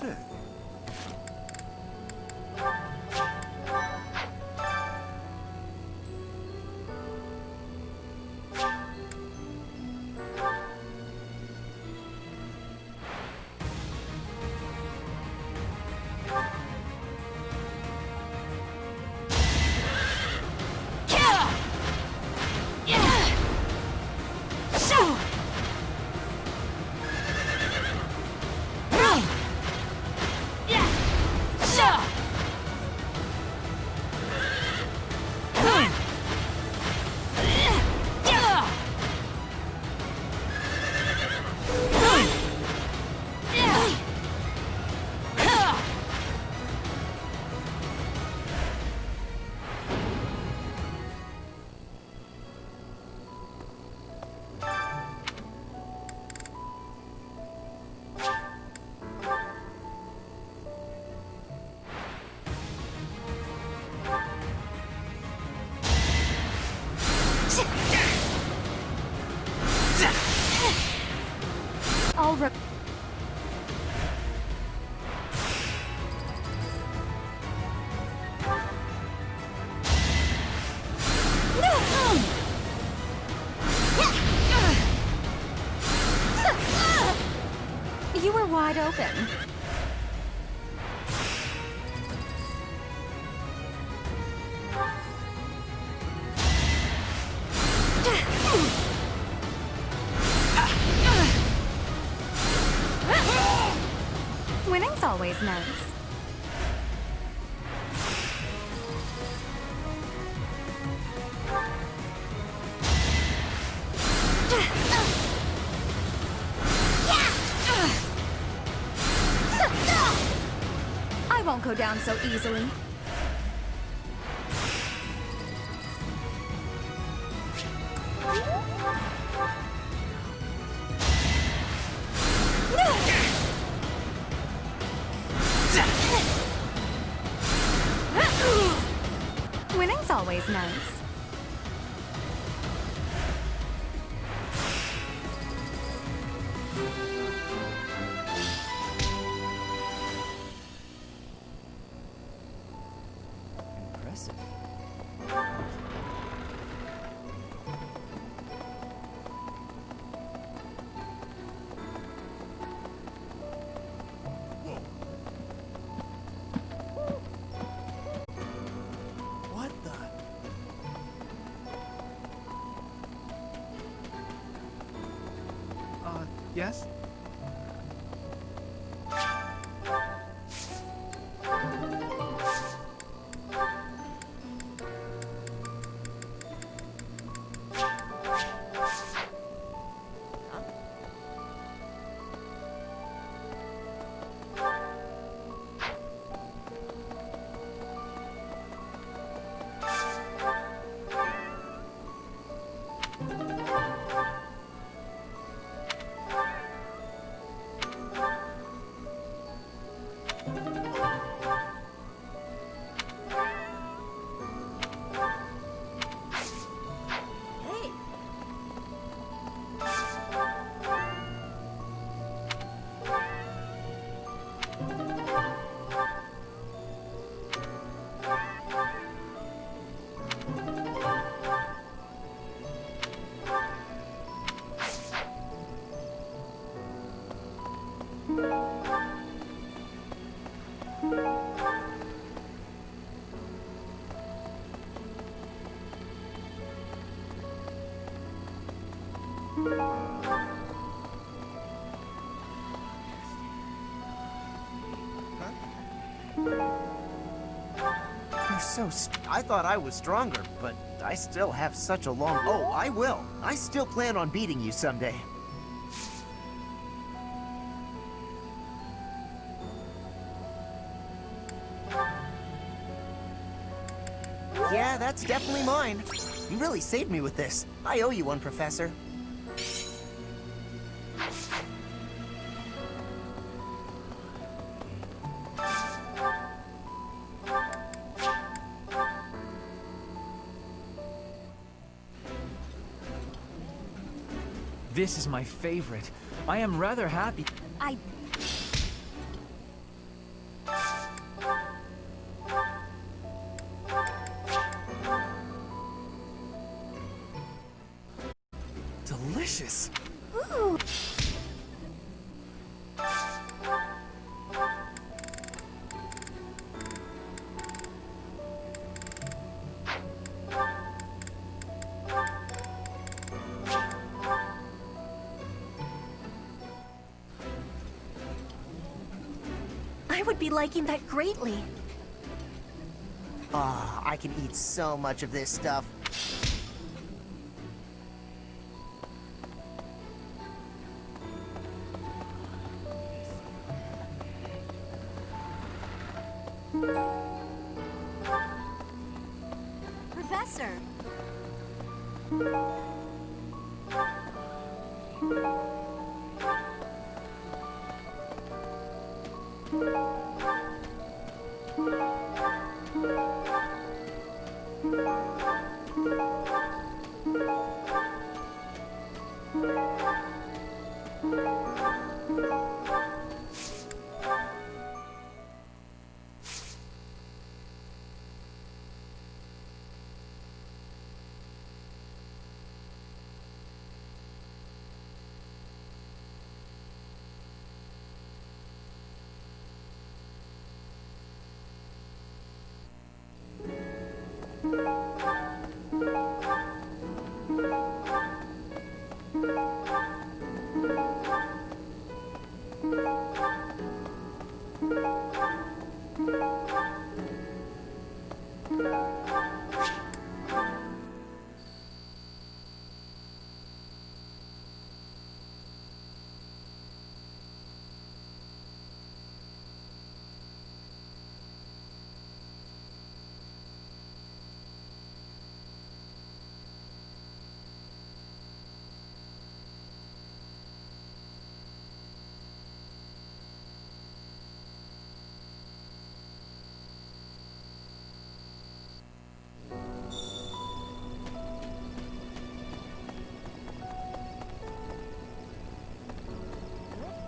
Impressive. I'll You were wide open. Winning's always nice. I won't go down so easily. Winning's always nice. Impressive. What the? Yes? You're so I thought I was stronger, but I still have such a long... Oh, I will. I still plan on beating you someday. Yeah, that's definitely mine. You really saved me with this. I owe you one, Professor. This is my favorite. I am rather happy. Delicious. Ooh. I would be liking that greatly. Ah, I can eat so much of this stuff. Professor.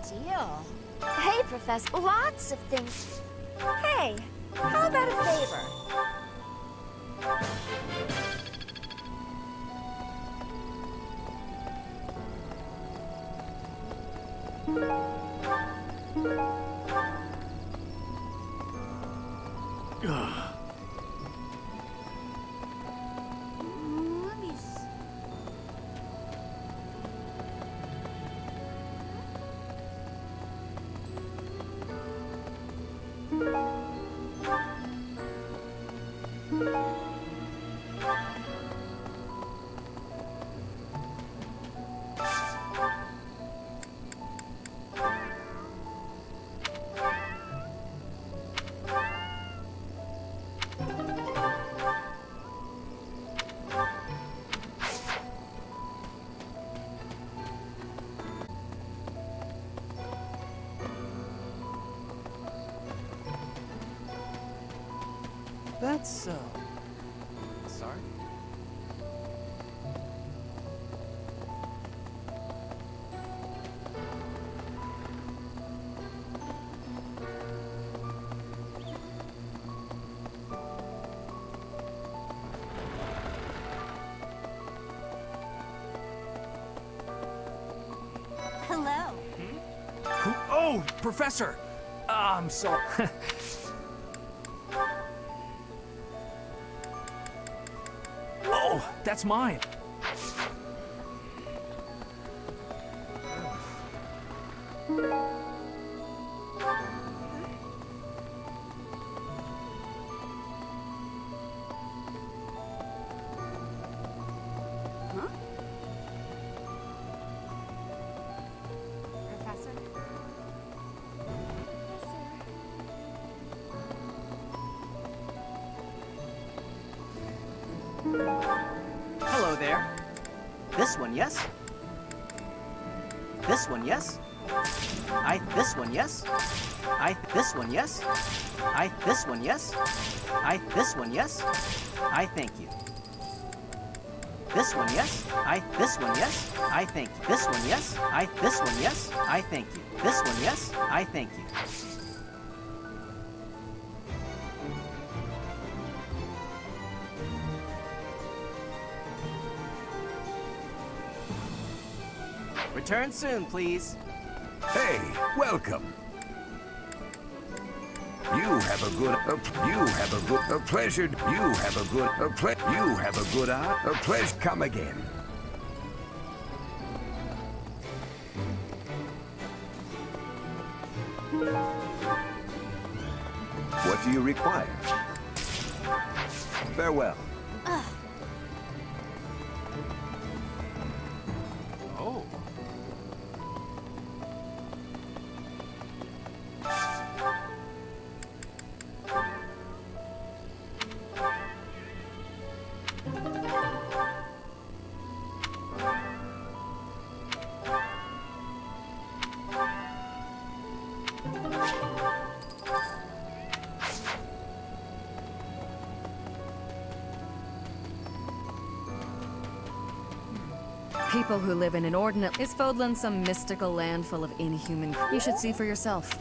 Deal. Hey, Professor. Lots of things. Hey, how about a favor? Let me s- That's so. Sorry? Hello. Oh, Professor! I'm sorry. Oh, that's mine. Huh? Professor? Hello there. This one, yes? This one, yes? This one, yes? This one, yes? This one, yes? This one, yes? Thank you. This one, yes? This one, yes? Thank you. This one, yes? This one, yes? Thank you. This one, yes? Thank you. Return soon, please. Hey, welcome. You have a good, a pleasure. You have a good eye. A pleasure. Come again. What do you require? Farewell. Oh. People who live in an ordinate... Is Fodlan some mystical land full of inhuman... You should see for yourself.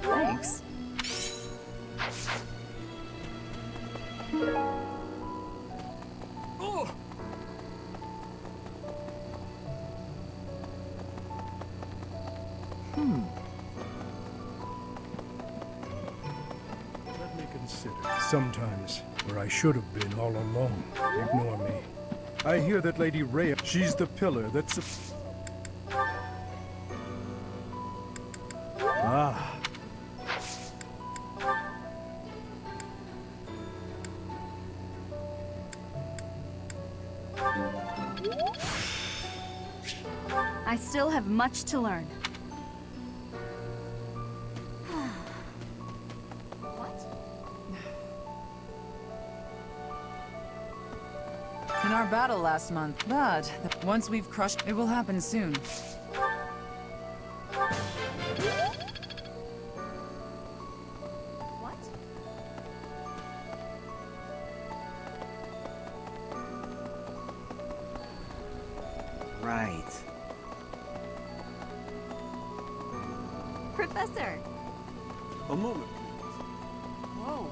Thanks. Oh. Let me consider. Sometimes, where I should have been all along, ignore me. I hear that Lady Rhea, she's the pillar that's... Ah. I still have much to learn. In our battle last month, but once we've crushed, it will happen soon. What? Right. Professor! A moment. Whoa.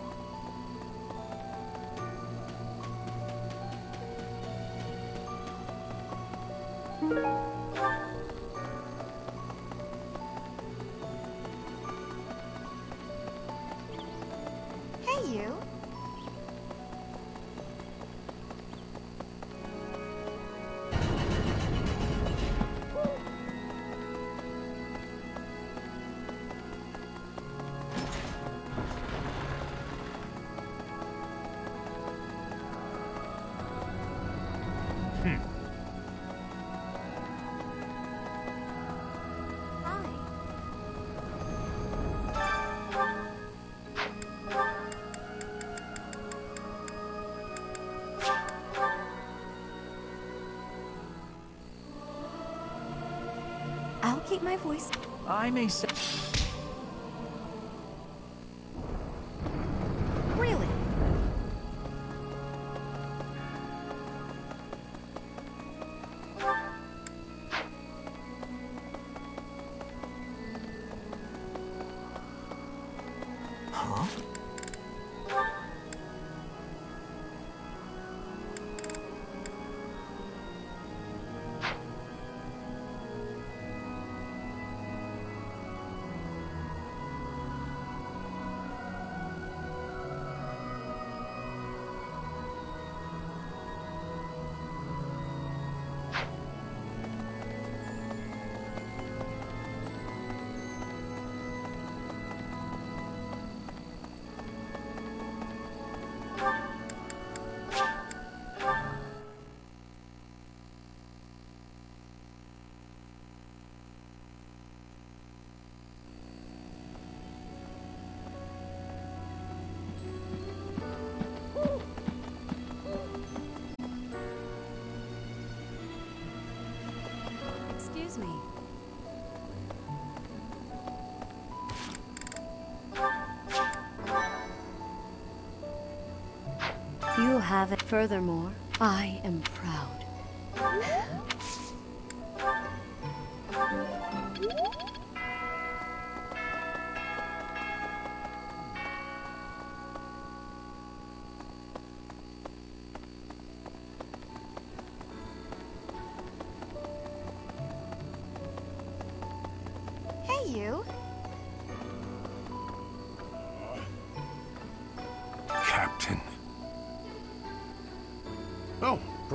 Hey, you. Hi. I'll keep my voice... I may say... Really? Huh? Excuse me. You have it. Furthermore, I am proud.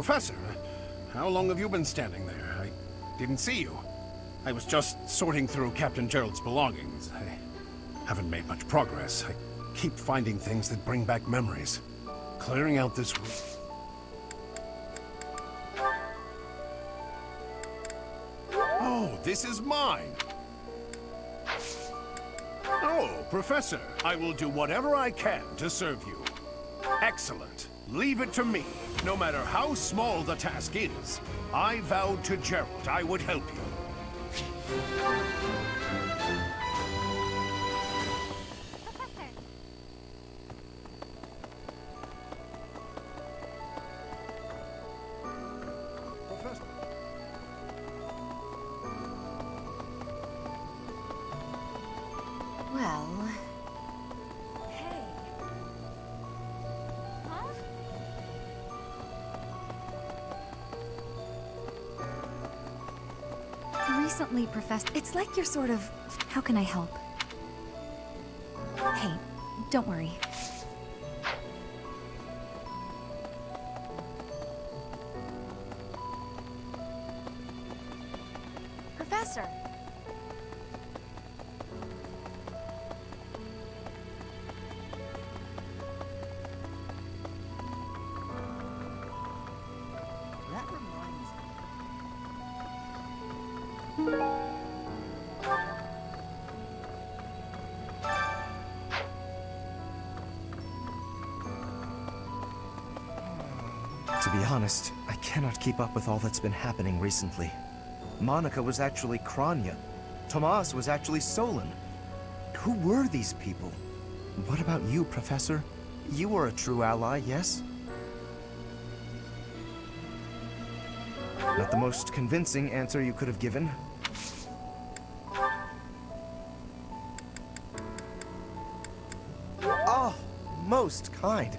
Professor, how long have you been standing there? I didn't see you. I was just sorting through Captain Gerald's belongings. I haven't made much progress. I keep finding things that bring back memories. Clearing out this room. Oh, this is mine! Oh, Professor, I will do whatever I can to serve you. Excellent. Leave it to me. No matter how small the task is, I vowed to Gerald I would help you. Professor. Professor. Well, Hey. Huh? recently, Professor, it's like you're sort of... How can I help? Hey, don't worry. Professor. That reminds me. To be honest, I cannot keep up with all that's been happening recently. Monica was actually Kranya. Tomas was actually Solon. Who were these people? What about you, Professor? You were a true ally, yes? Not the most convincing answer you could have given. Oh, most kind.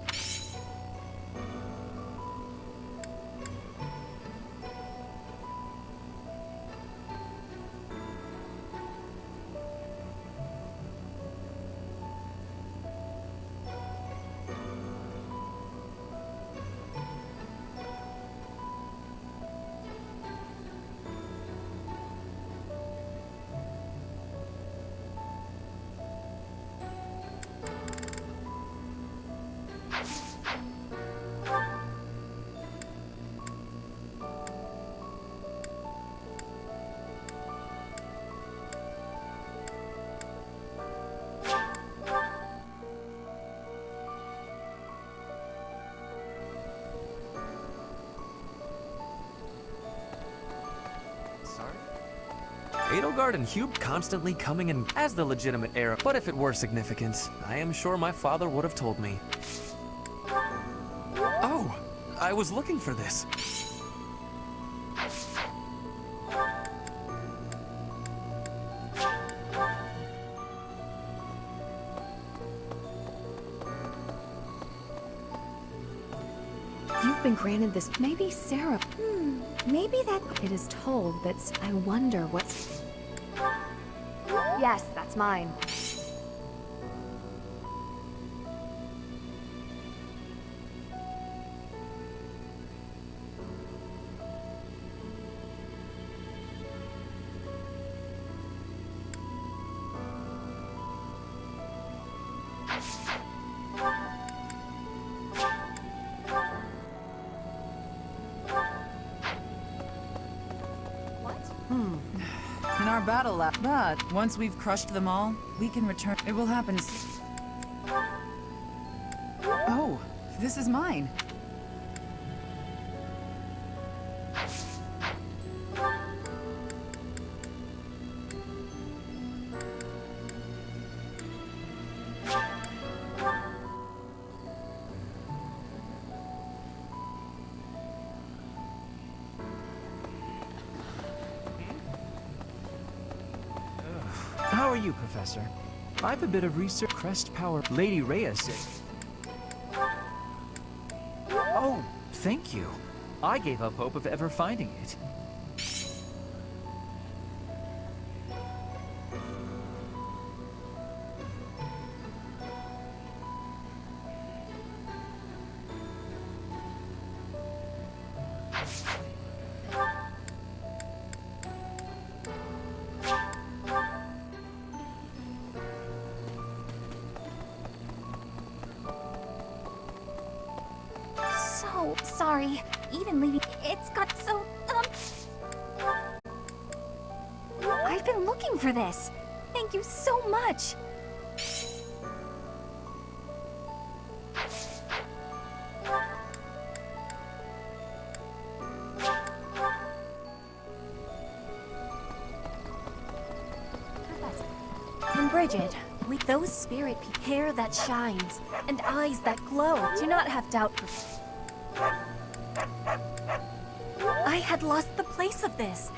Edelgard and Hube constantly coming in as the legitimate heir, but if it were significant, I am sure my father would have told me. Oh, I was looking for this. You've been granted this. Maybe Sarah. Maybe that. It is told that. I wonder what's. Yes, that's mine. In our battle lab, but once we've crushed them all, we can return. It will happen. Oh, this is mine. How are you, Professor? I've a bit of research. Crest power. Lady Rhea said. Oh, thank you. I gave up hope of ever finding it. Oh, sorry. Even leaving, it's got so, I've been looking for this. Thank you so much. And Bridget, with those spirit hair that shines and eyes that glow, do not have doubt. I had lost the place of this.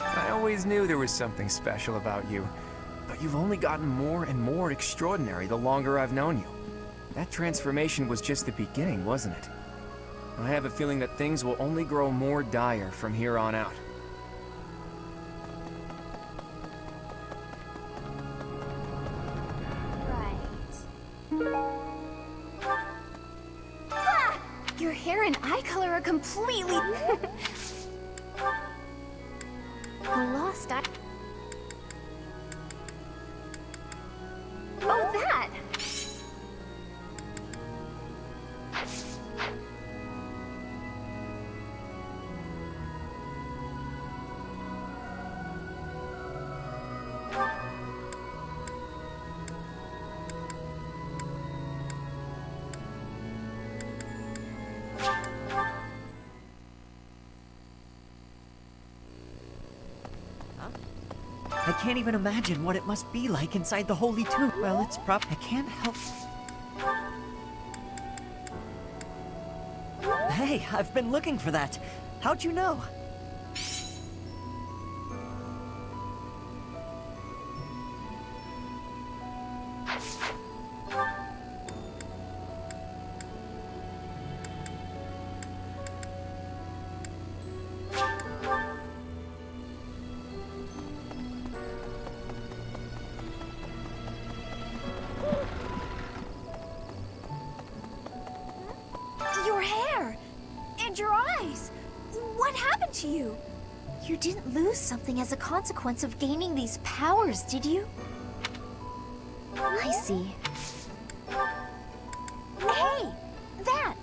I always knew there was something special about you, but you've only gotten more and more extraordinary the longer I've known you. That transformation was just the beginning, wasn't it? I have a feeling that things will only grow more dire from here on out. Your hair and eye color are completely... lost eye... Oh, that! I can't even imagine what it must be like inside the Holy Tomb. Well, it's I can't help... Hey, I've been looking for that. How'd you know? Your hair! And your eyes! What happened to you? You didn't lose something as a consequence of gaining these powers, did you? I see. Hey! That!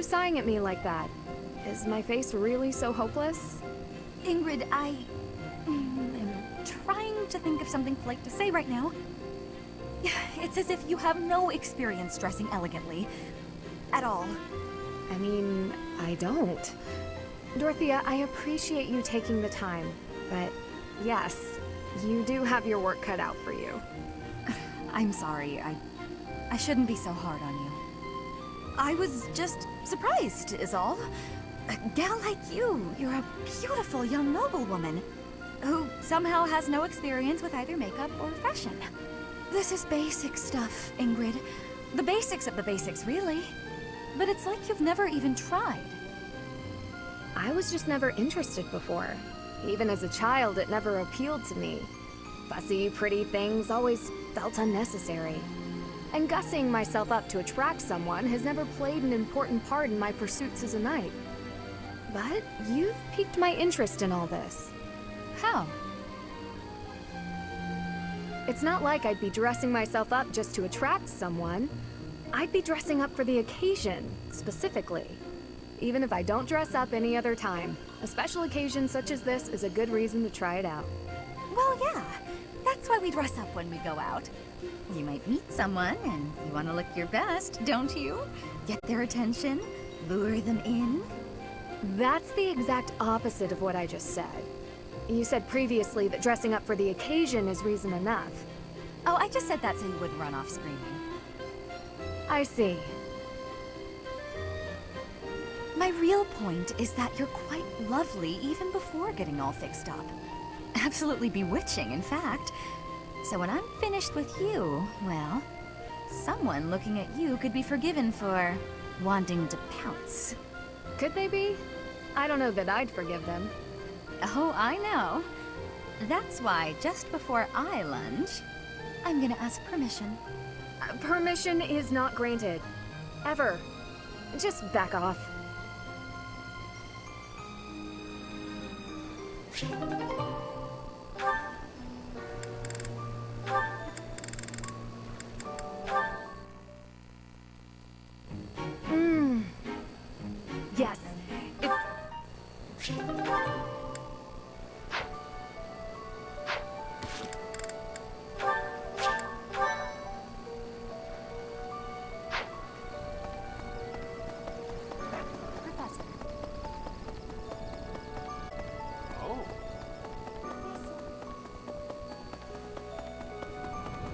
sighing at me like that? Is my face really so hopeless? Ingrid, I am trying to think of something polite to say right now. It's as if you have no experience dressing elegantly. At all. I mean, I don't. Dorothea, I appreciate you taking the time, but yes, you do have your work cut out for you. I'm sorry, I shouldn't be so hard on you. I was just surprised, is all. A gal like you're a beautiful young noblewoman who somehow has no experience with either makeup or fashion. This is basic stuff, Ingrid. The basics of the basics, really. But it's like you've never even tried. I was just never interested before. Even as a child, it never appealed to me. Fussy, pretty things always felt unnecessary. And gussying myself up to attract someone has never played an important part in my pursuits as a knight. But you've piqued my interest in all this. How? It's not like I'd be dressing myself up just to attract someone. I'd be dressing up for the occasion, specifically. Even if I don't dress up any other time, a special occasion such as this is a good reason to try it out. Well, yeah. That's why we dress up when we go out. You might meet someone, and you want to look your best, don't you? Get their attention, lure them in. That's the exact opposite of what I just said. You said previously that dressing up for the occasion is reason enough. Oh, I just said that so you wouldn't run off screaming. I see. My real point is that you're quite lovely even before getting all fixed up. Absolutely bewitching, in fact. So when I'm finished with you, well, someone looking at you could be forgiven for wanting to pounce. Could they be? I don't know that I'd forgive them. Oh, I know. That's why just before I lunge, I'm gonna ask permission. Permission is not granted. Ever. Just back off. Yes.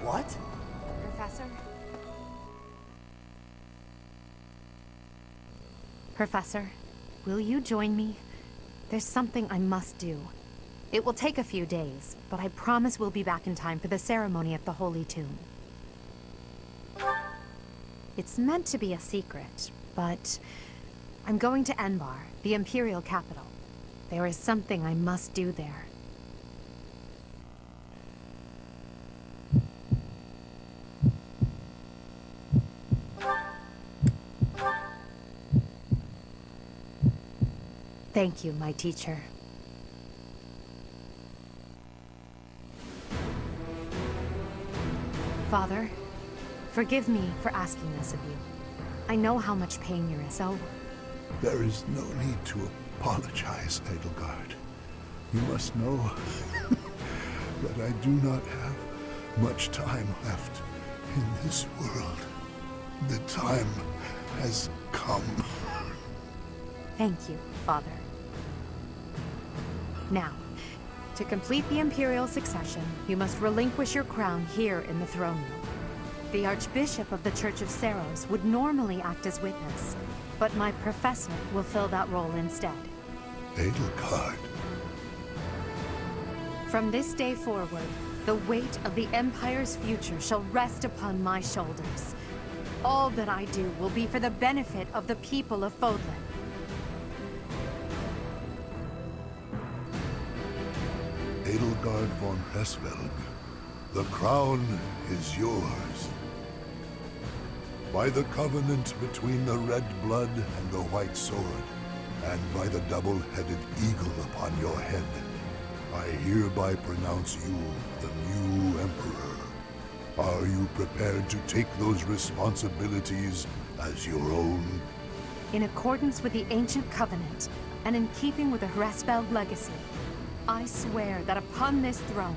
What? Professor? Professor, will you join me? There's something I must do. It will take a few days, but I promise we'll be back in time for the ceremony at the Holy Tomb. It's meant to be a secret, but I'm going to Enbar, the Imperial capital. There is something I must do there. Thank you, my teacher. Father, forgive me for asking this of you. I know how much pain you're in, so... There is no need to apologize, Edelgard. You must know that I do not have much time left in this world. The time has come. Thank you, Father. Now, to complete the Imperial succession, you must relinquish your crown here in the throne room. The Archbishop of the Church of Seros would normally act as witness, but my professor will fill that role instead. Edelgard. From this day forward, the weight of the Empire's future shall rest upon my shoulders. All that I do will be for the benefit of the people of Fodlan. Edelgard von Hesvelg, the crown is yours. By the covenant between the red blood and the white sword, and by the double-headed eagle upon your head, I hereby pronounce you the new Emperor. Are you prepared to take those responsibilities as your own? In accordance with the ancient covenant, and in keeping with the Hraesvelg legacy, I swear that upon this throne,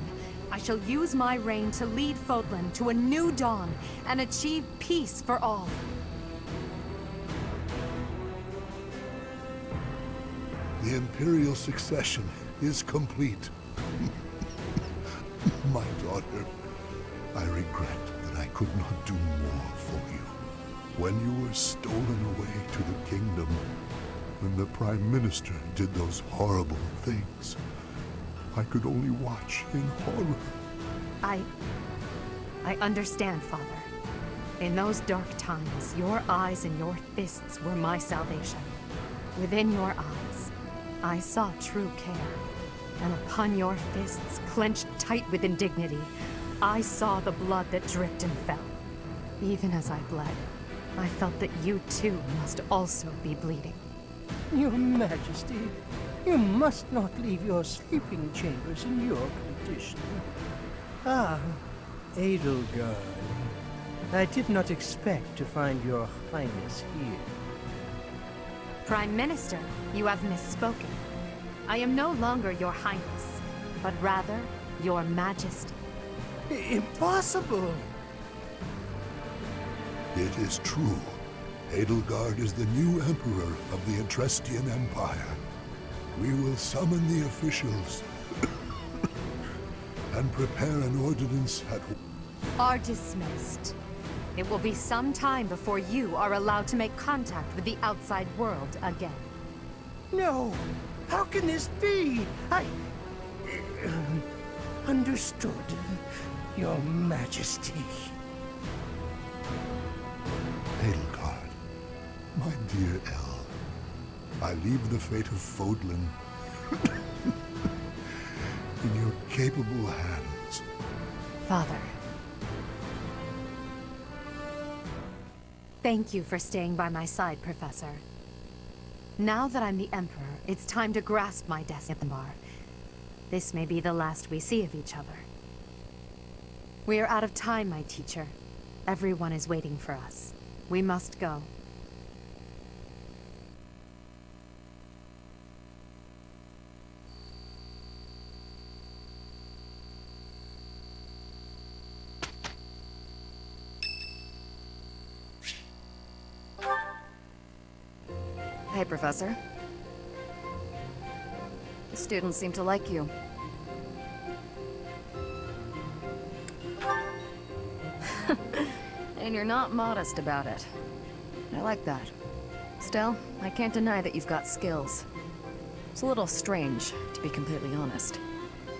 I shall use my reign to lead Fodlan to a new dawn and achieve peace for all. The Imperial succession is complete. My daughter, I regret that I could not do more for you. When you were stolen away to the kingdom, when the Prime Minister did those horrible things, I could only watch in horror. I understand, Father. In those dark times, your eyes and your fists were my salvation. Within your eyes, I saw true care. And upon your fists, clenched tight with indignity, I saw the blood that dripped and fell. Even as I bled, I felt that you too must also be bleeding. Your Majesty, you must not leave your sleeping chambers in your condition. Ah, Edelgard. I did not expect to find your Highness here. Prime Minister, you have misspoken. I am no longer your Highness, but rather your Majesty. Impossible! It is true. Edelgard is the new Emperor of the Etrestian Empire. We will summon the officials and prepare an ordinance at... Are dismissed. It will be some time before you are allowed to make contact with the outside world again. No! How can this be? Understood, Your Majesty. Edelgard, my dear El, I leave the fate of Fodlan in your capable hands. Father. Thank you for staying by my side, Professor. Now that I'm the Emperor, it's time to grasp my destiny. This may be the last we see of each other. We are out of time, my teacher. Everyone is waiting for us. We must go. Hey, Professor. The students seem to like you. And you're not modest about it. I like that. Still, I can't deny that you've got skills. It's a little strange, to be completely honest.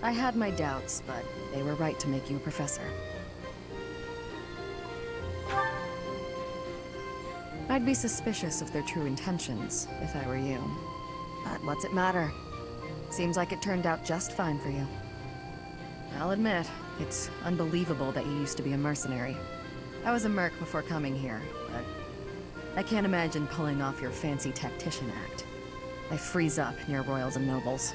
I had my doubts, but they were right to make you a professor. I'd be suspicious of their true intentions, if I were you. But what's it matter? Seems like it turned out just fine for you. I'll admit, it's unbelievable that you used to be a mercenary. I was a merc before coming here, but I can't imagine pulling off your fancy tactician act. I freeze up near royals and nobles.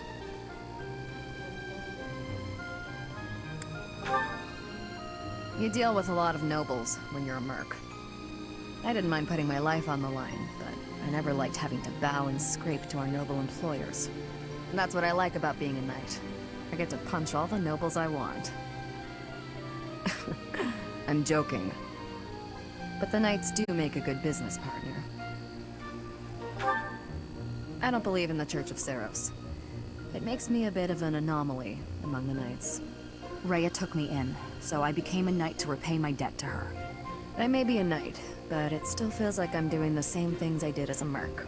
You deal with a lot of nobles when you're a merc. I didn't mind putting my life on the line, but I never liked having to bow and scrape to our noble employers. And that's what I like about being a knight. I get to punch all the nobles I want. I'm joking. But the knights do make a good business partner. I don't believe in the Church of Seros. It makes me a bit of an anomaly among the knights. Rhea took me in, so I became a knight to repay my debt to her. I may be a knight, but it still feels like I'm doing the same things I did as a merc.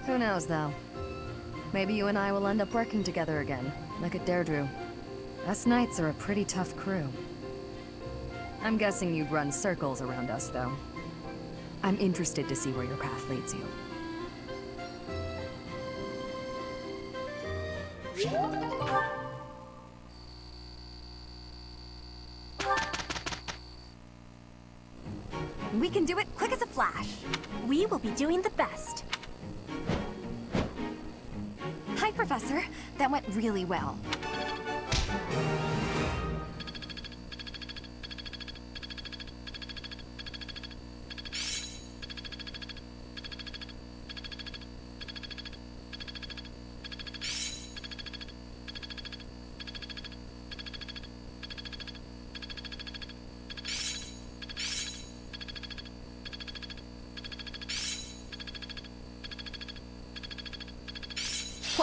Who knows, though? Maybe you and I will end up working together again, like at Deirdre. Us knights are a pretty tough crew. I'm guessing you'd run circles around us, though. I'm interested to see where your path leads you. We can do it quick as a flash. We will be doing the best. Hi, Professor. That went really well.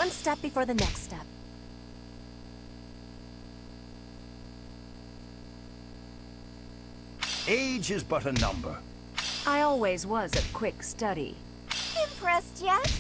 One step before the next step. Age is but a number. I always was a quick study. Impressed yet?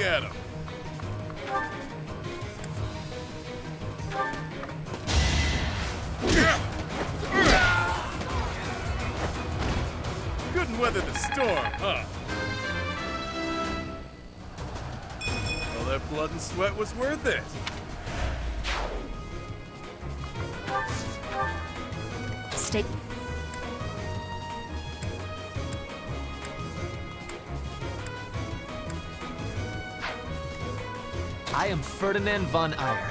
At him. Couldn't weather the storm, huh? All that blood and sweat was worth it. Stay. I am Ferdinand von Eyre.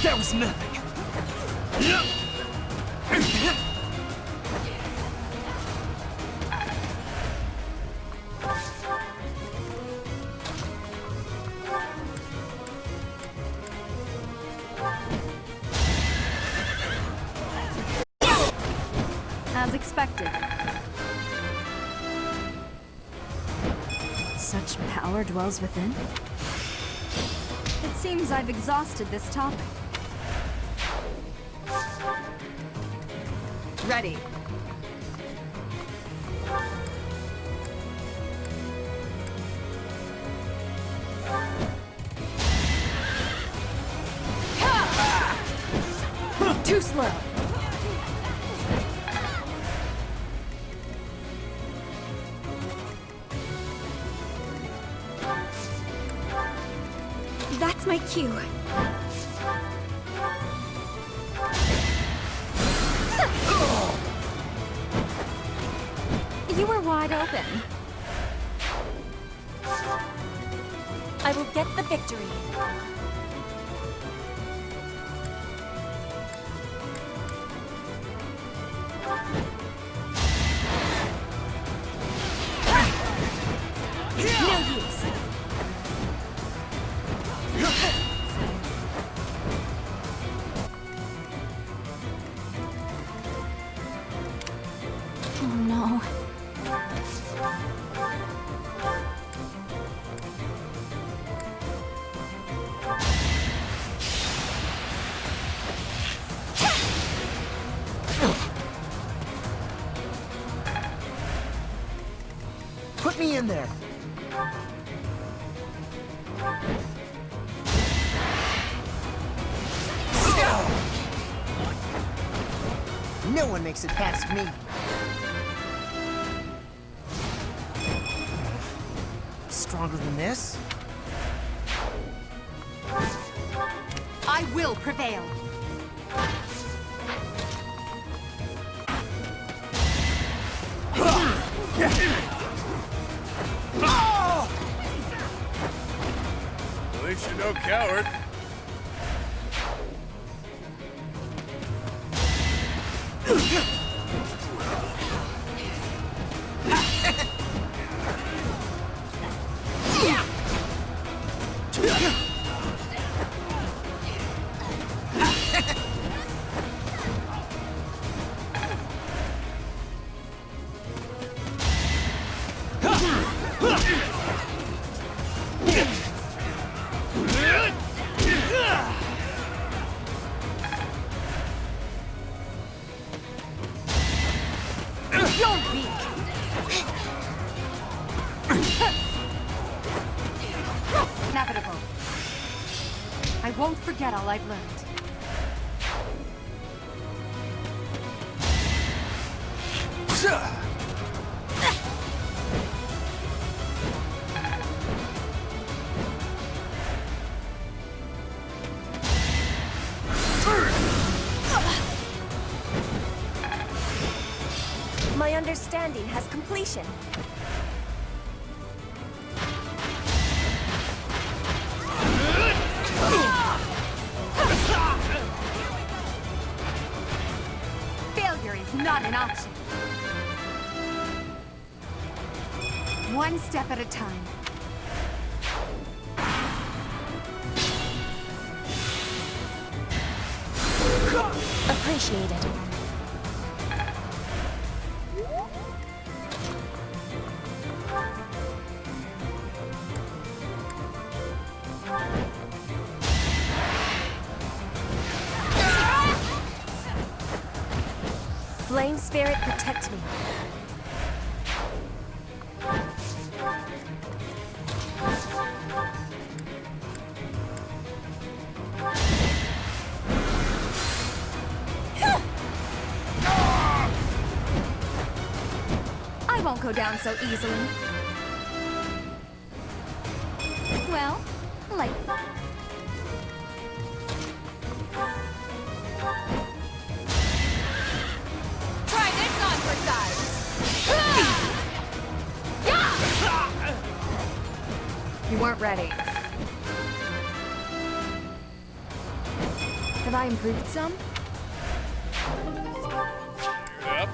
That was nothing. As expected. Such power dwells within? It seems I've exhausted this topic. Ready. Too slow. That's my cue. You were wide open. I will get the victory. No use. Oh no. Put me in there. No one makes it past me. Stronger than this? I will prevail. At least you're no coward. You're weak. Inevitable. I won't forget all I've learned. My understanding has completion. Failure is not an option. One step at a time. Appreciated. Flame Spirit, protect me. I won't go down so easily. Well, like... Try this on for size. You weren't ready. Have I improved some? Yep.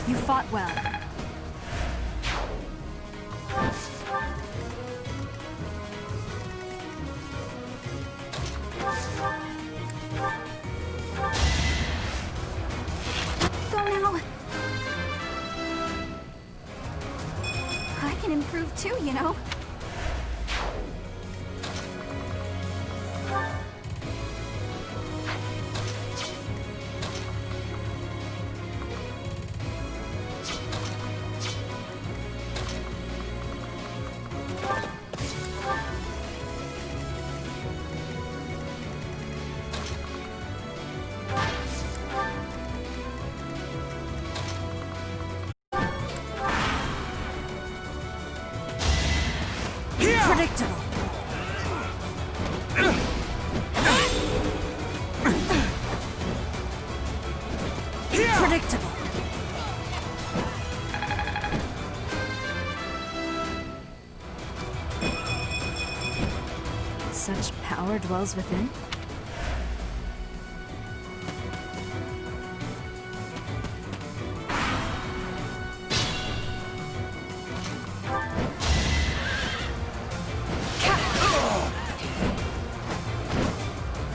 You fought well. Go now. I can improve too, you know. Predictable. Predictable. Such power dwells within?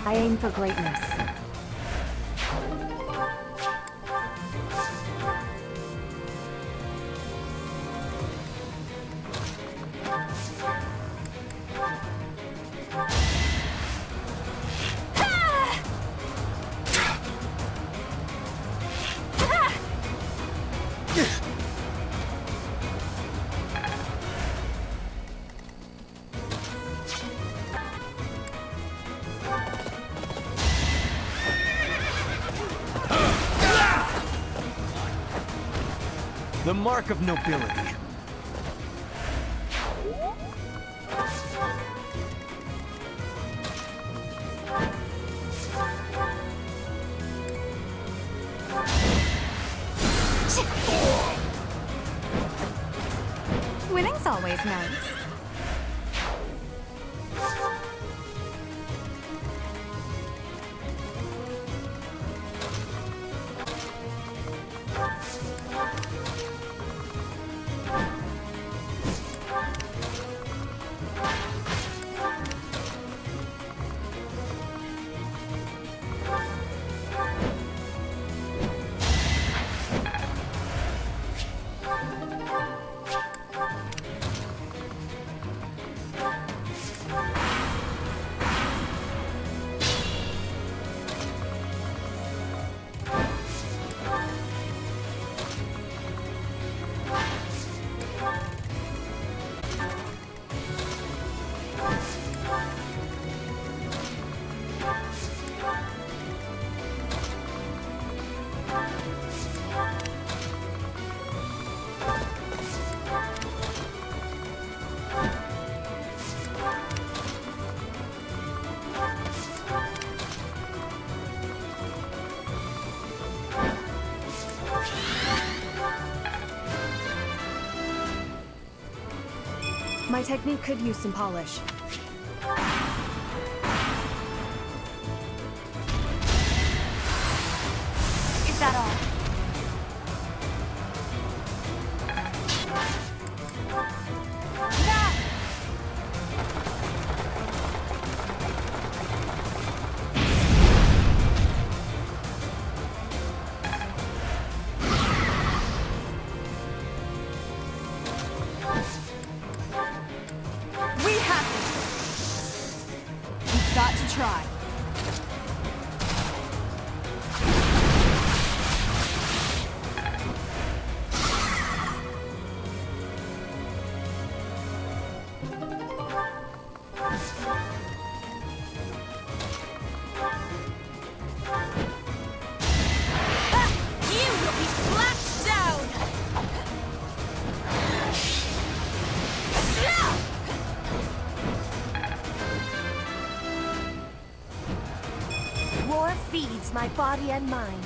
I aim for greatness. The mark of nobility. Winning's always nice. My technique could use some polish. Is that all? We have this. We've got to try. You will be slapped down! War feeds my body and mind.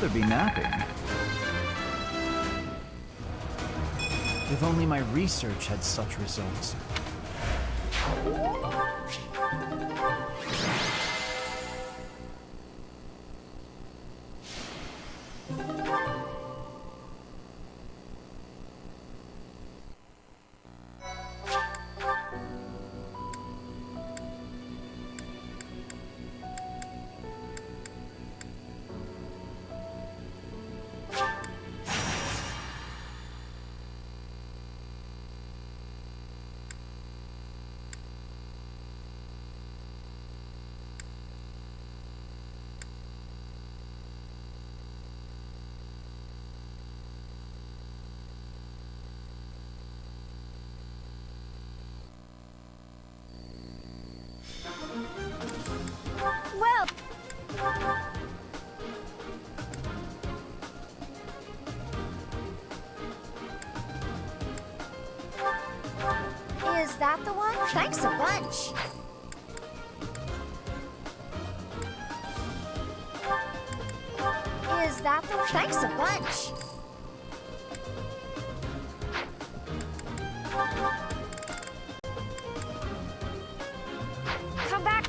rather be napping. If only my research had such results. Well... Is that the one? Thanks a bunch. Is that the... Thanks a bunch. Come back.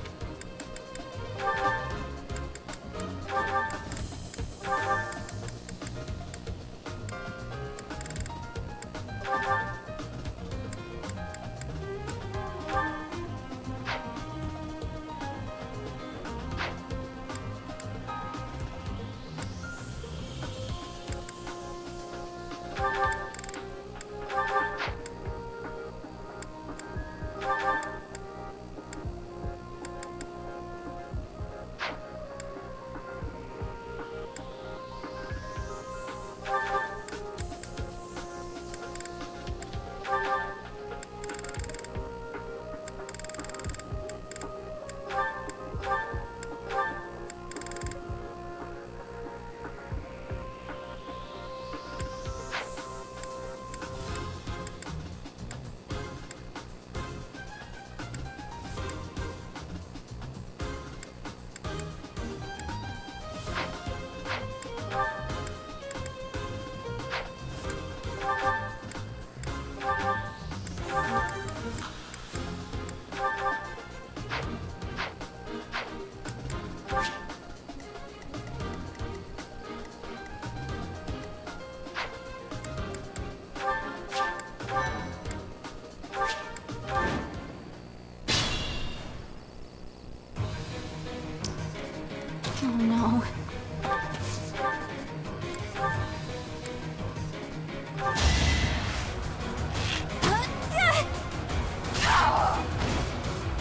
Oh no.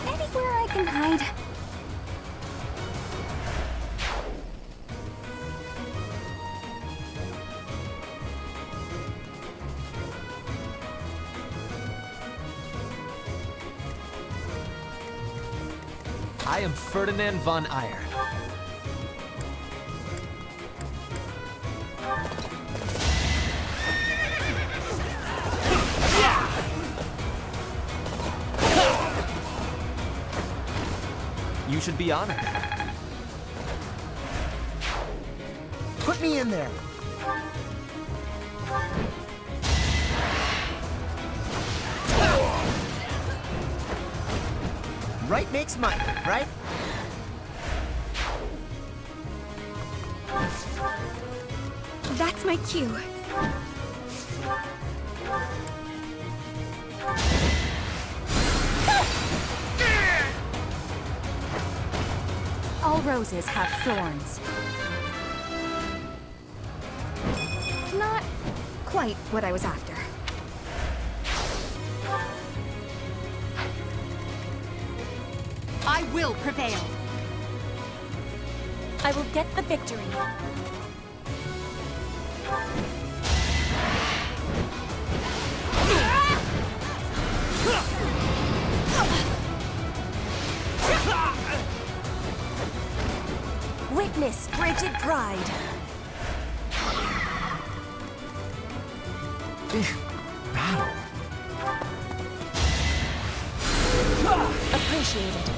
Anywhere I can hide. I am Ferdinand von Ayer. You should be honored. Put me in there. Right makes money, right? That's my cue. All roses have thorns. Not quite what I was after. I will prevail. I will get the victory. Witness frigid pride. Battle. Appreciated.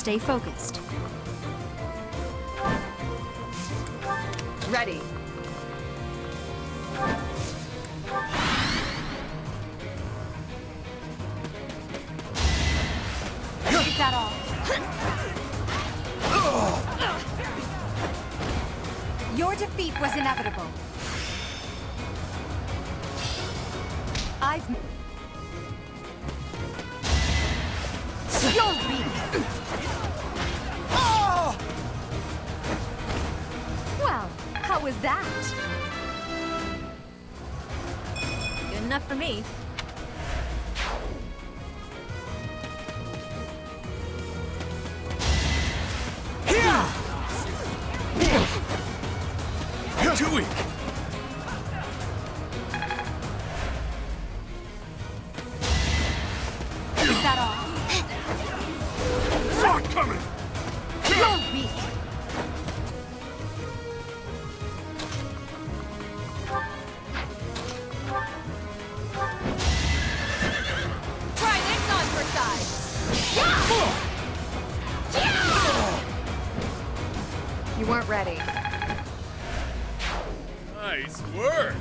Stay focused. Ready. Is that all? Your defeat was inevitable. You're weak. Well, how was that? Good enough for me. Too weak. Is that all? Saw it coming. You're weak. Try this on for size. You weren't ready. Nice work.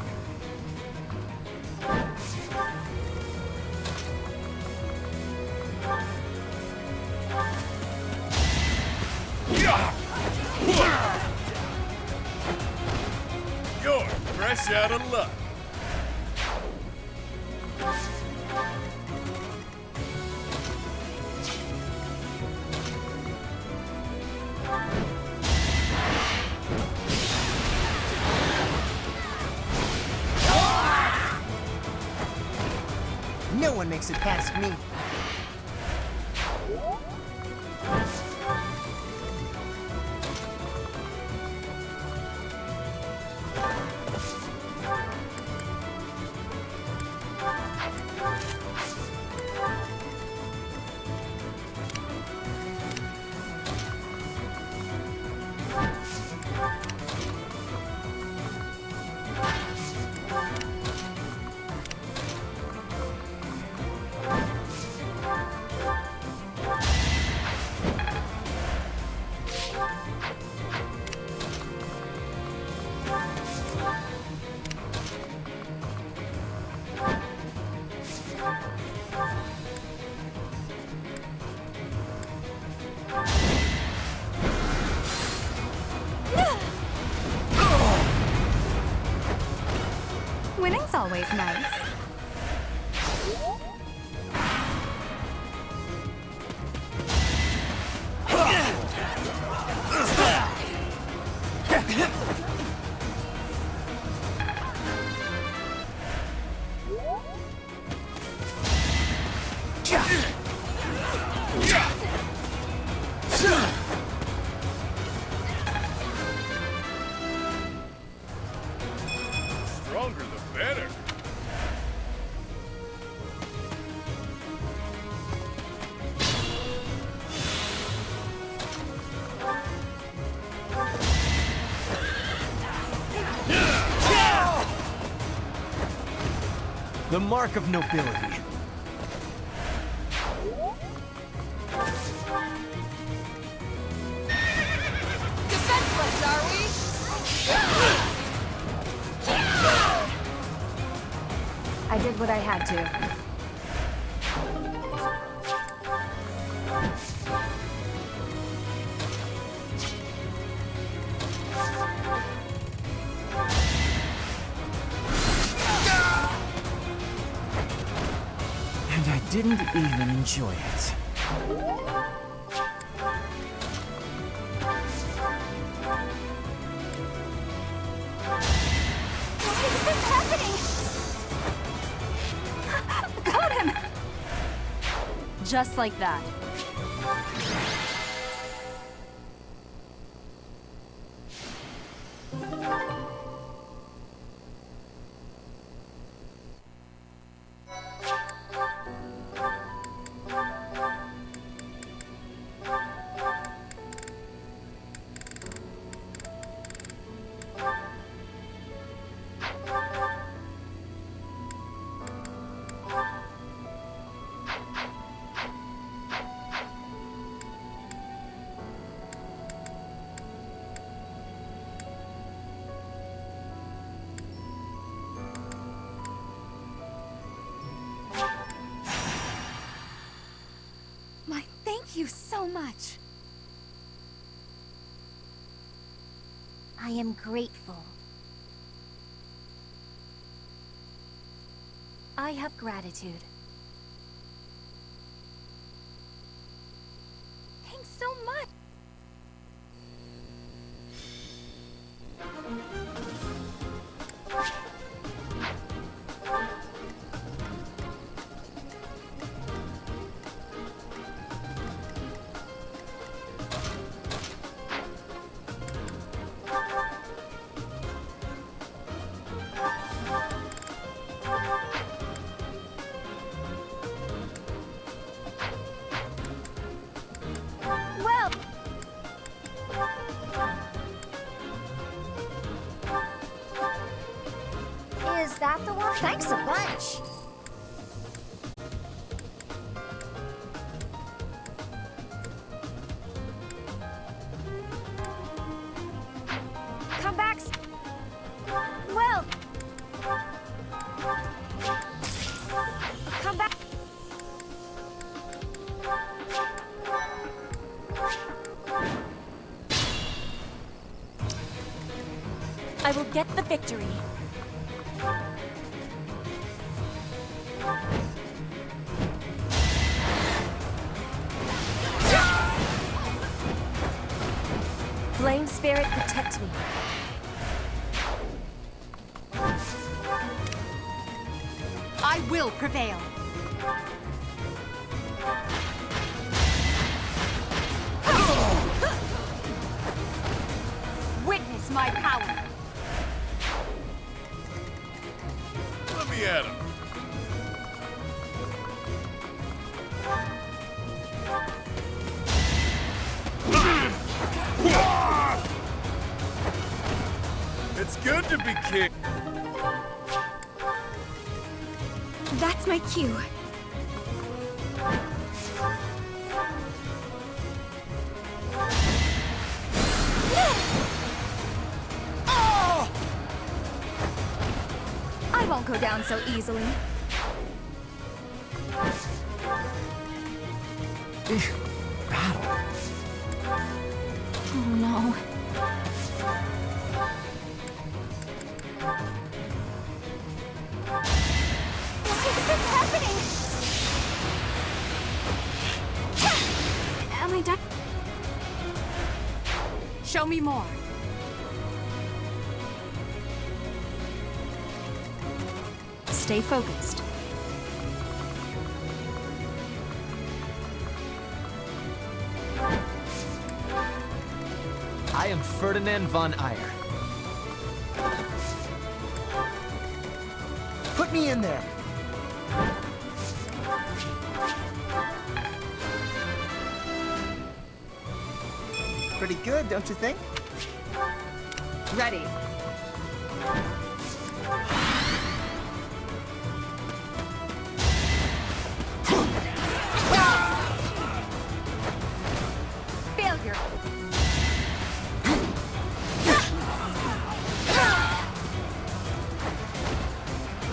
You're fresh out of luck. No one makes it past me. Winning's always nice. Stronger the better. The mark of nobility. Defenseless, are we? I did what I had to. And I didn't even enjoy it. Why is this happening? Got him! Just like that. Thank you so much. I am grateful. I have gratitude. Thanks so much. Is that the one? Thanks a bunch. Come back. Well. Come back. I will get the victory. Flame Spirit, protect me. I will prevail. Witness my power. Let me at him. It's good to be kicked. That's my cue. I won't go down so easily. Battle. Oh no. What's happening? Am I done? Show me more. Stay focused. I am Ferdinand von Ayer. Put me in there! Pretty good, don't you think? Ready. Failure.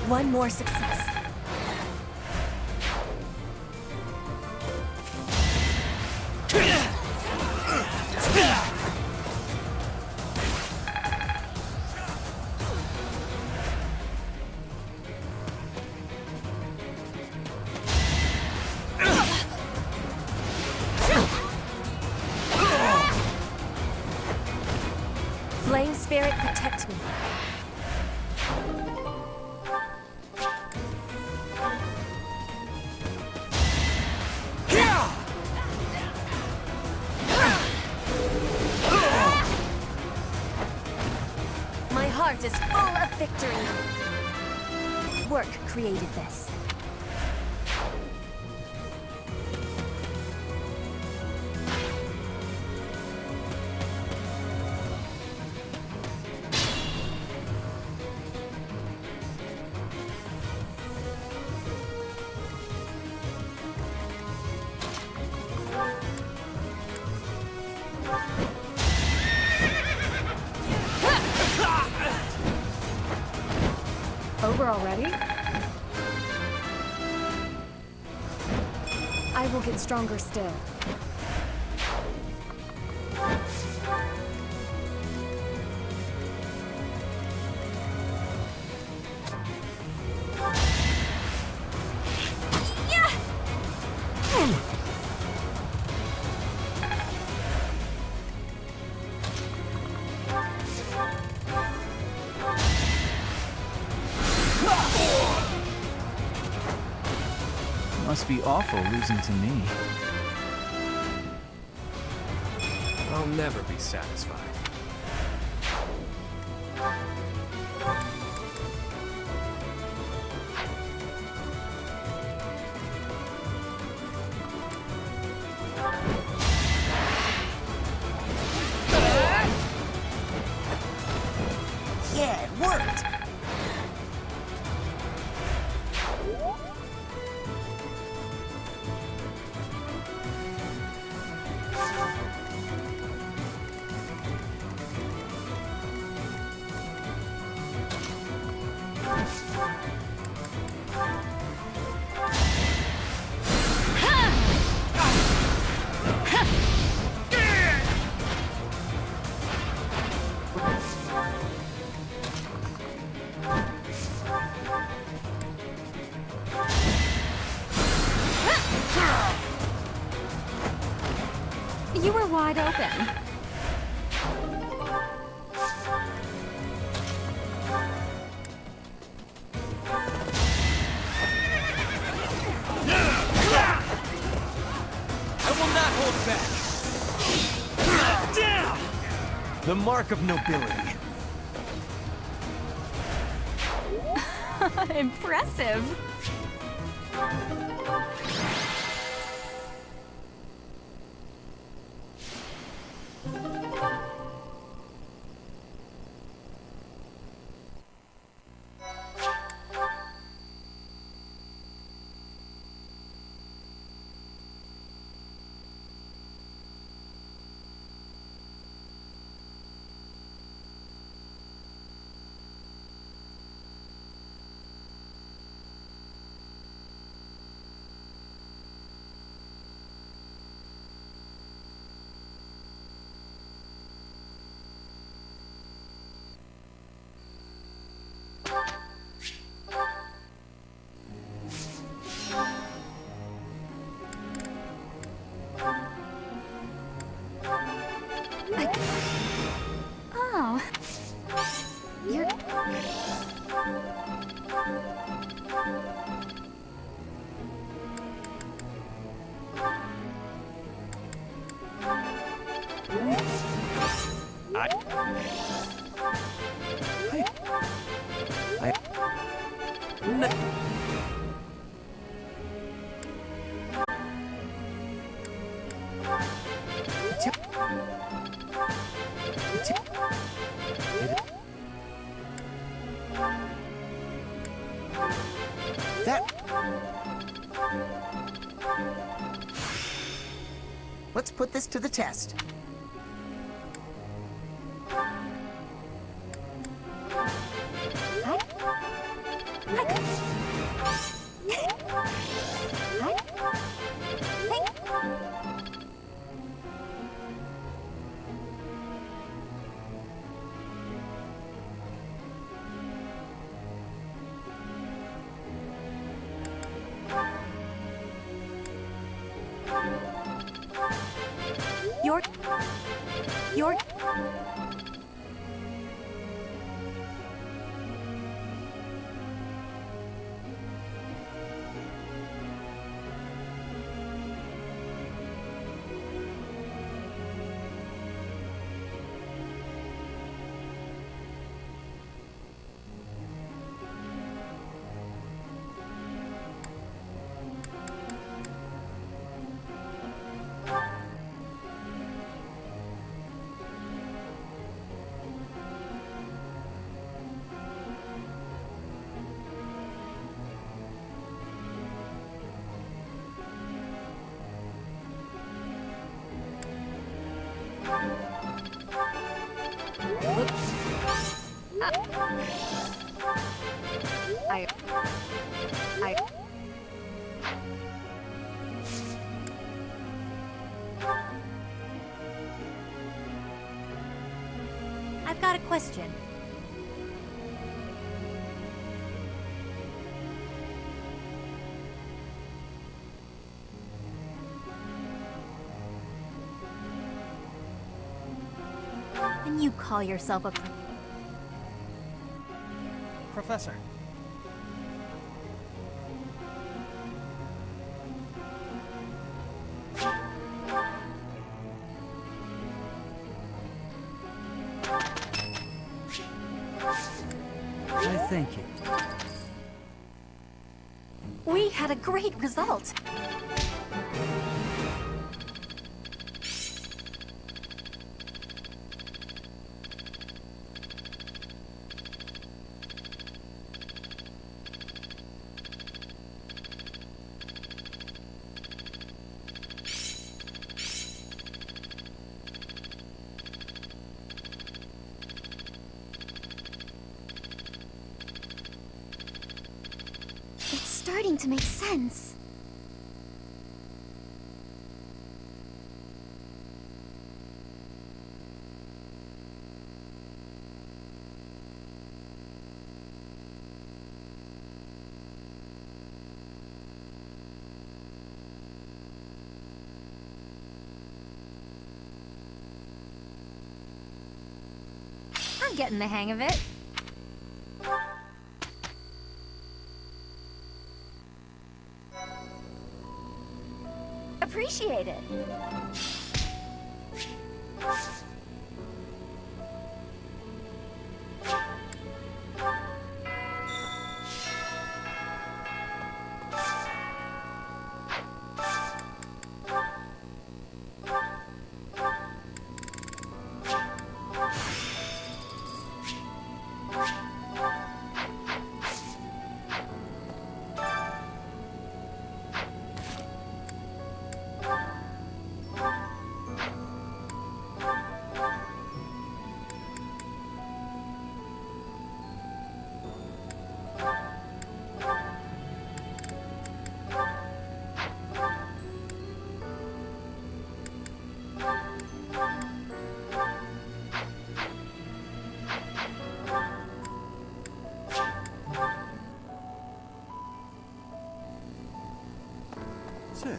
One more success. Flame Spirit, protect me. My heart is full of victory. Work created this. Over already? I will get stronger still. Must be awful losing to me. I'll never be satisfied. Yeah, it worked! You were wide open. I will not hold back. Down! The mark of nobility. Impressive. Oh. You're... Let's put this to the test. You're... I've got a question. And you call yourself a Professor. I thank you. We had a great result. It's starting to make sense. I'm getting the hang of it. Appreciate it. Say,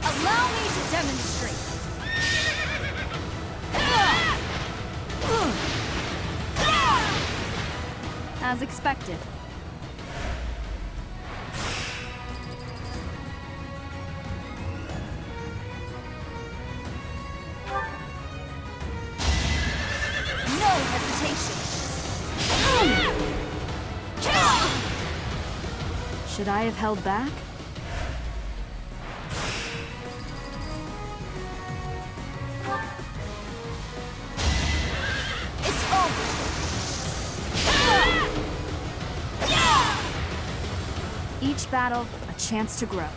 Allow me to demonstrate. As expected. No hesitation. Should I have held back? It's over. Each battle, a chance to grow.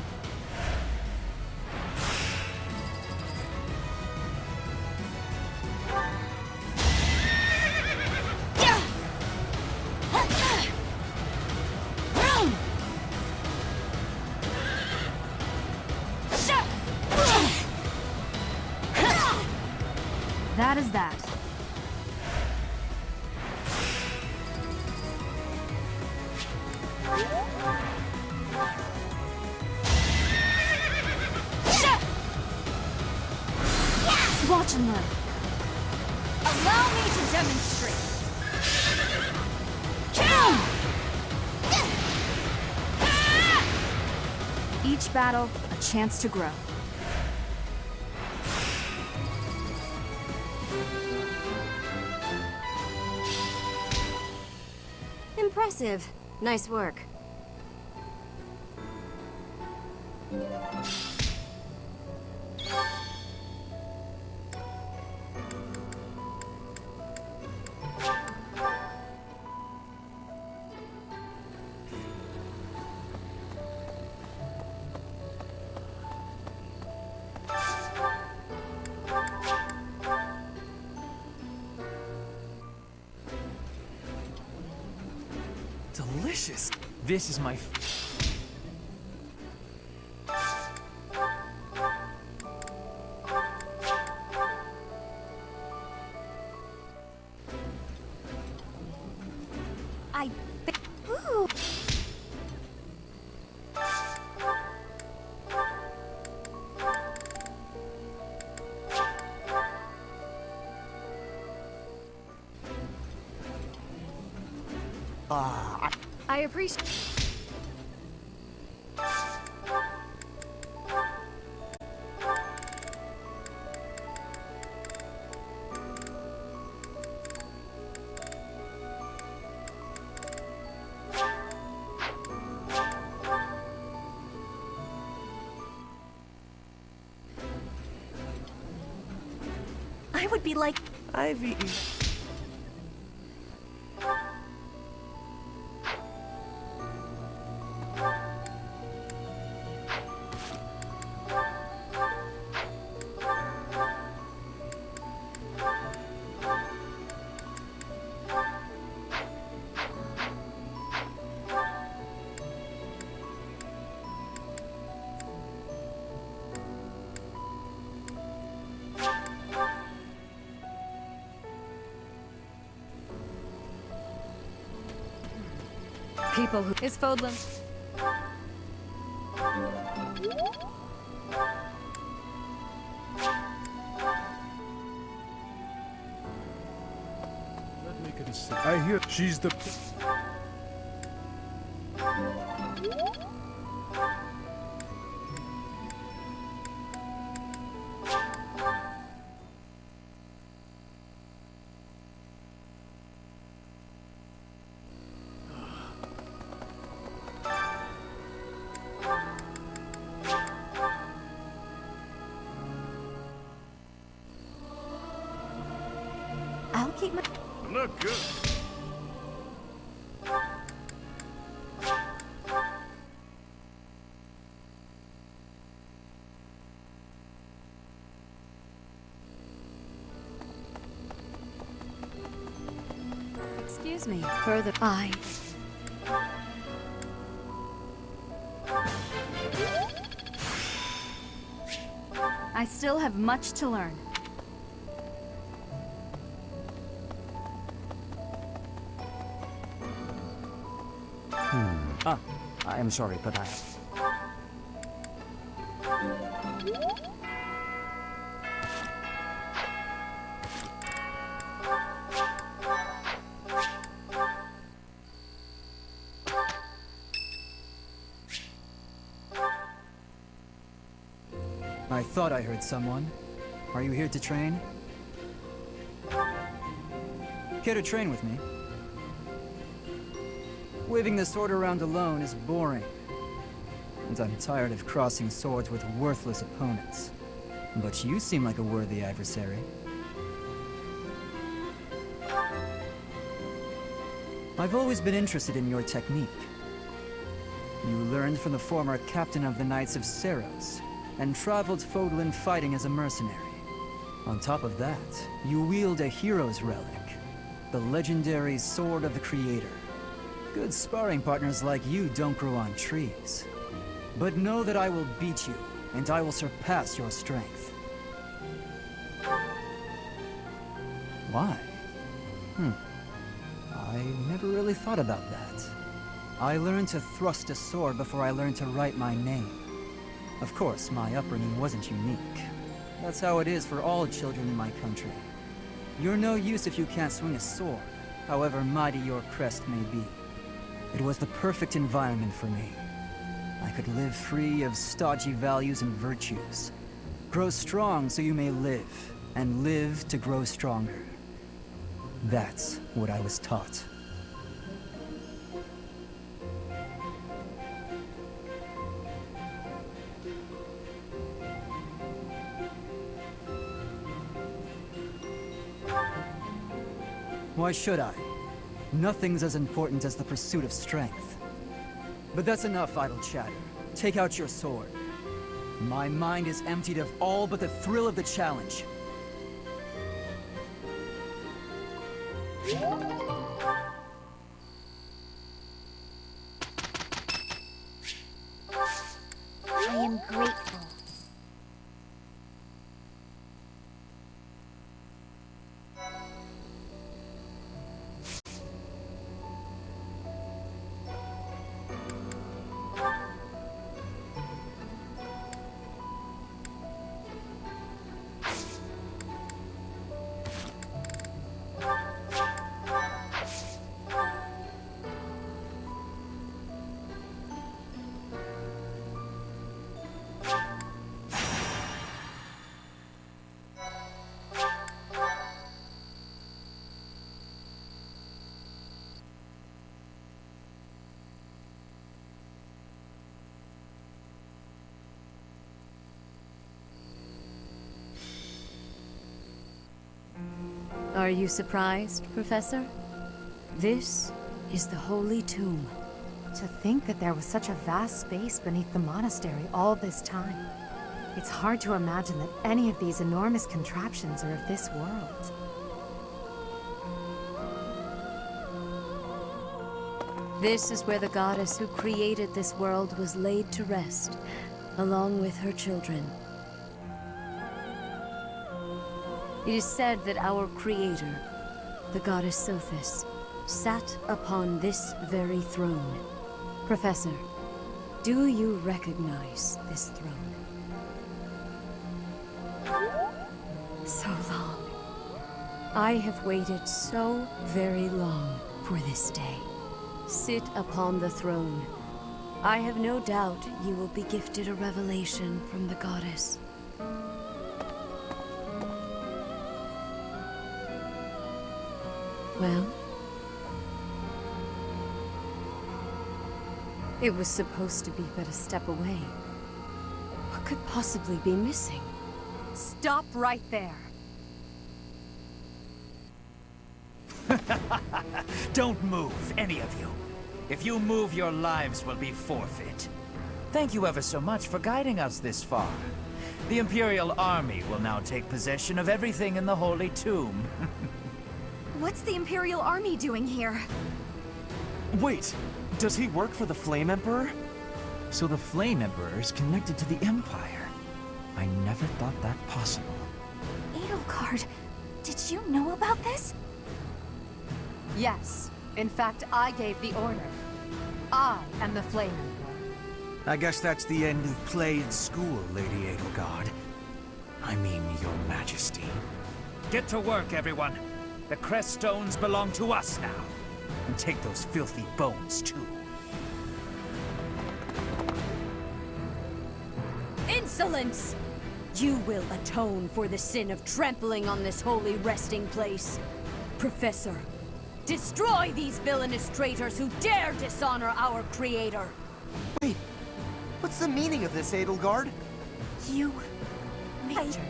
That is that. Watch and learn. Allow me to demonstrate. Each battle, a chance to grow. Impressive. Nice work. delicious. This is my... Ooh. I appreciate... I would be like... I've eaten... People who... Is Fodlan... Let me consider. I hear she's the... I'll keep my... Look good. Excuse me. Further... I still have much to learn. I am sorry, but I... I thought I heard someone. Are you here to train? Care to train with me? Waving the sword around alone is boring. And I'm tired of crossing swords with worthless opponents. But you seem like a worthy adversary. I've always been interested in your technique. You learned from the former captain of the Knights of Seros, and traveled Fodlan fighting as a mercenary. On top of that, you wield a hero's relic, the legendary Sword of the Creator. Good sparring partners like you don't grow on trees. But know that I will beat you, and I will surpass your strength. Why? I never really thought about that. I learned to thrust a sword before I learned to write my name. Of course, my upbringing wasn't unique. That's how it is for all children in my country. You're no use if you can't swing a sword, however mighty your crest may be. It was the perfect environment for me. I could live free of stodgy values and virtues. Grow strong so you may live, and live to grow stronger. That's what I was taught. Why should I? Nothing's as important as the pursuit of strength. But that's enough idle chatter. Take out your sword. My mind is emptied of all but the thrill of the challenge. Are you surprised, Professor? This is the Holy Tomb. To think that there was such a vast space beneath the monastery all this time. It's hard to imagine that any of these enormous contraptions are of this world. This is where the goddess who created this world was laid to rest, along with her children. It is said that our creator, the goddess Sophis, sat upon this very throne. Professor, do you recognize this throne? So long. I have waited so very long for this day. Sit upon the throne. I have no doubt you will be gifted a revelation from the goddess. Well? It was supposed to be but a step away. What could possibly be missing? Stop right there! Don't move, any of you. If you move, your lives will be forfeit. Thank you ever so much for guiding us this far. The Imperial Army will now take possession of everything in the Holy Tomb. What's the Imperial Army doing here? Wait, does he work for the Flame Emperor? So the Flame Emperor is connected to the Empire. I never thought that possible. Edelgard, did you know about this? Yes. In fact, I gave the order. I am the Flame Emperor. I guess that's the end of play in school, Lady Edelgard. I mean, Your Majesty. Get to work, everyone. The crest stones belong to us now. And take those filthy bones, too. Insolence! You will atone for the sin of trampling on this holy resting place. Professor, destroy these villainous traitors who dare dishonor our creator! Wait, what's the meaning of this, Edelgard? You... Major,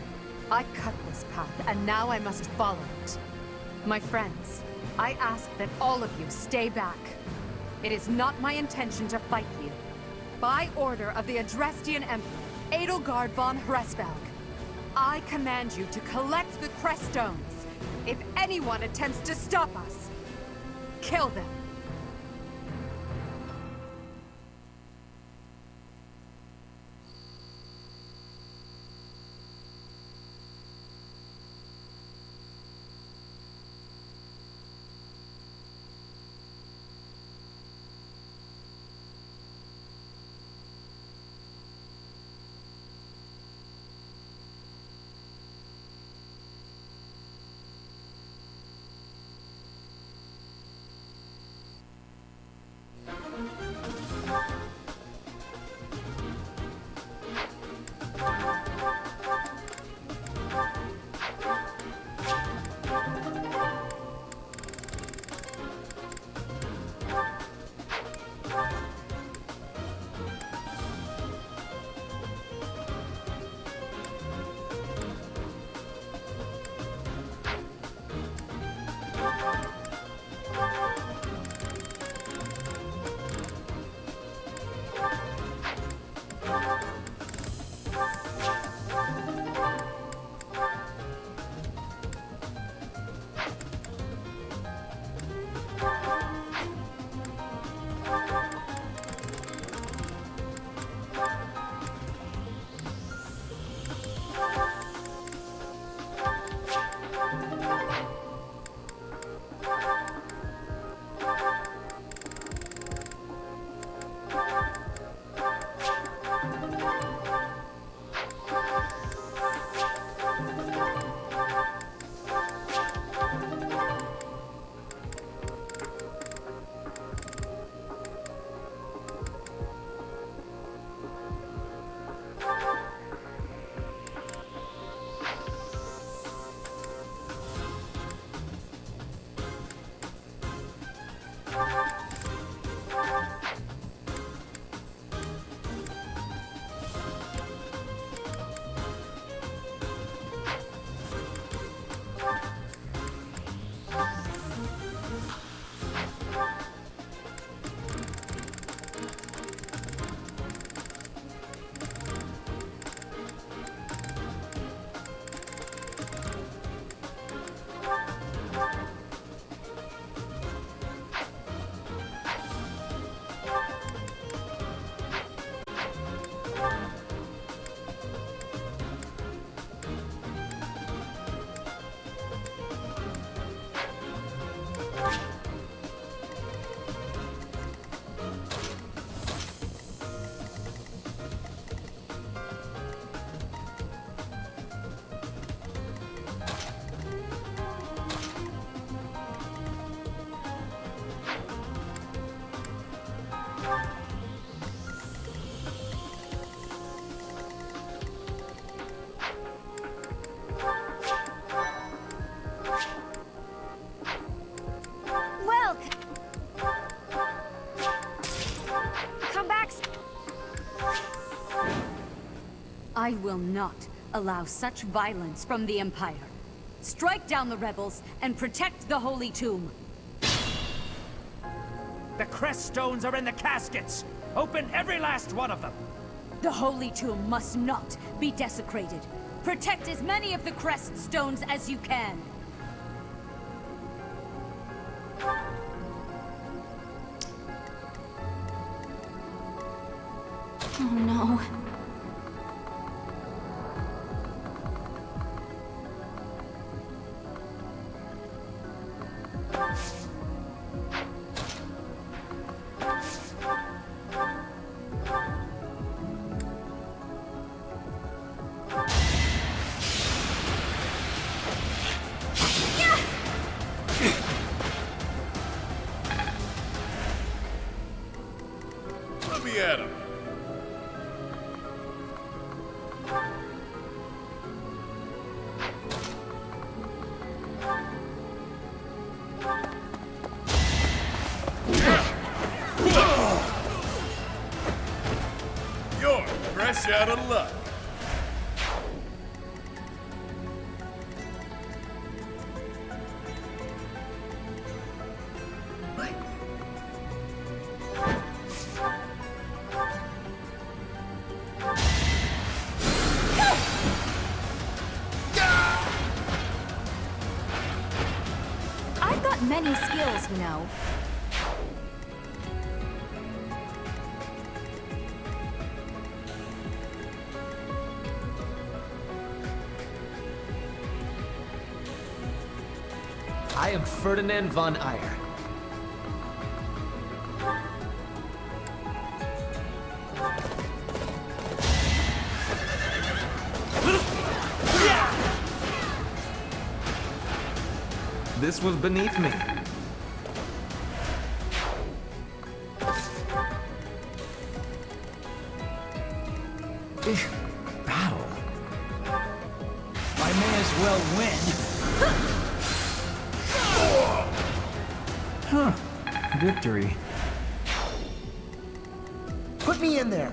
I cut this path, and now I must follow it. My friends, I ask that all of you stay back. It is not my intention to fight you. By order of the Adrestian Emperor, Edelgard von Hresvelg, I command you to collect the crest stones. If anyone attempts to stop us, kill them. will not allow such violence from the Empire. Strike down the rebels and protect the Holy Tomb. The crest stones are in the caskets! Open every last one of them! The Holy Tomb must not be desecrated. Protect as many of the crest stones as you can. Oh no. Let me at him. You're fresh out of luck. I've got many skills, you know. I am Ferdinand von Eyre. This was beneath me. Battle. I may as well win. Huh. Victory. Put me in there.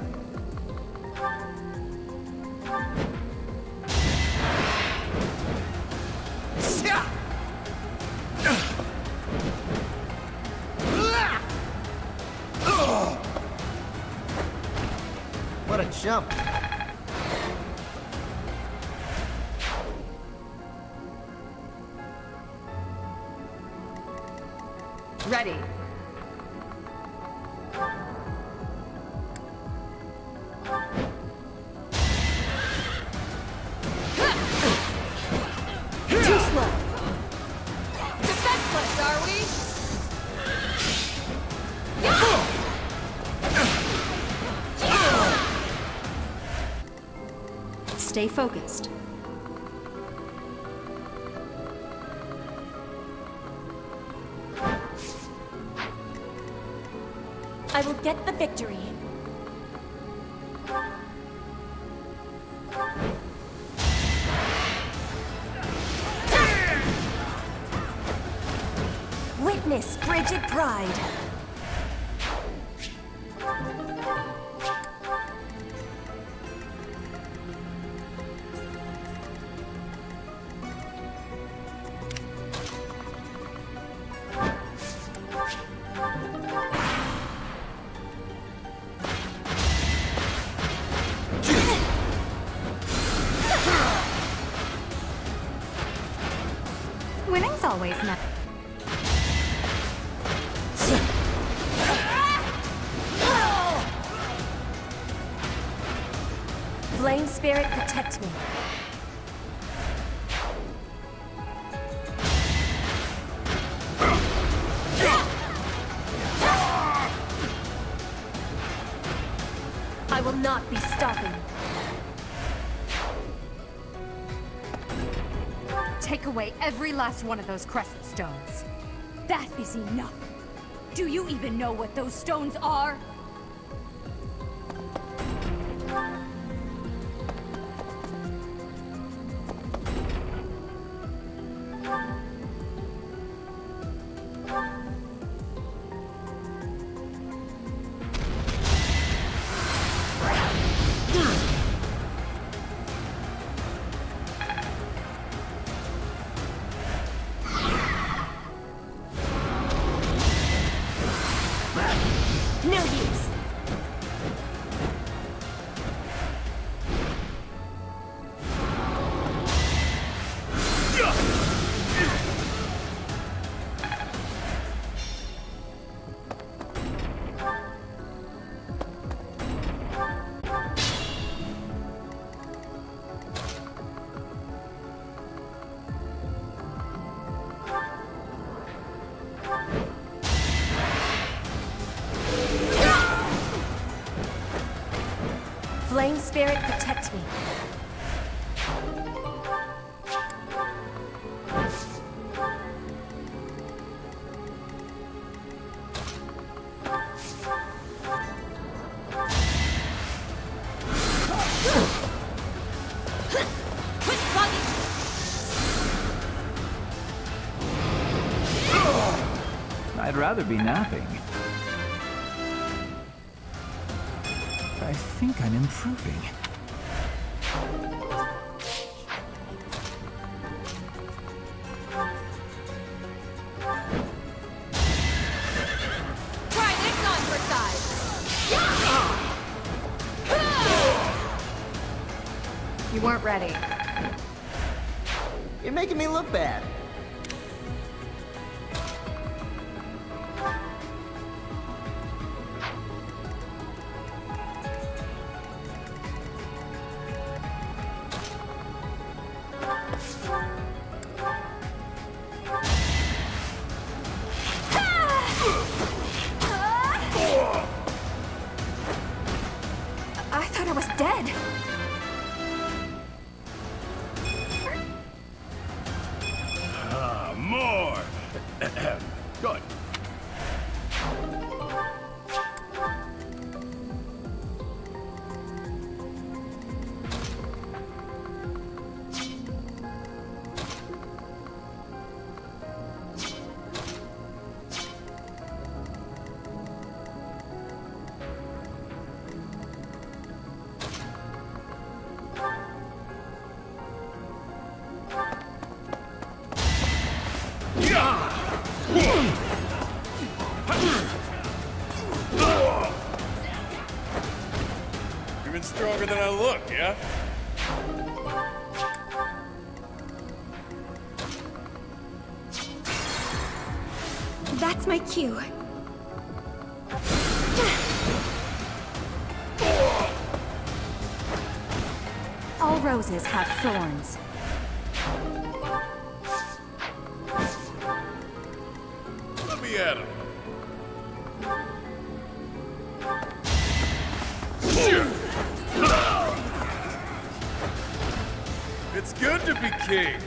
What a jump. Ready. Too slow. Defenseless, are we? Stay focused. I will get the victory. Witness frigid pride. Winning's always nice. Flame spirit, protect me. I will not be stopping. Take away every last one of those crescent stones. That is enough. Do you even know what those stones are? flame spirit protect me. I'd rather be napping. I think I'm improving. Try this on for size. You weren't ready. You're making me look bad. I thought I was dead. More! Good. Even stronger than I look, yeah? That's my cue. All roses have thorns. Let me at him. It's good to be king.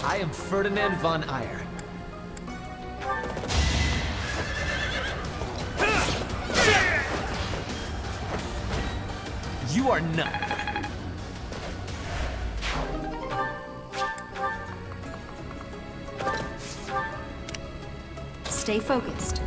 I am Ferdinand von Eyre. You are none. Stay focused.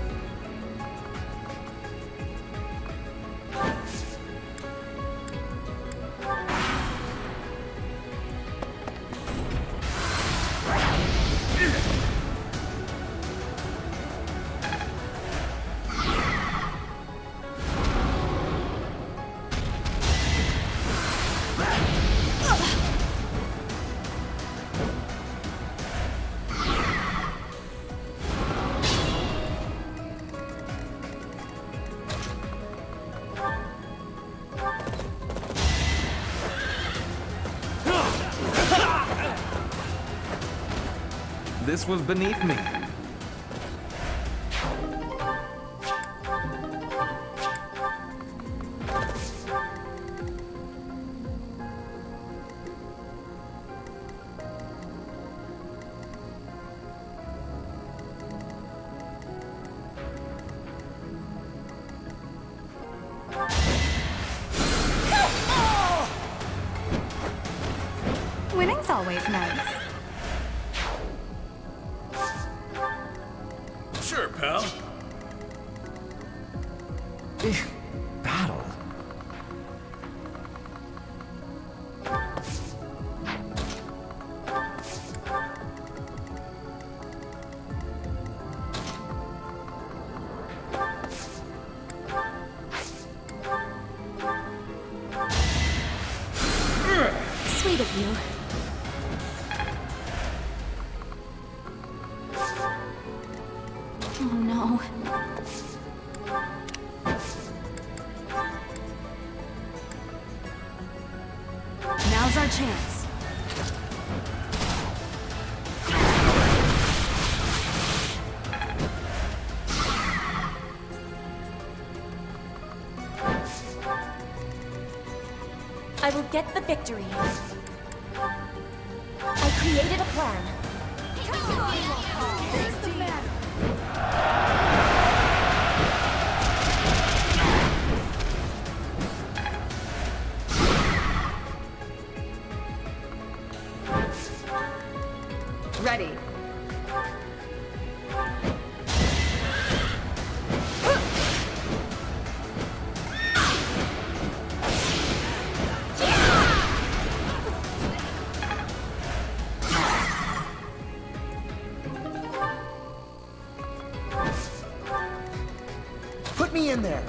This was beneath me. Winning's always nice. Sure, pal. Battle. Sweet of you. Oh no. Now's our chance. I will get the victory. I created a plan. Ready. Put me in there!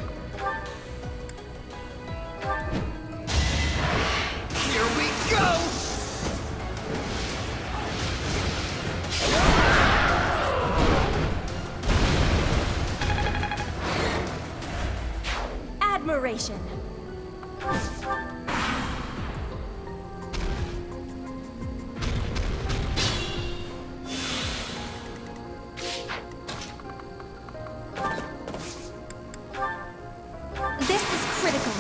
Here we go! Admiration. This is critical.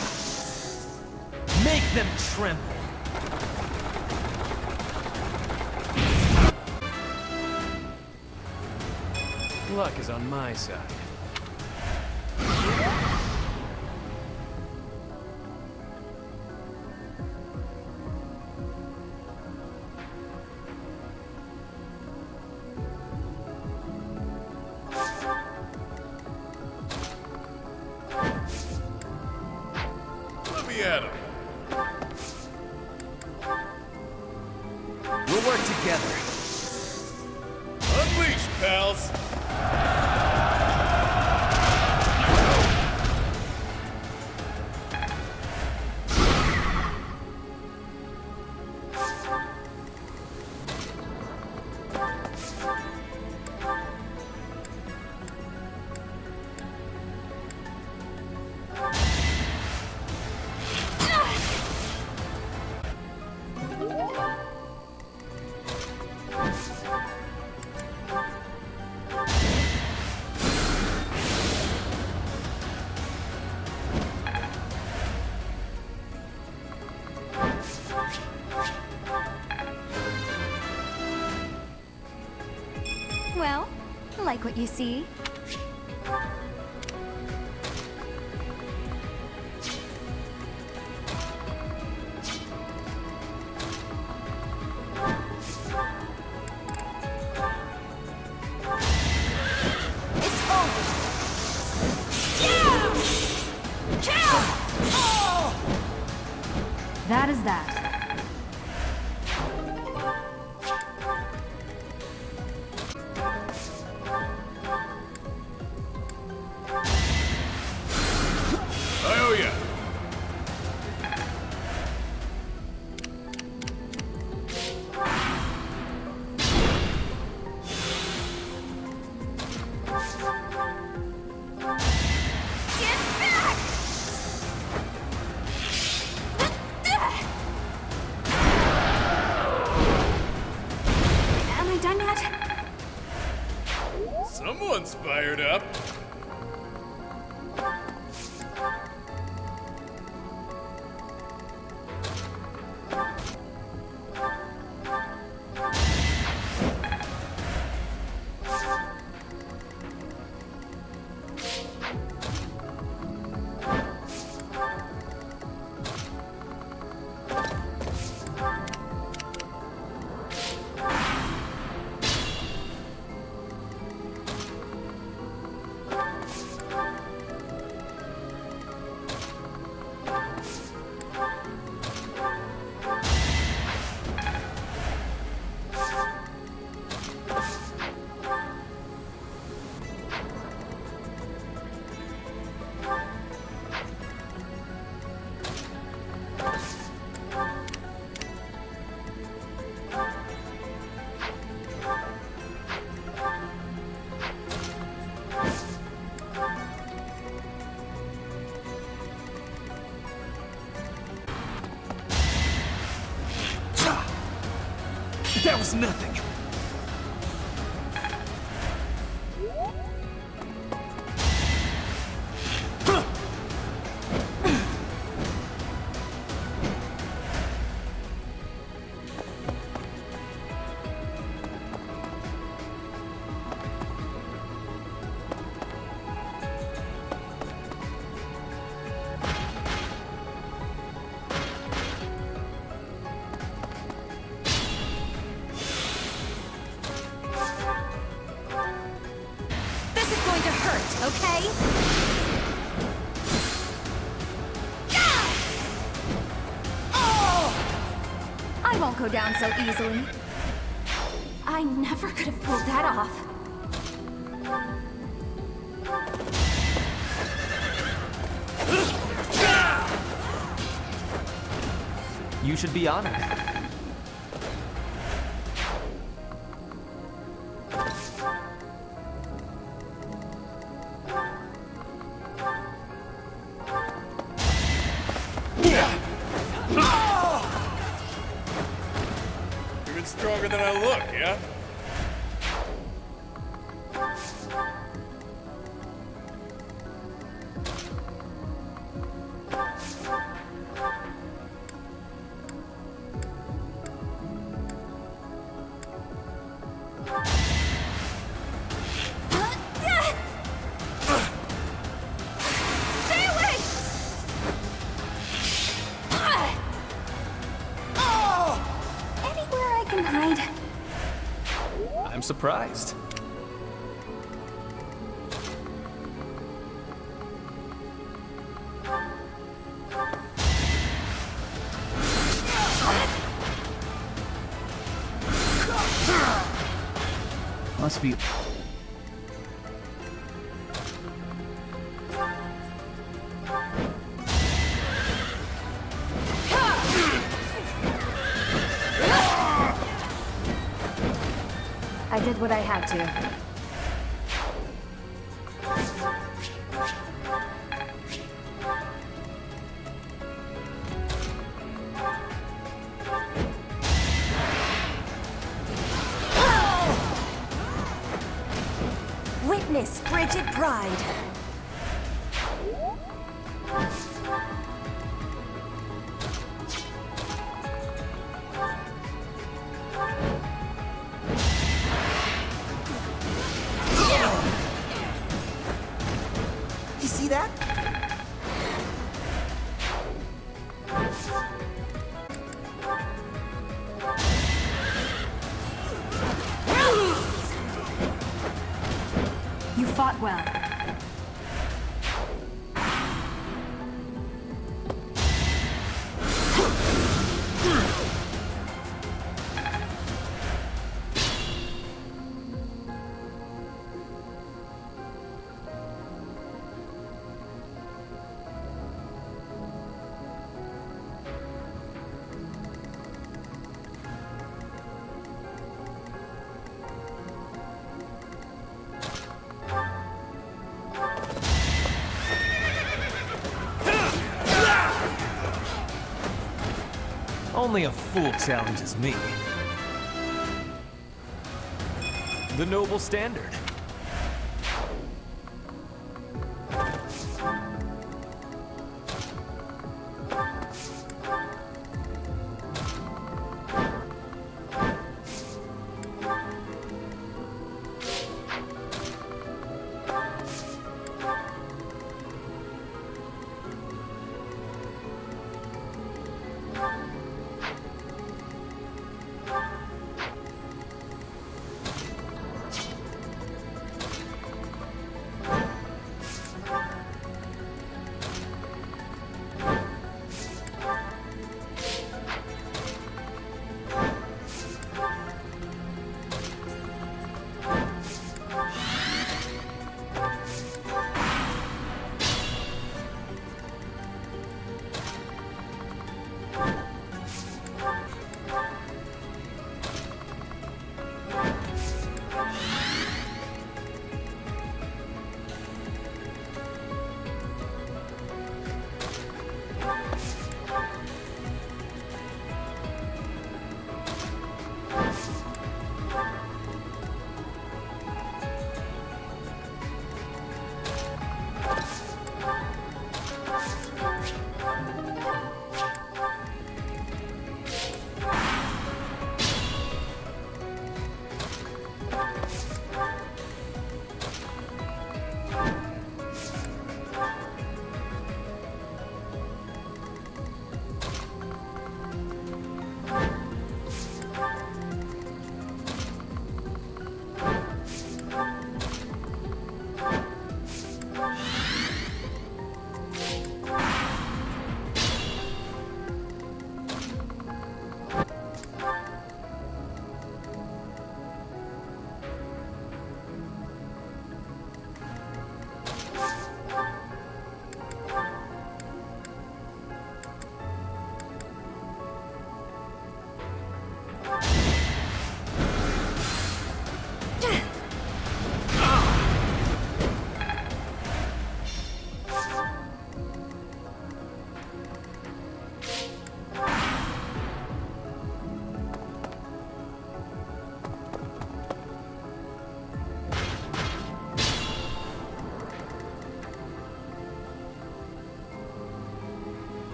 Make them tremble. Luck is on my side. Let me at him. We'll work together. Unleash, pals. Well, like what you see. It's over. Yeah! Kill! Oh! That is that. I owe ya. Get back! Am I done yet? Someone's fired up. That was nothing. won't go down so easily. I never could have pulled that off. You should be honored. Even stronger than I look, yeah? Stay away! Anywhere I can hide. I'm surprised. Must be... I did what I had to. Witness frigid pride. You see that? You fought well. Only a fool challenges me. The noble standard.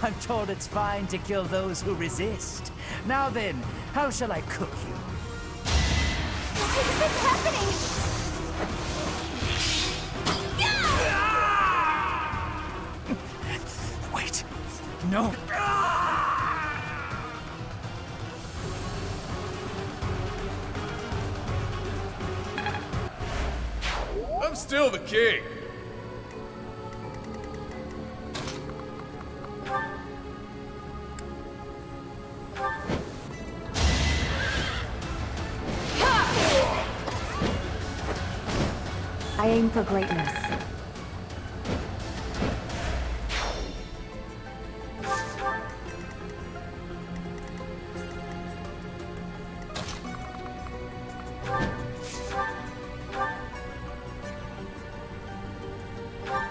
I'm told it's fine to kill those who resist. Now then, how shall I cook you? Why is this happening? Wait. No. I'm still the king. I aim for greatness.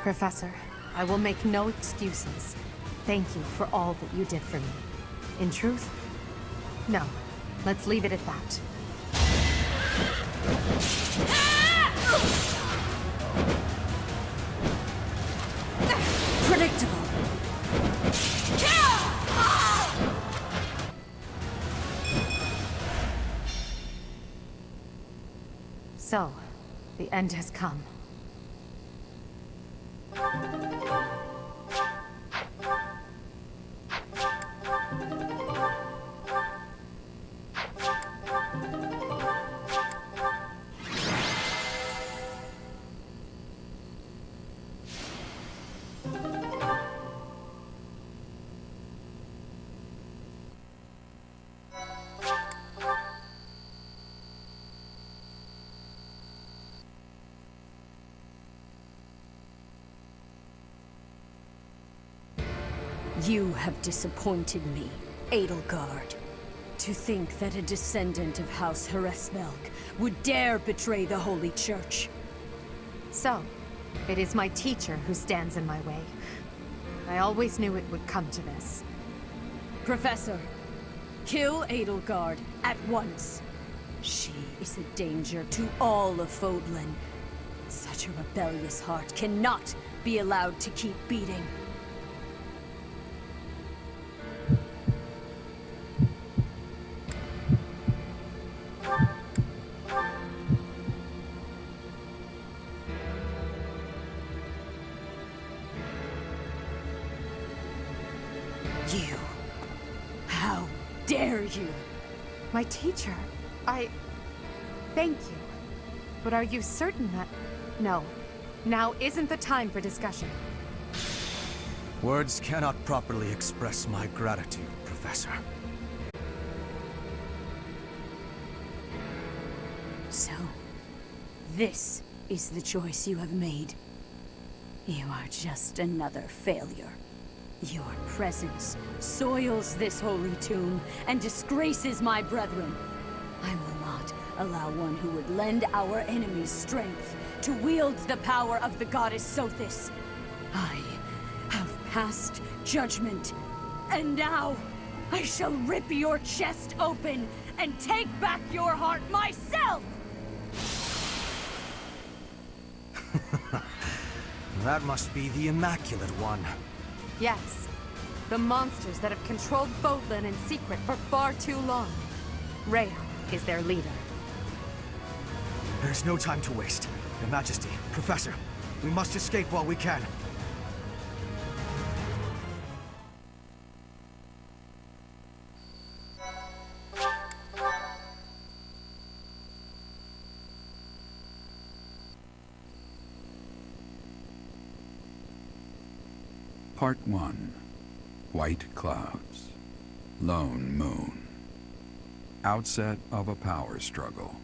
Professor, I will make no excuses. Thank you for all that you did for me. In truth, no. Let's leave it at that. Predictable. So, the end has come. You have disappointed me, Edelgard. To think that a descendant of House Hresvelg would dare betray the Holy Church. So, it is my teacher who stands in my way. I always knew it would come to this. Professor, kill Edelgard at once. She is a danger to all of Fodlan. Such a rebellious heart cannot be allowed to keep beating. You. How dare you? My teacher, thank you. But are you certain that... No. Now isn't the time for discussion. Words cannot properly express my gratitude, Professor. So, this is the choice you have made. You are just another failure. Your presence soils this holy tomb and disgraces my brethren. I will not allow one who would lend our enemies strength to wield the power of the goddess Sothis. I have passed judgment, and now I shall rip your chest open and take back your heart myself! That must be the Immaculate One. Yes. The monsters that have controlled Fodlan in secret for far too long. Rhea is their leader. There's no time to waste. Your Majesty, Professor, we must escape while we can. Part 1. White Clouds. Lone Moon. Outset of a power struggle.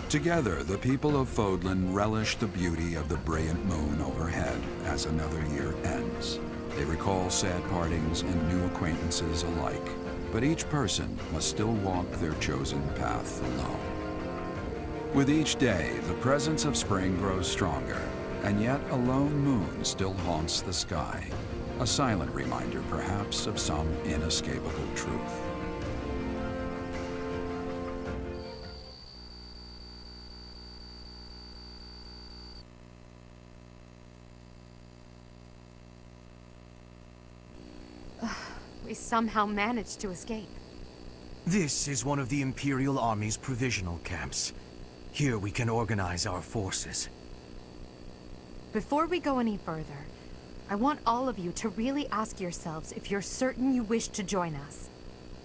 Together, the people of Fodlan relish the beauty of the brilliant moon overhead as another year ends. They recall sad partings and new acquaintances alike, but each person must still walk their chosen path alone. With each day, the presence of spring grows stronger, and yet a lone moon still haunts the sky, a silent reminder perhaps of some inescapable truth. we somehow managed to escape. This is one of the Imperial Army's provisional camps. Here we can organize our forces. Before we go any further, I want all of you to really ask yourselves if you're certain you wish to join us.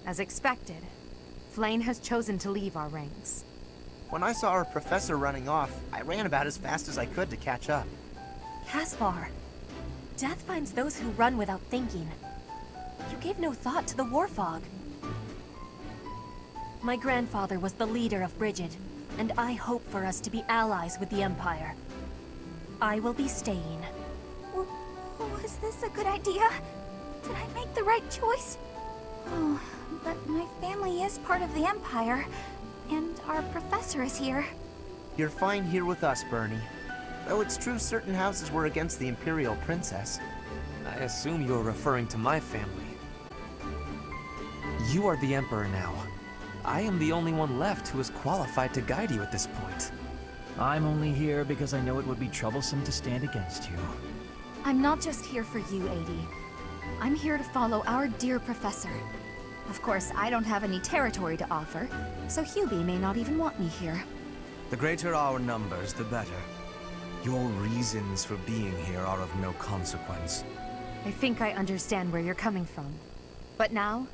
As expected, Flayn has chosen to leave our ranks. When I saw our professor running off, I ran about as fast as I could to catch up. Caspar, death finds those who run without thinking. You gave no thought to the war fog. My grandfather was the leader of Brigid, and I hope for us to be allies with the Empire. I will be staying. Was this a good idea? Did I make the right choice? Oh, but my family is part of the Empire, and our professor is here. You're fine here with us, Bernie. Though it's true certain houses were against the Imperial Princess. I assume you're referring to my family. You are the Emperor now. I am the only one left who is qualified to guide you at this point. I'm only here because I know it would be troublesome to stand against you. I'm not just here for you, Adi. I'm here to follow our dear professor. Of course, I don't have any territory to offer, so Hubie may not even want me here. The greater our numbers, the better. Your reasons for being here are of no consequence. I think I understand where you're coming from. But now,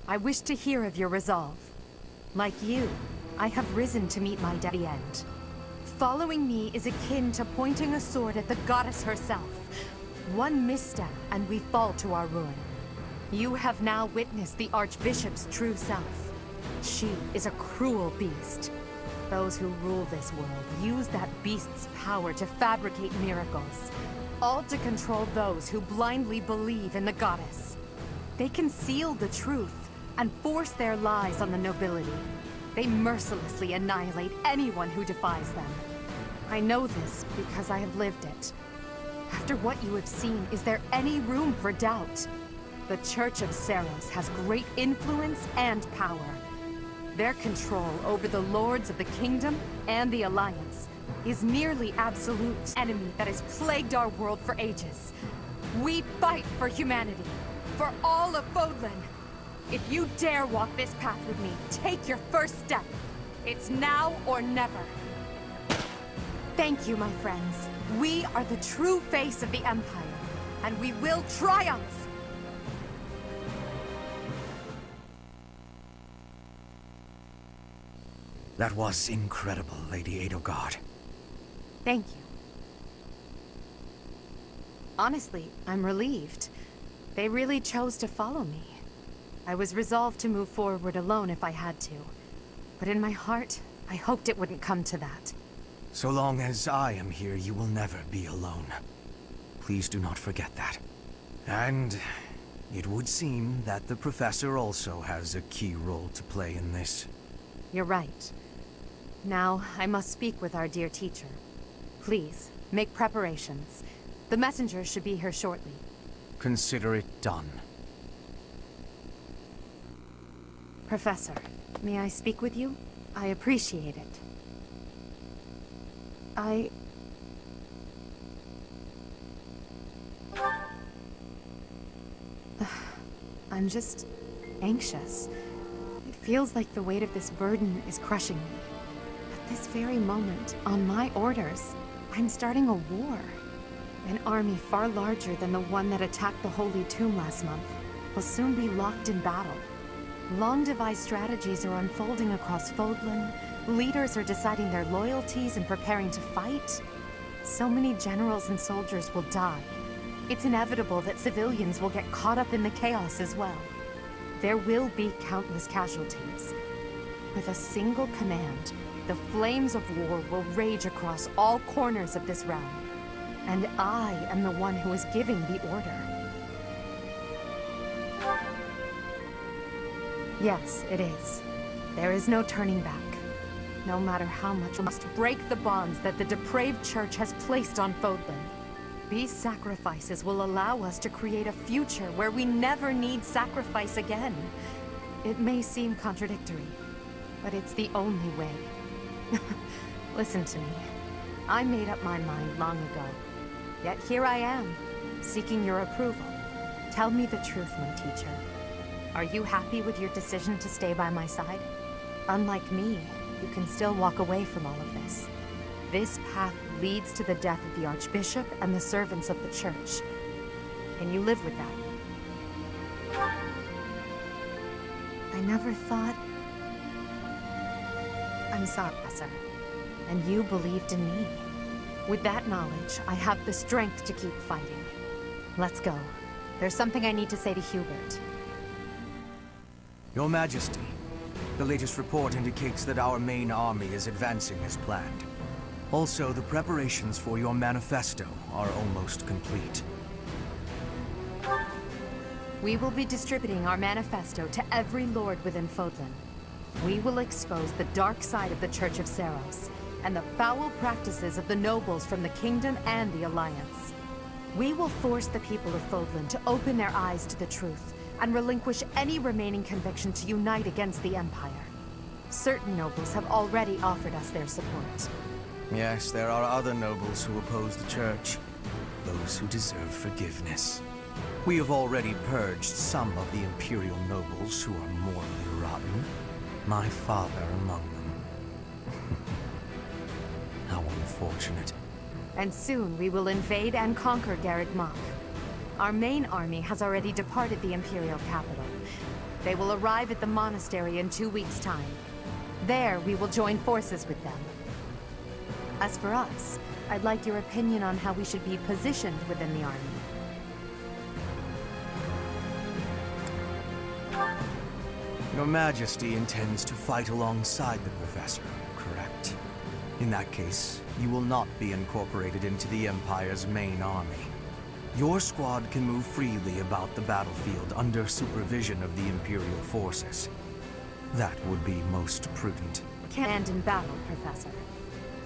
I wish to hear of your resolve. Like you, I have risen to meet my death end. Following me is akin to pointing a sword at the goddess herself. One misstep, and we fall to our ruin. You have now witnessed the Archbishop's true self. She is a cruel beast. Those who rule this world use that beast's power to fabricate miracles, all to control those who blindly believe in the goddess. They conceal the truth and force their lies on the nobility. They mercilessly annihilate anyone who defies them. I know this because I have lived it. After what you have seen, is there any room for doubt? The Church of Seiros has great influence and power. Their control over the lords of the kingdom and the Alliance is nearly absolute. Enemy that has plagued our world for ages. We fight for humanity, for all of Fodlan. If you dare walk this path with me, take your first step. It's now or never. Thank you, my friends. We are the true face of the Empire, and we will triumph! That was incredible, Lady Edelgard. Thank you. Honestly, I'm relieved. They really chose to follow me. I was resolved to move forward alone if I had to. But in my heart, I hoped it wouldn't come to that. So long as I am here, you will never be alone. Please do not forget that. And it would seem that the Professor also has a key role to play in this. You're right. Now, I must speak with our dear teacher. Please, make preparations. The messenger should be here shortly. Consider it done. Professor, may I speak with you? I appreciate it. I'm just anxious. It feels like the weight of this burden is crushing me. At this very moment, on my orders, I'm starting a war. An army far larger than the one that attacked the Holy Tomb last month will soon be locked in battle. Long-devised strategies are unfolding across Fodlan. Leaders are deciding their loyalties and preparing to fight. So many generals and soldiers will die. It's inevitable that civilians will get caught up in the chaos as well. There will be countless casualties. With a single command, the flames of war will rage across all corners of this realm. And I am the one who is giving the order. Yes, it is. There is no turning back. No matter how much we must break the bonds that the depraved church has placed on Fodlan. These sacrifices will allow us to create a future where we never need sacrifice again. It may seem contradictory, but it's the only way. Listen to me. I made up my mind long ago. Yet here I am, seeking your approval. Tell me the truth, my teacher. Are you happy with your decision to stay by my side? Unlike me, you can still walk away from all of this. This path leads to the death of the Archbishop and the servants of the Church. Can you live with that? I never thought... I'm sorry, Professor. And you believed in me. With that knowledge, I have the strength to keep fighting. Let's go. There's something I need to say to Hubert. Your Majesty, the latest report indicates that our main army is advancing as planned. Also, the preparations for your manifesto are almost complete. We will be distributing our manifesto to every lord within Fodlan. We will expose the dark side of the Church of Seros, and the foul practices of the nobles from the Kingdom and the Alliance. We will force the people of Fodlan to open their eyes to the truth, and relinquish any remaining conviction to unite against the Empire. Certain nobles have already offered us their support. Yes, there are other nobles who oppose the Church. Those who deserve forgiveness. We have already purged some of the Imperial nobles who are morally rotten. My father among them. How unfortunate. And soon we will invade and conquer Garreg Mach. Our main army has already departed the Imperial capital. They will arrive at the monastery in 2 weeks' time. There, we will join forces with them. As for us, I'd like your opinion on how we should be positioned within the army. Your Majesty intends to fight alongside the Professor, correct? In that case, you will not be incorporated into the Empire's main army. Your squad can move freely about the battlefield under supervision of the Imperial forces. That would be most prudent. Can't end in battle, Professor.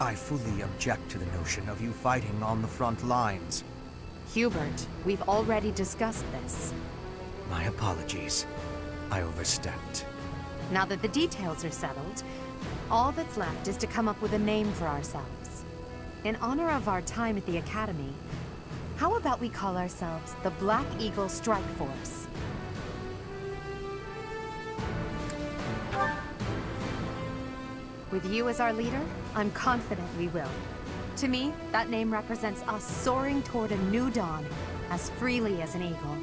I fully object to the notion of you fighting on the front lines. Hubert, we've already discussed this. My apologies. I overstepped. Now that the details are settled, all that's left is to come up with a name for ourselves. In honor of our time at the Academy, how about we call ourselves the Black Eagle Strike Force? With you as our leader, I'm confident we will. To me, that name represents us soaring toward a new dawn, as freely as an eagle.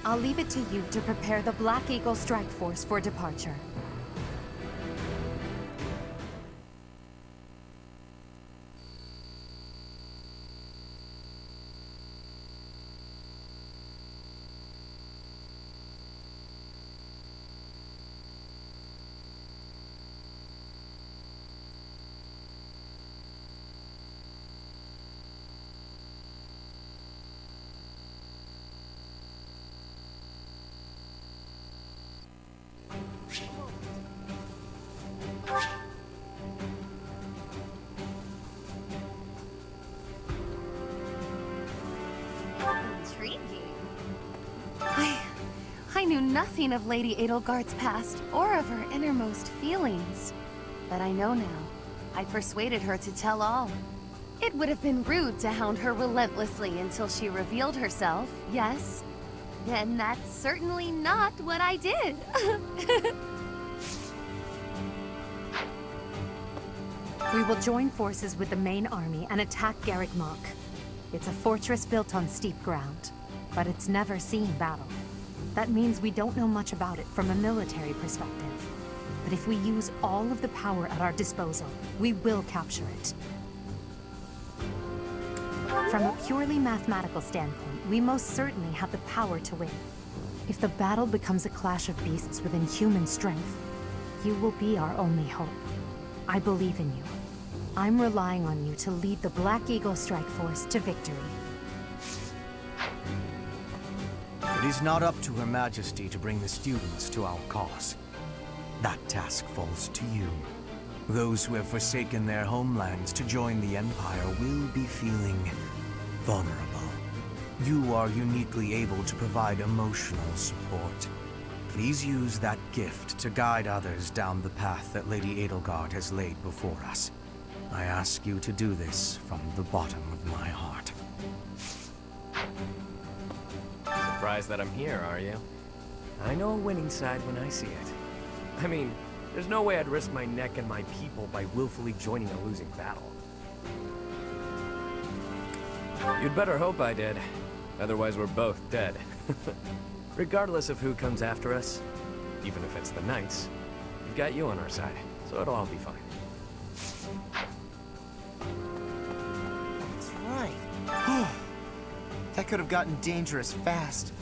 I'll leave it to you to prepare the Black Eagle Strike Force for departure. I knew nothing of Lady Edelgard's past, or of her innermost feelings. But I know now. I persuaded her to tell all. It would have been rude to hound her relentlessly until she revealed herself, yes? Then that's certainly not what I did. We will join forces with the main army and attack Garreg Mach. It's a fortress built on steep ground, but it's never seen battle. That means we don't know much about it from a military perspective. But if we use all of the power at our disposal, we will capture it. From a purely mathematical standpoint, we most certainly have the power to win. If the battle becomes a clash of beasts within human strength, you will be our only hope. I believe in you. I'm relying on you to lead the Black Eagle Strike Force to victory. It is not up to Her Majesty to bring the students to our cause. That task falls to you. Those who have forsaken their homelands to join the Empire will be feeling vulnerable. You are uniquely able to provide emotional support. Please use that gift to guide others down the path that Lady Edelgard has laid before us. I ask you to do this from the bottom of my heart. Surprised that I'm here, are you? I know a winning side when I see it. I mean, there's no way I'd risk my neck and my people by willfully joining a losing battle. You'd better hope I did. Otherwise, we're both dead. Regardless of who comes after us, even if it's the Knights, we've got you on our side, so it'll all be fine. That's right. That could have gotten dangerous fast.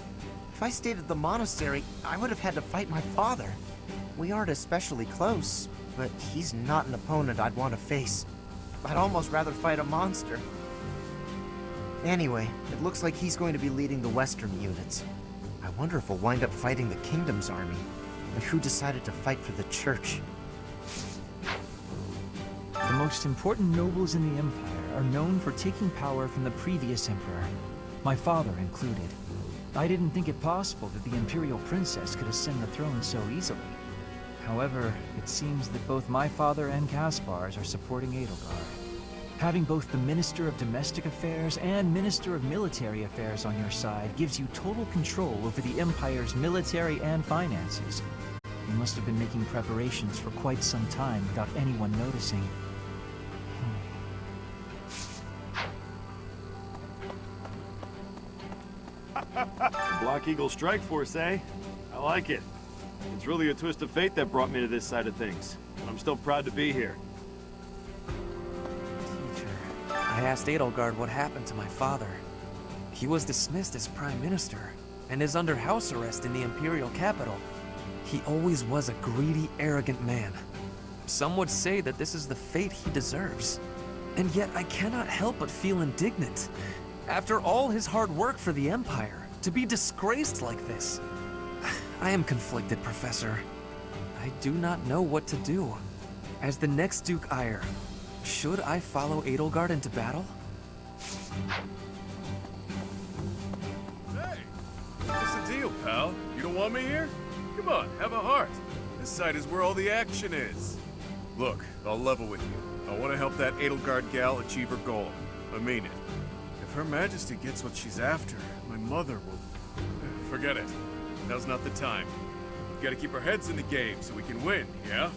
If I stayed at the monastery, I would have had to fight my father. We aren't especially close, but he's not an opponent I'd want to face. I'd almost rather fight a monster. Anyway, it looks like he's going to be leading the western units. I wonder if we'll wind up fighting the Kingdom's army, and who decided to fight for the Church. The most important nobles in the Empire are known for taking power from the previous Emperor, my father included. I didn't think it possible that the Imperial Princess could ascend the throne so easily. However, it seems that both my father and Caspar's are supporting Edelgard. Having both the Minister of Domestic Affairs and Minister of Military Affairs on your side gives you total control over the Empire's military and finances. You must have been making preparations for quite some time without anyone noticing. Black Eagle Strike Force, eh? I like it. It's really a twist of fate that brought me to this side of things. But I'm still proud to be here. I asked Edelgard what happened to my father. He was dismissed as Prime Minister, and is under house arrest in the Imperial capital. He always was a greedy, arrogant man. Some would say that this is the fate he deserves. And yet I cannot help but feel indignant. After all his hard work for the Empire, to be disgraced like this. I am conflicted, Professor. I do not know what to do. As the next Duke Ire, should I follow Edelgard into battle? Hey! What's the deal, pal? You don't want me here? Come on, have a heart. This side is where all the action is. Look, I'll level with you. I want to help that Edelgard gal achieve her goal. I mean it. If Her Majesty gets what she's after, my mother will... Forget it. Now's not the time. We've got to keep our heads in the game so we can win, yeah?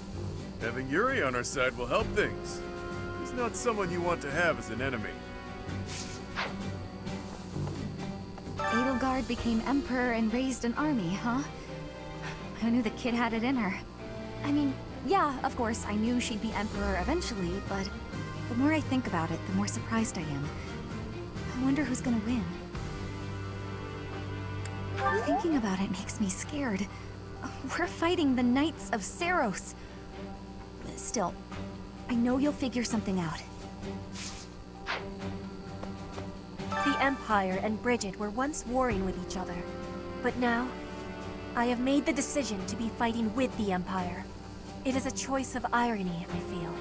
Having Yuri on our side will help things. He's not someone you want to have as an enemy. Edelgard became emperor and raised an army, huh? I knew the kid had it in her. I mean, yeah, of course, I knew she'd be emperor eventually, but the more I think about it, the more surprised I am. I wonder who's gonna win. Thinking about it makes me scared. We're fighting the Knights of Seiros. Still, I know you'll figure something out. The Empire and Bridget were once warring with each other, but now, I have made the decision to be fighting with the Empire. It is a choice of irony, I feel.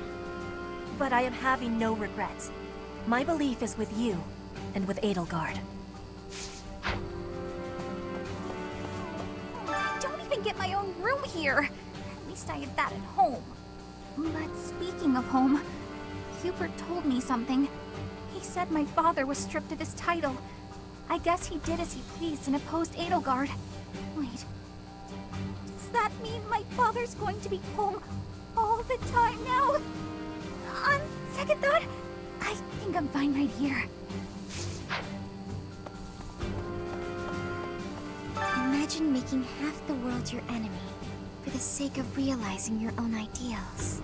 But I am having no regrets. My belief is with you, and with Edelgard. I don't even get my own room here. At least I had that at home. But speaking of home, Hubert told me something. He said my father was stripped of his title. I guess he did as he pleased and opposed Edelgard. Wait, does that mean my father's going to be home all the time now? On second thought, I think I'm fine right here. Imagine making half the world your enemy for the sake of realizing your own ideals.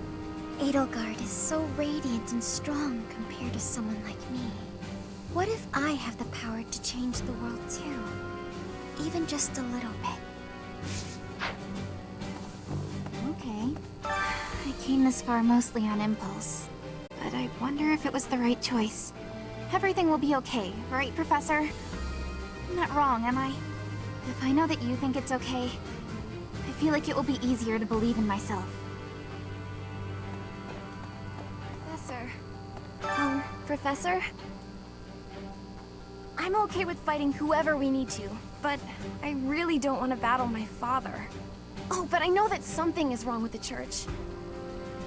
Edelgard is so radiant and strong compared to someone like me. What if I have the power to change the world too? Even just a little bit. Okay. I came this far mostly on impulse, but I wonder if it was the right choice. Everything will be okay, right, Professor? I'm not wrong, am I? If I know that you think it's okay, I feel like it will be easier to believe in myself. Professor? I'm okay with fighting whoever we need to, but I really don't want to battle my father. Oh, but I know that something is wrong with the Church.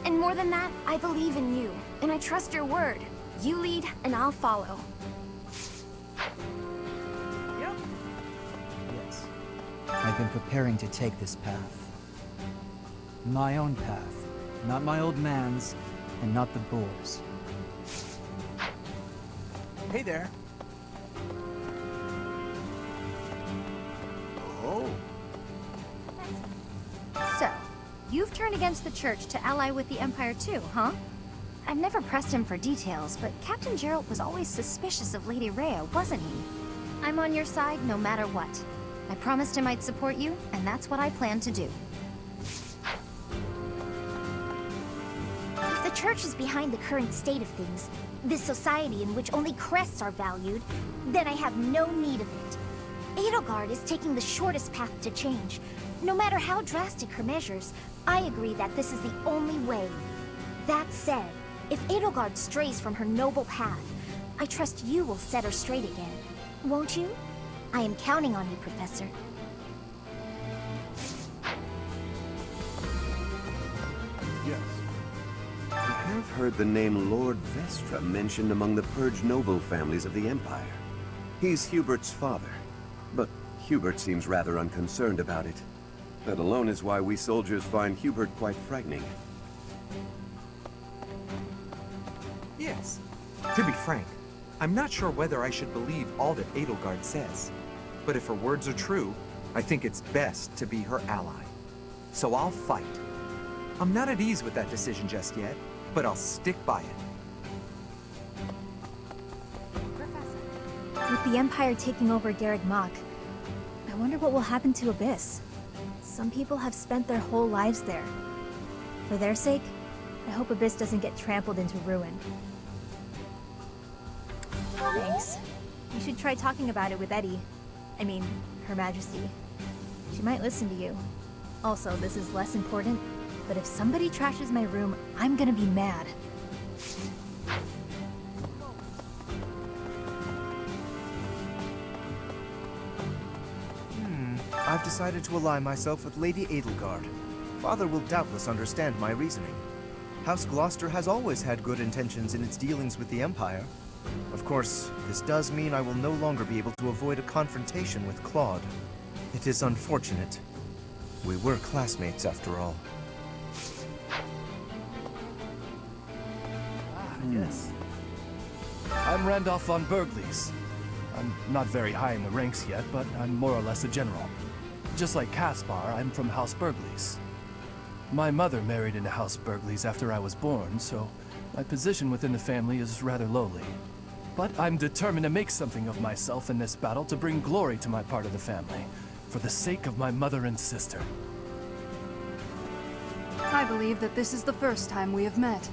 And more than that, I believe in you, and I trust your word. You lead, and I'll follow. Yep. Yes. I've been preparing to take this path. My own path, not my old man's, and not the boar's. Hey there. Oh. So, you've turned against the Church to ally with the Empire too, huh? I've never pressed him for details, but Captain Gerald was always suspicious of Lady Rhea, wasn't he? I'm on your side no matter what. I promised him I'd support you, and that's what I plan to do. If the Church is behind the current state of things, this society in which only crests are valued, then I have no need of it. Edelgard is taking the shortest path to change. No matter how drastic her measures, I agree that this is the only way. That said, if Edelgard strays from her noble path, I trust you will set her straight again. Won't you? I am counting on you, Professor. Yes. I have heard the name Lord Vestra mentioned among the purged noble families of the Empire. He's Hubert's father, but Hubert seems rather unconcerned about it. That alone is why we soldiers find Hubert quite frightening. Yes. To be frank, I'm not sure whether I should believe all that Edelgard says. But if her words are true, I think it's best to be her ally. So I'll fight. I'm not at ease with that decision just yet, but I'll stick by it. With the Empire taking over Garreg Mach, I wonder what will happen to Abyss. Some people have spent their whole lives there. For their sake, I hope Abyss doesn't get trampled into ruin. Thanks. You should try talking about it with Eddie. I mean, Her Majesty. She might listen to you. Also, this is less important, but if somebody trashes my room, I'm gonna be mad. I've decided to ally myself with Lady Edelgard. Father will doubtless understand my reasoning. House Gloucester has always had good intentions in its dealings with the Empire. Of course, this does mean I will no longer be able to avoid a confrontation with Claude. It is unfortunate. We were classmates after all. Yes. I'm Randolph von Berglies. I'm not very high in the ranks yet, but I'm more or less a general. Just like Caspar, I'm from House Berglies. My mother married into House Berglies after I was born, so my position within the family is rather lowly. But I'm determined to make something of myself in this battle to bring glory to my part of the family, for the sake of my mother and sister. I believe that this is the first time we have met.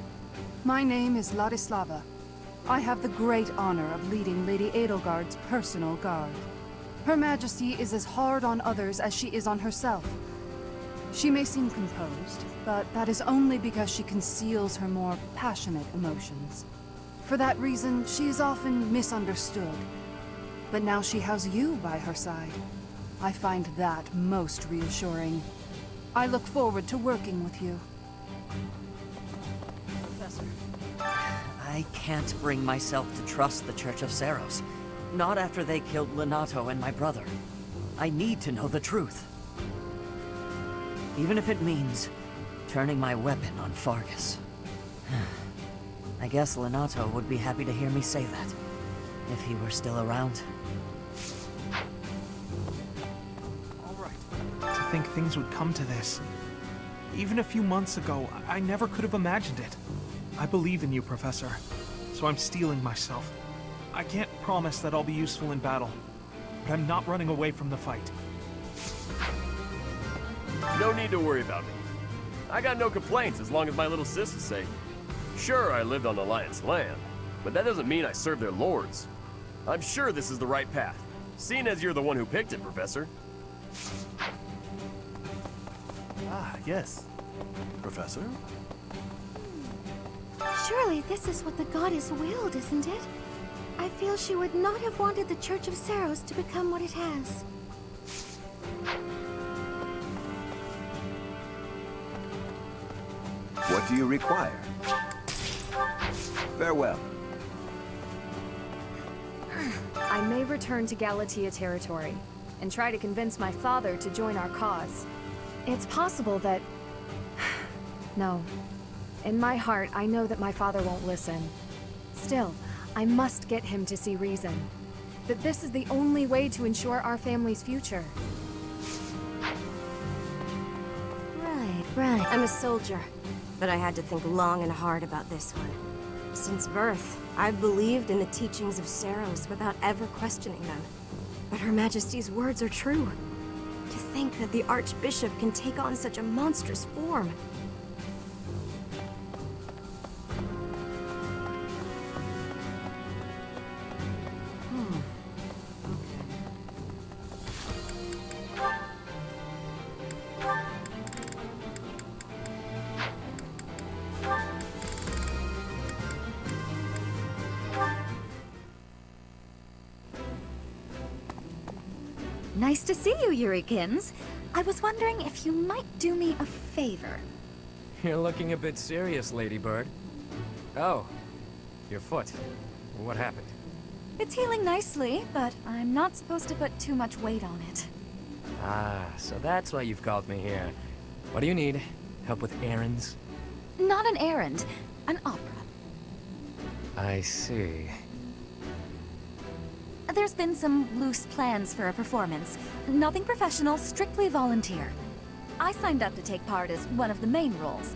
My name is Ladislava. I have the great honor of leading Lady Edelgard's personal guard. Her Majesty is as hard on others as she is on herself. She may seem composed, but that is only because she conceals her more passionate emotions. For that reason, she is often misunderstood. But now she has you by her side. I find that most reassuring. I look forward to working with you. Professor. I can't bring myself to trust the Church of Seiros. Not after they killed Lenato and my brother. I need to know the truth. Even if it means turning my weapon on Fargus. I guess Lenato would be happy to hear me say that, if he were still around. All right. To think things would come to this. Even a few months ago, I never could have imagined it. I believe in you, Professor, so I'm steeling myself. I can't promise that I'll be useful in battle, but I'm not running away from the fight. No need to worry about me. I got no complaints as long as my little sis is safe. Sure, I lived on Alliance land, but that doesn't mean I serve their lords. I'm sure this is the right path, seeing as you're the one who picked it, Professor. Ah, yes. Professor? Surely this is what the goddess willed, isn't it? I feel she would not have wanted the Church of Seiros to become what it has. What do you require? Farewell. I may return to Galatia territory, and try to convince my father to join our cause. It's possible that... No. In my heart, I know that my father won't listen. Still, I must get him to see reason. That this is the only way to ensure our family's future. Right. I'm a soldier, but I had to think long and hard about this one. Since birth, I've believed in the teachings of Saros without ever questioning them. But Her Majesty's words are true. To think that the Archbishop can take on such a monstrous form. Nice to see you, Yurikins. I was wondering if you might do me a favor. You're looking a bit serious, Ladybird. Oh, your foot. What happened? It's healing nicely, but I'm not supposed to put too much weight on it. Ah, so that's why you've called me here. What do you need? Help with errands? Not an errand, an opera. I see. There's been some loose plans for a performance. Nothing professional, strictly volunteer. I signed up to take part as one of the main roles.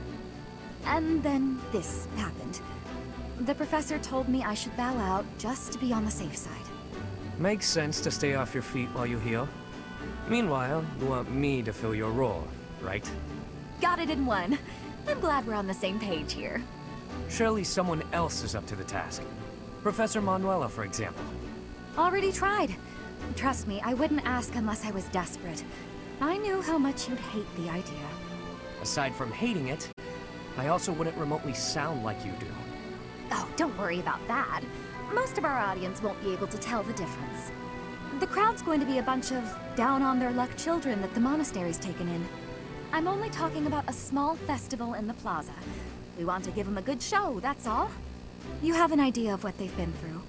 And then this happened. The professor told me I should bow out just to be on the safe side. Makes sense to stay off your feet while you heal. Meanwhile, you want me to fill your role, right? Got it in one. I'm glad we're on the same page here. Surely someone else is up to the task. Professor Manuela, for example. Already tried. Trust me, I wouldn't ask unless I was desperate. I knew how much you'd hate the idea. Aside from hating it, I also wouldn't remotely sound like you do. Oh, don't worry about that. Most of our audience won't be able to tell the difference. The crowd's going to be a bunch of down-on-their-luck children that the monastery's taken in. I'm only talking about a small festival in the plaza. We want to give them a good show, that's all. You have an idea of what they've been through.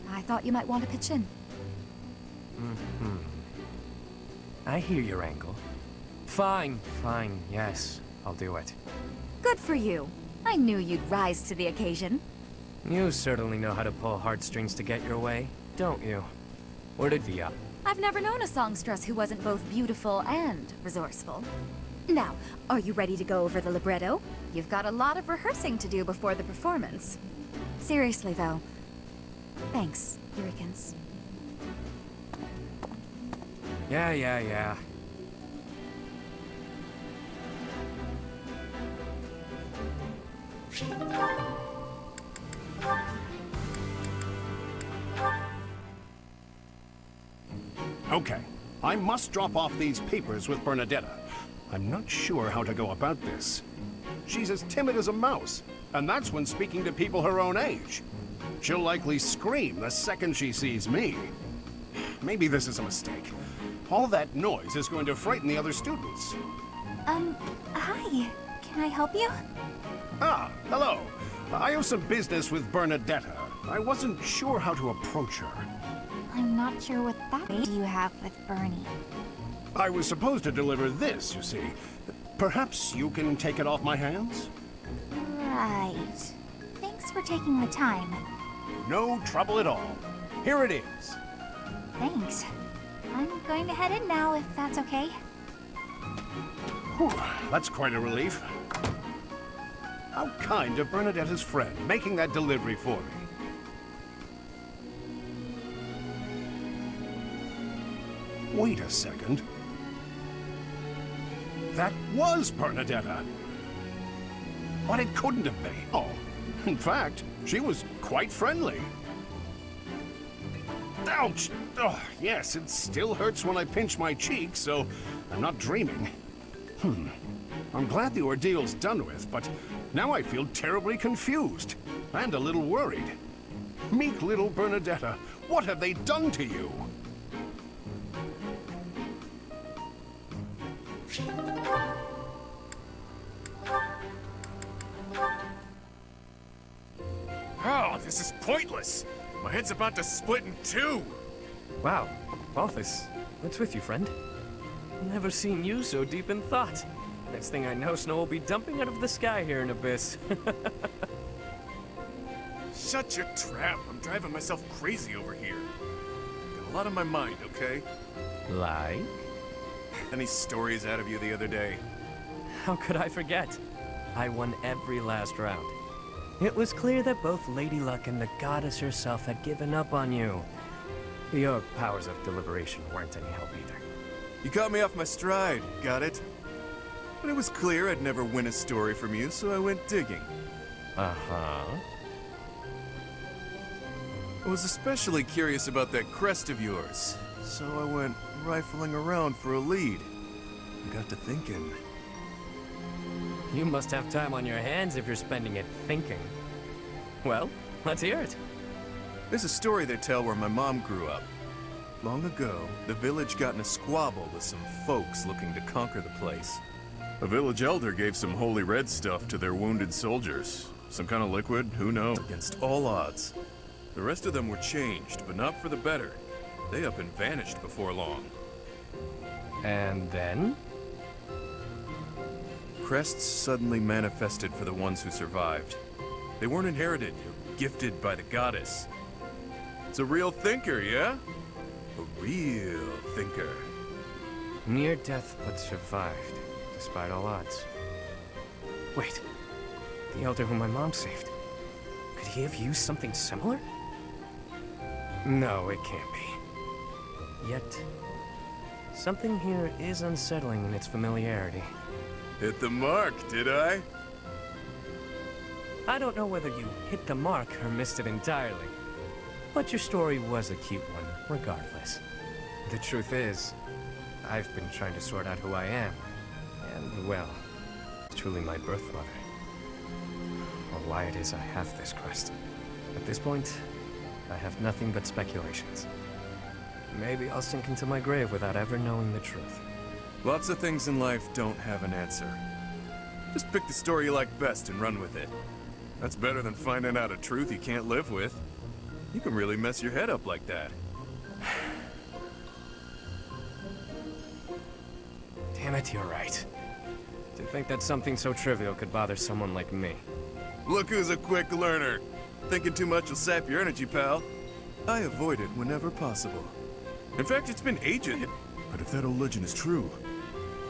I thought you might want to pitch in. I hear your angle. Fine, yes, I'll do it. Good for you. I knew you'd rise to the occasion. You certainly know how to pull heartstrings to get your way, don't you? Or did Via? I've never known a songstress who wasn't both beautiful and resourceful. Now, are you ready to go over the libretto? You've got a lot of rehearsing to do before the performance. Seriously, though. Thanks, Yurikins. Yeah. Okay, I must drop off these papers with Bernadetta. I'm not sure how to go about this. She's as timid as a mouse, and that's when speaking to people her own age. She'll likely scream the second she sees me. Maybe this is a mistake. All that noise is going to frighten the other students. Hi. Can I help you? Ah, hello. I have some business with Bernadetta. I wasn't sure how to approach her. I'm not sure what that do you have with Bernie. I was supposed to deliver this, you see. Perhaps you can take it off my hands? Right. Thanks for taking the time. No trouble at all. Here it is. Thanks. I'm going to head in now, if that's okay. Whew, that's quite a relief. How kind of Bernadetta's friend, making that delivery for me. Wait a second. That was Bernadetta. But it couldn't have been. Oh, in fact, she was quite friendly. Ouch! Oh, yes, it still hurts when I pinch my cheek, so I'm not dreaming. I'm glad the ordeal's done with, but now I feel terribly confused and a little worried. Meek little Bernadetta, what have they done to you? Oh, this is pointless. My head's about to split in two. Wow, Balthus, What's with you, friend? Never seen you so deep in thought. Next thing I know, snow will be dumping out of the sky here in Abyss. Shut your trap. I'm driving myself crazy over here. Got a lot on my mind, okay? Like? Any stories out of you the other day? How could I forget? I won every last round. It was clear that both Lady Luck and the goddess herself had given up on you. Your powers of deliberation weren't any help either. You caught me off my stride, got it? But it was clear I'd never win a story from you, so I went digging. Uh-huh. I was especially curious about that crest of yours, so I went rifling around for a lead. I got to thinking. You must have time on your hands if you're spending it thinking. Well, let's hear it. There's a story they tell where my mom grew up. Long ago, the village got in a squabble with some folks looking to conquer the place. A village elder gave some holy red stuff to their wounded soldiers. Some kind of liquid, who knows, against all odds. The rest of them were changed, but not for the better. They up and vanished before long. And then? Crests suddenly manifested for the ones who survived. They weren't inherited or gifted by the goddess. It's a real thinker, yeah? A real thinker. Near death but survived, despite all odds. Wait, the elder whom my mom saved. Could he have used something similar? No, it can't be. Yet, something here is unsettling in its familiarity. Hit the mark, did I? I don't know whether you hit the mark or missed it entirely. But your story was a cute one, regardless. The truth is, I've been trying to sort out who I am. And, well, truly my birth mother. Or why it is I have this crest. At this point, I have nothing but speculations. Maybe I'll sink into my grave without ever knowing the truth. Lots of things in life don't have an answer. Just pick the story you like best and run with it. That's better than finding out a truth you can't live with. You can really mess your head up like that. Damn it, you're right. To think that something so trivial could bother someone like me. Look who's a quick learner. Thinking too much will sap your energy, pal. I avoid it whenever possible. In fact, it's been ages. But if that old legend is true,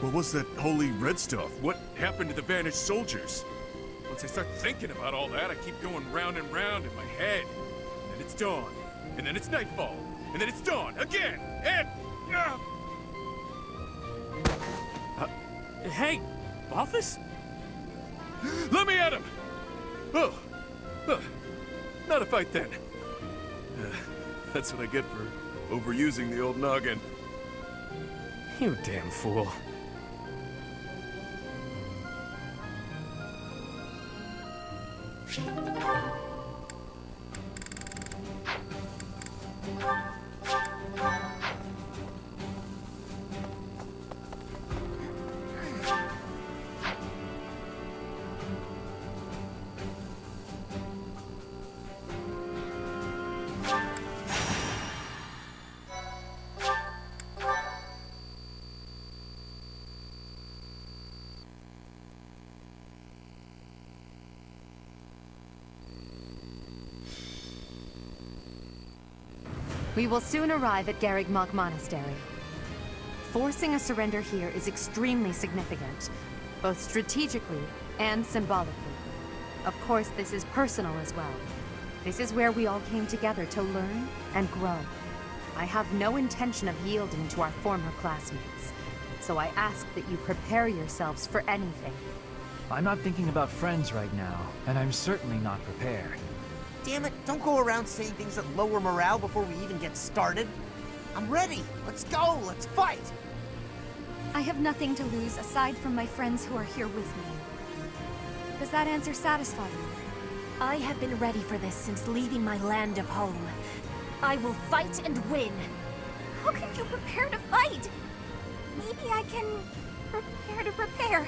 what was that holy red stuff? What happened to the vanished soldiers? Once I start thinking about all that, I keep going round and round in my head. And then it's dawn. And then it's nightfall. And then it's dawn again. And... Hey, Balthus? Let me at him! Oh. Not a fight then. That's what I get for overusing the old noggin. You damn fool. We will soon arrive at Garrigmog Monastery. Forcing a surrender here is extremely significant, both strategically and symbolically. Of course, this is personal as well. This is where we all came together to learn and grow. I have no intention of yielding to our former classmates, so I ask that you prepare yourselves for anything. I'm not thinking about friends right now, and I'm certainly not prepared. Damn it, don't go around saying things that lower morale before we even get started. I'm ready. Let's go. Let's fight. I have nothing to lose aside from my friends who are here with me. Does that answer satisfy you? I have been ready for this since leaving my land of home. I will fight and win. How can you prepare to fight? Maybe I can prepare to prepare.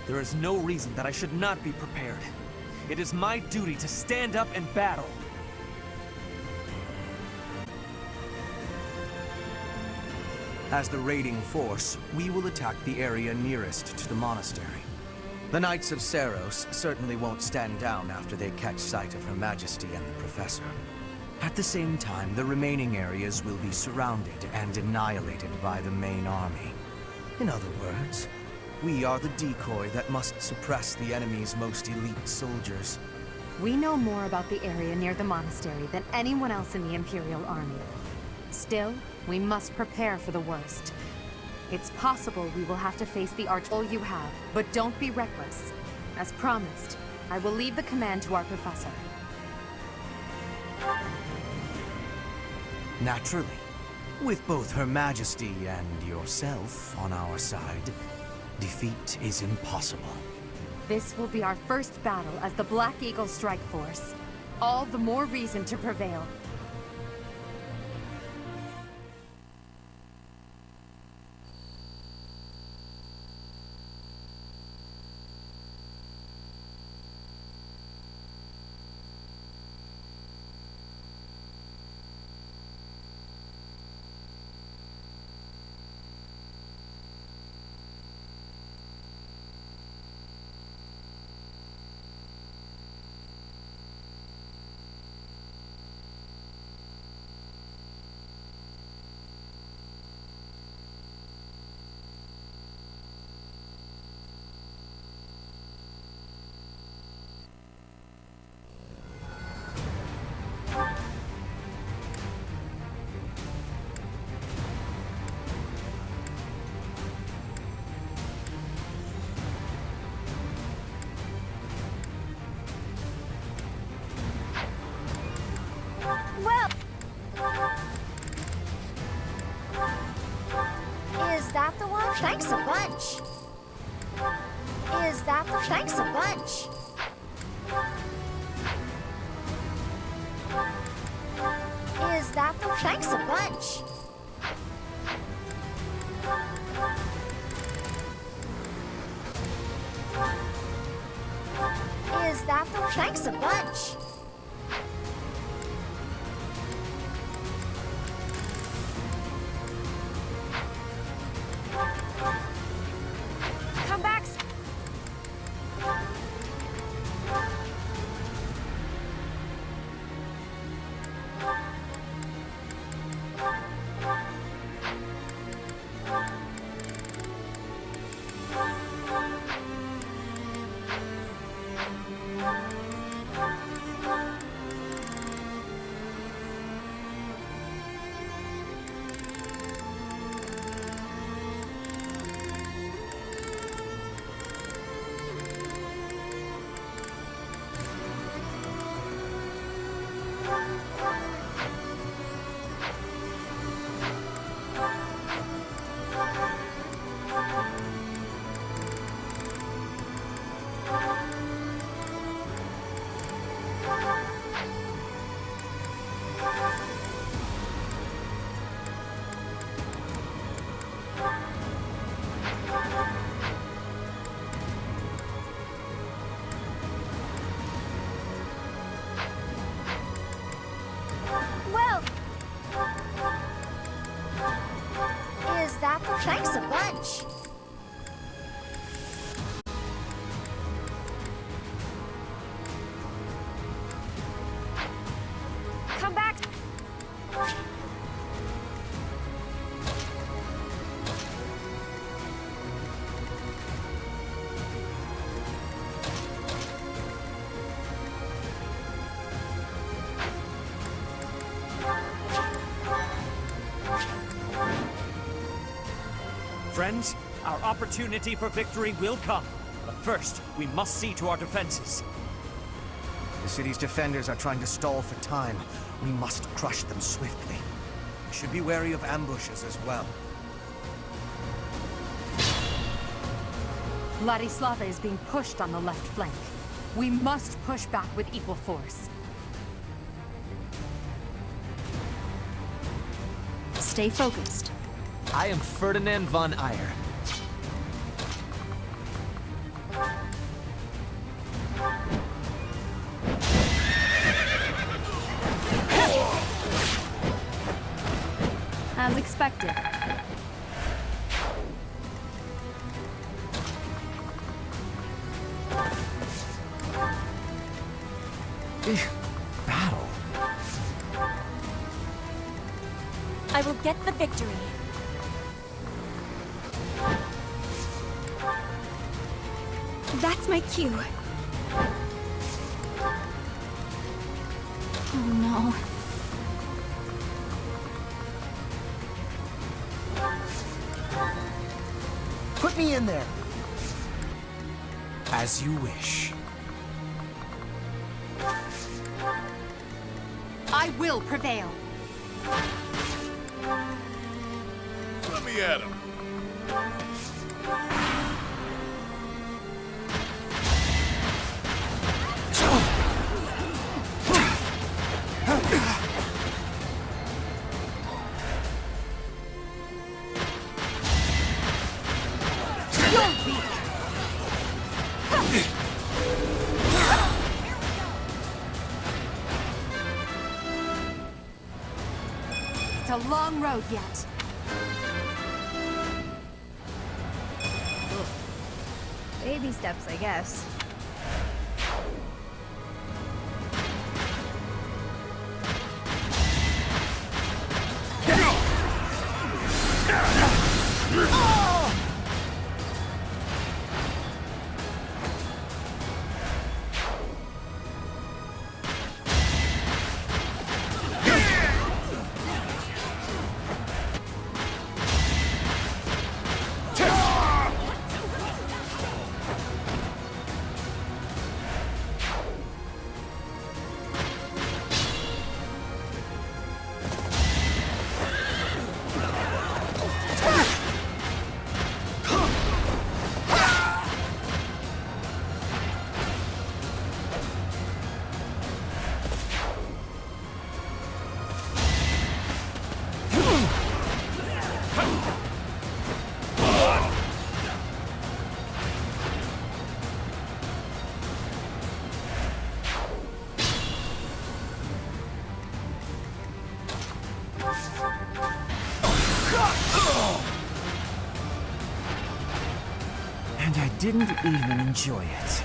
There is no reason that I should not be prepared. It is my duty to stand up and battle. As the raiding force, we will attack the area nearest to the monastery. The Knights of Seiros certainly won't stand down after they catch sight of Her Majesty and the Professor. At the same time, the remaining areas will be surrounded and annihilated by the main army. In other words, we are the decoy that must suppress the enemy's most elite soldiers. We know more about the area near the monastery than anyone else in the Imperial Army. Still, we must prepare for the worst. It's possible we will have to face the all you have, but don't be reckless. As promised, I will leave the command to our professor. Naturally. With both Her Majesty and yourself on our side, defeat is impossible. This will be our first battle as the Black Eagle Strike Force. All the more reason to prevail. Is that the one? Thanks a bunch. Is that the? Thanks a bunch. Is that the? Thanks a bunch. Is that the? Thanks a bunch. Come back. Thanks a bunch. Come back. Friends, our opportunity for victory will come. But first, we must see to our defenses. The city's defenders are trying to stall for time. We must crush them swiftly. We should be wary of ambushes as well. Ladislava is being pushed on the left flank. We must push back with equal force. Stay focused. I am Ferdinand von Eyre. As expected. battle. I will get the victory. That's my cue. Oh no. Put me in there. As you wish. I will prevail. Let me at him. It's a long road yet. Baby steps, I guess. And I didn't even enjoy it.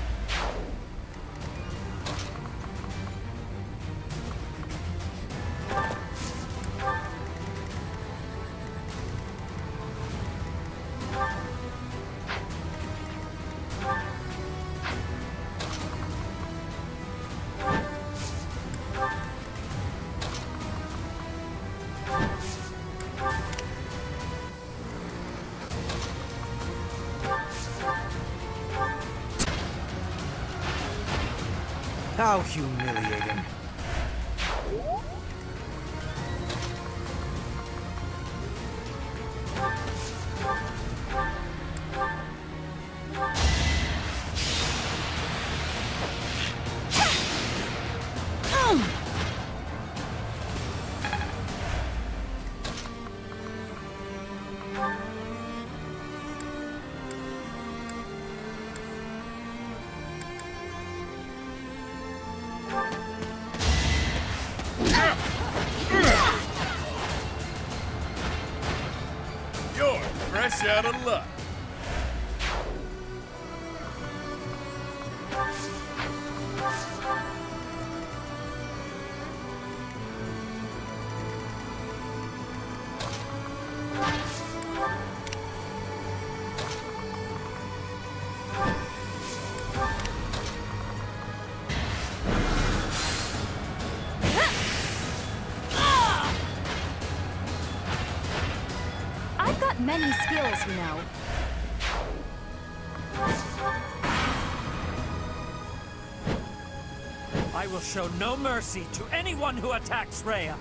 How humiliating. You're fresh out of luck. I've got many skills, you know. I will show no mercy to anyone who attacks Rhea.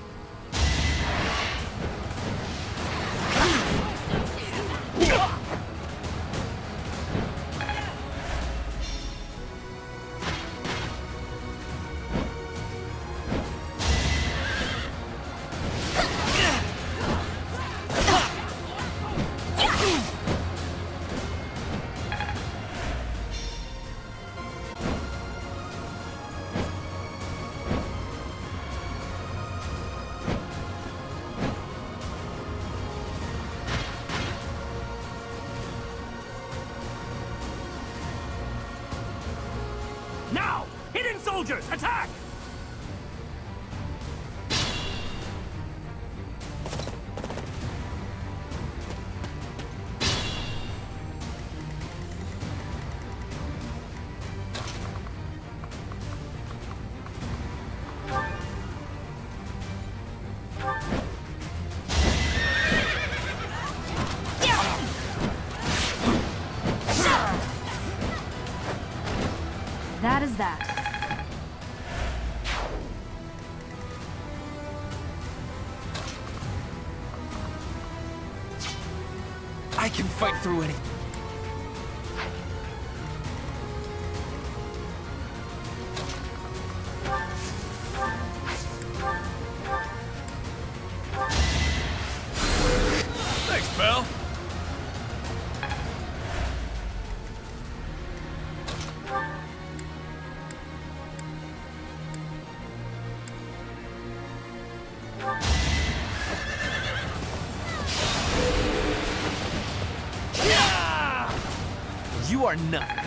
Now! Hidden soldiers, attack! That is that. I can fight through anything. Thanks, pal. You are nothing.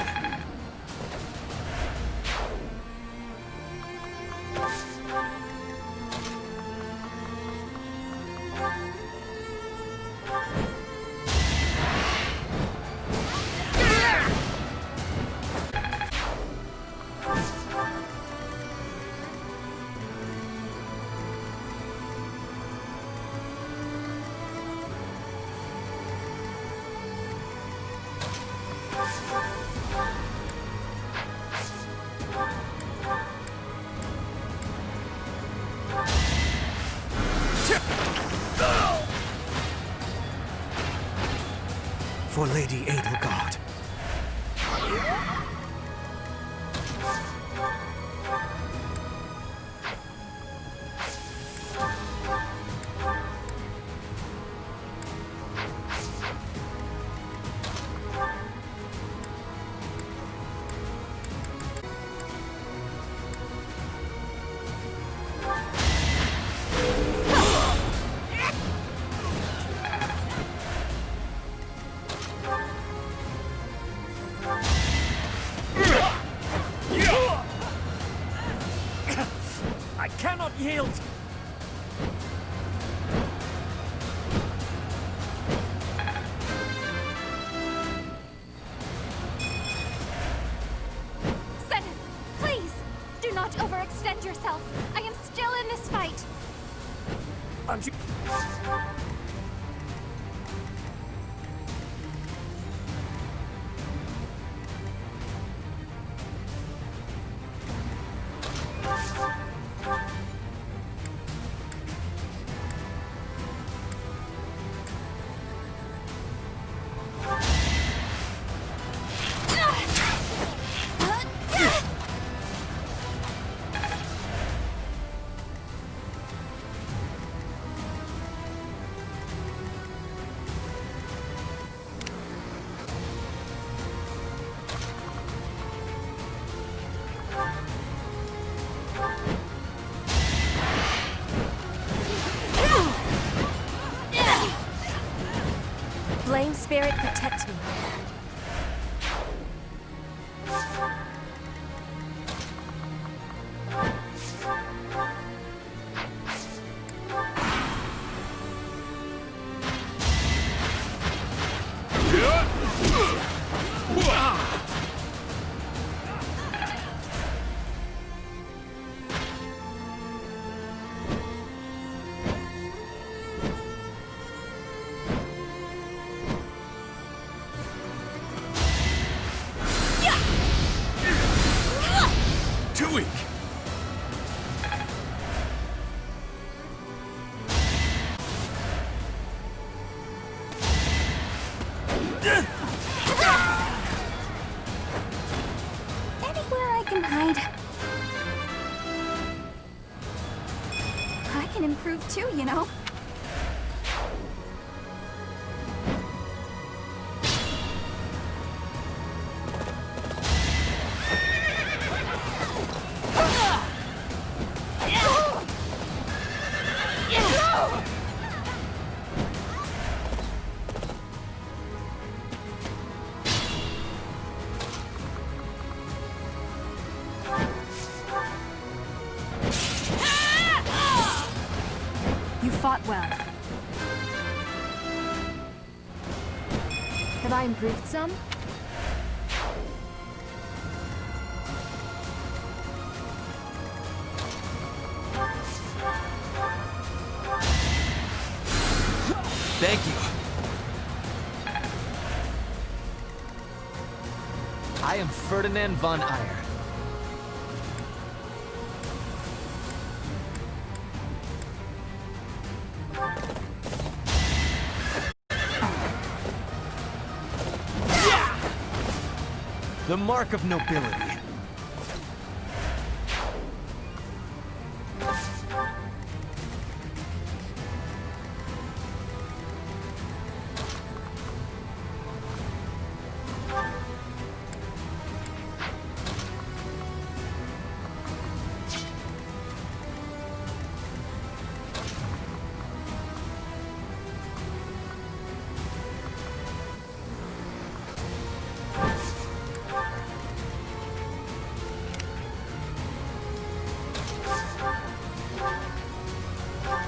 For Lady Edelgard. I cannot yield! Zenith, please! Do not overextend yourself. I am still in this fight. Flame Spirit, protect me. Too weak. Anywhere I can hide. I can improve too, you know. You fought well. Have I improved some? Thank you. I am Ferdinand von Eyre. The mark of nobility.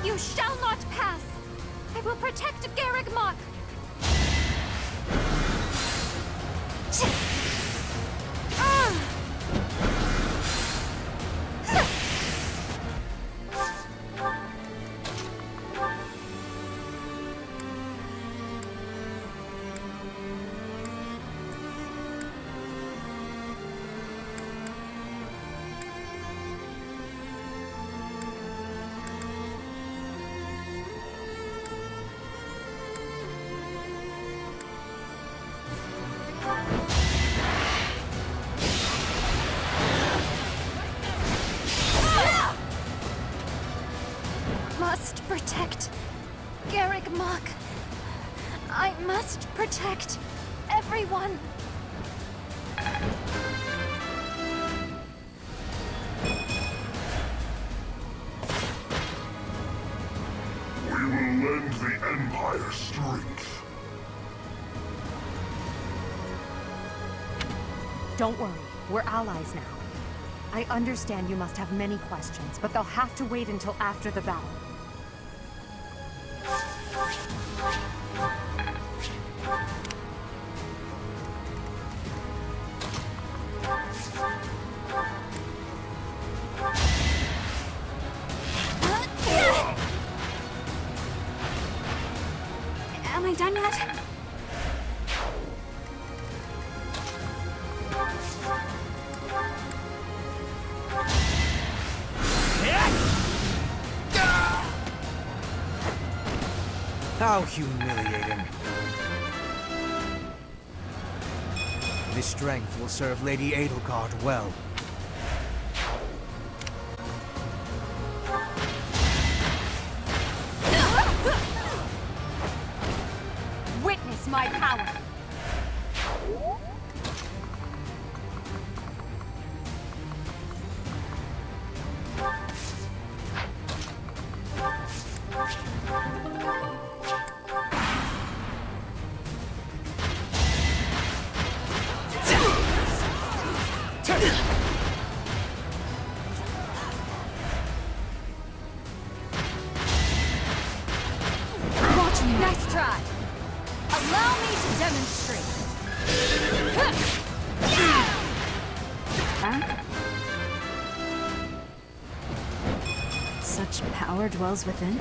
You shall not pass! I will protect Garreg Mach! Must protect Garreg Mach. I must protect everyone. We will lend the Empire strength. Don't worry, we're allies now. I understand you must have many questions, but they'll have to wait until after the battle. Am I done yet? How humiliating. This strength will serve Lady Edelgard well. Witness my power! Watch me. Nice try. Allow me to demonstrate. Such power dwells within?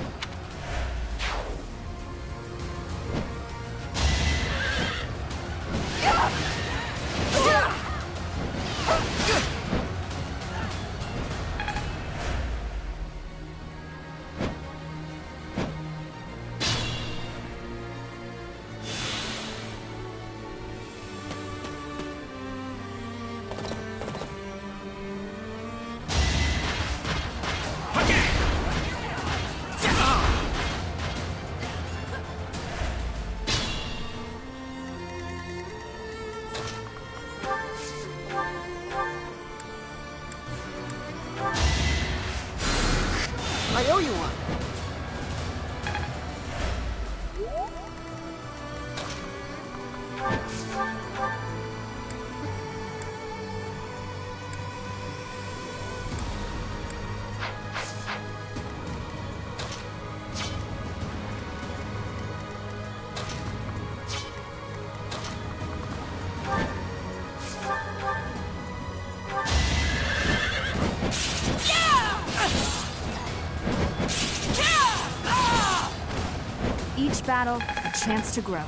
I owe you one. Each battle, a chance to grow.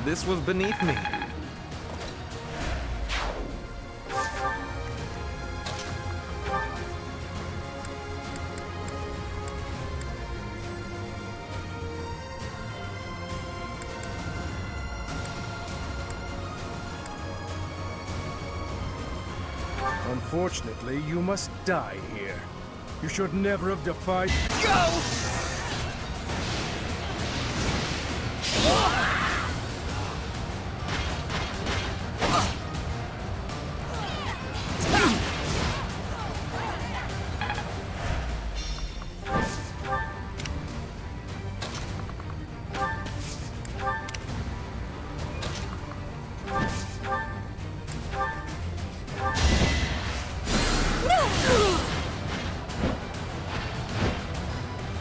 This was beneath me. Unfortunately, you must die here. You should never have defied— Go!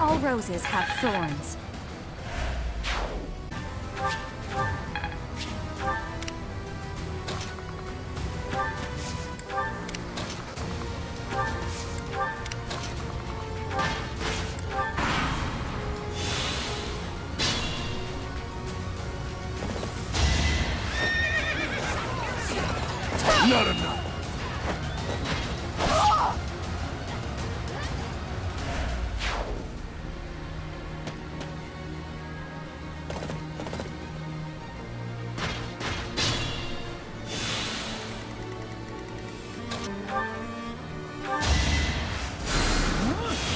All roses have thorns. Not enough!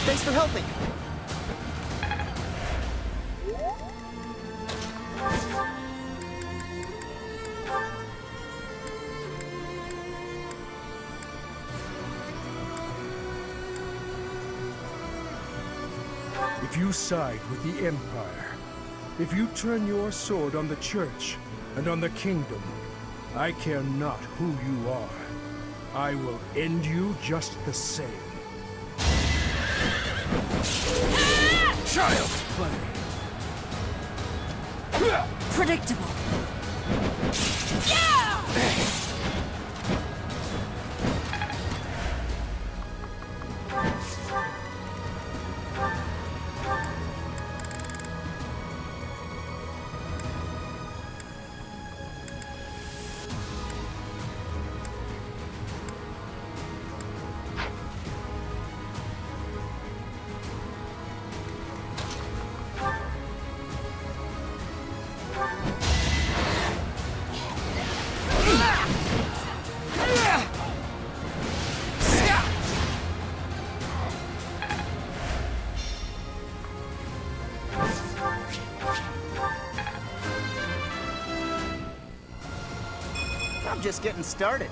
Thanks for helping. If you side with the Empire, if you turn your sword on the Church and on the Kingdom, I care not who you are. I will end you just the same. Child's play! Predictable. I'm just getting started.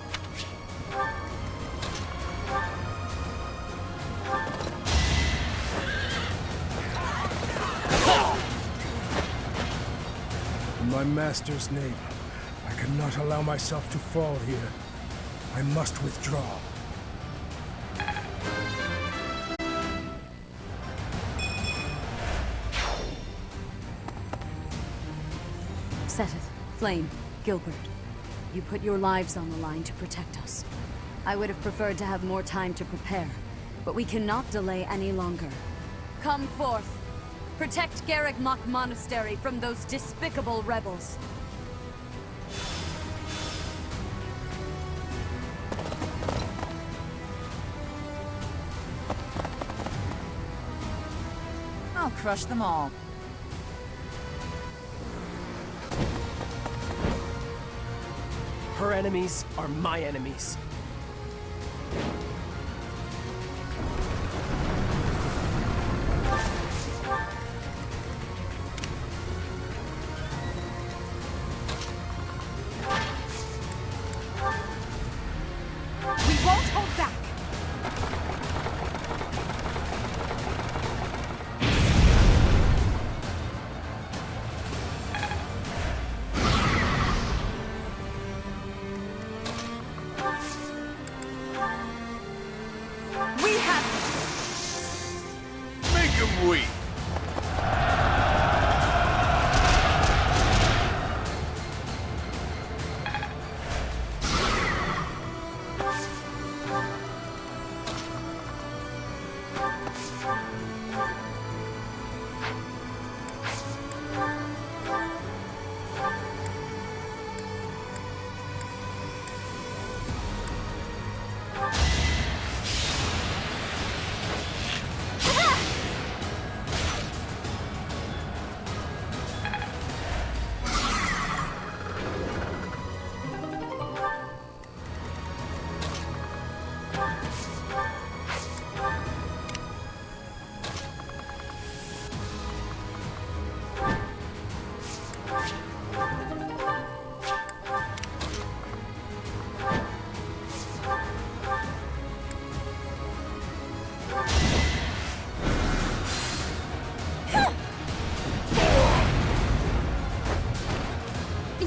In my master's name, I cannot allow myself to fall here. I must withdraw. Seteth, Flame, Gilbert. You put your lives on the line to protect us. I would have preferred to have more time to prepare, but we cannot delay any longer. Come forth. Protect Garreg Mach Monastery from those despicable rebels. I'll crush them all. Her enemies are my enemies. We won't hold back! We have Make him weep.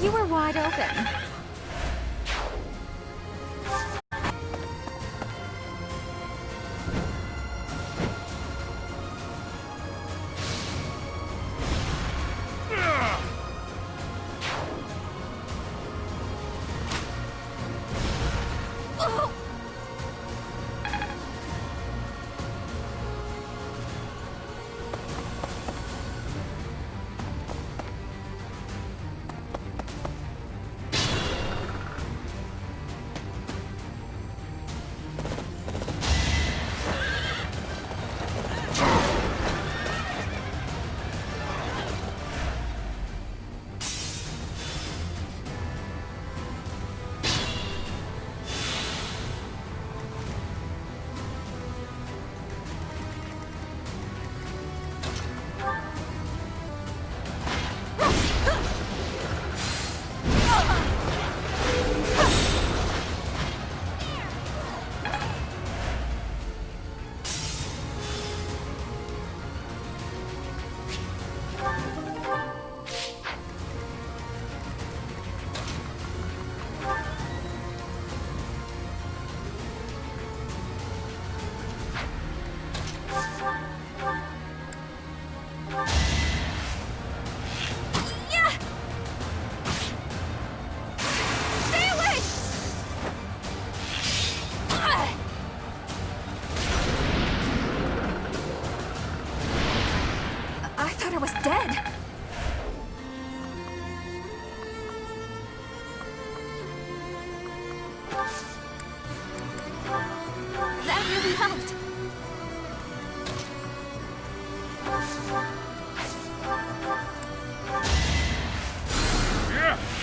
You were wide open. I was dead. That really helped.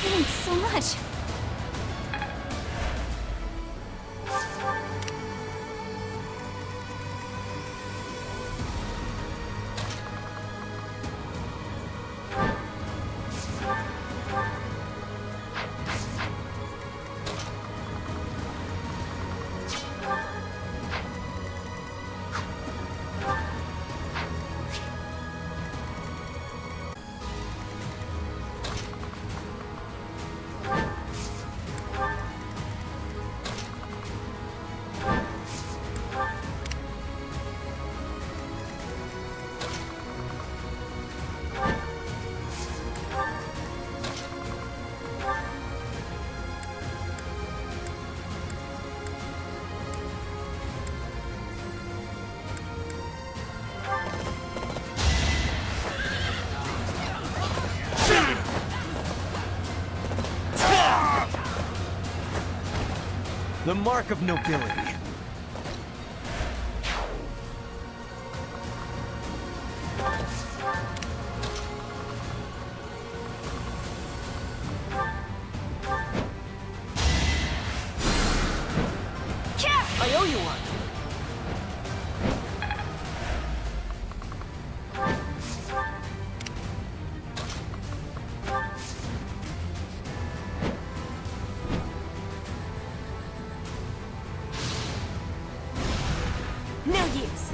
Thanks so much. The mark of nobility. I owe you one. No use.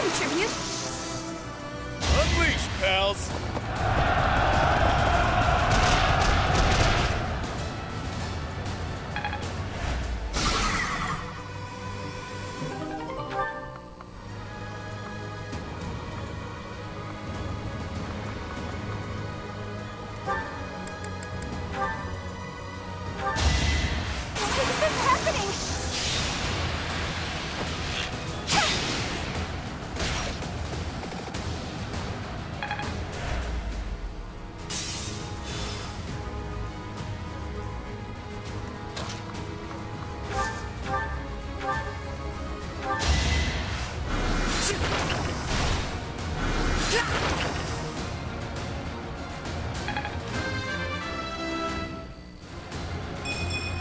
contribute. Unleash, pals! What's happening?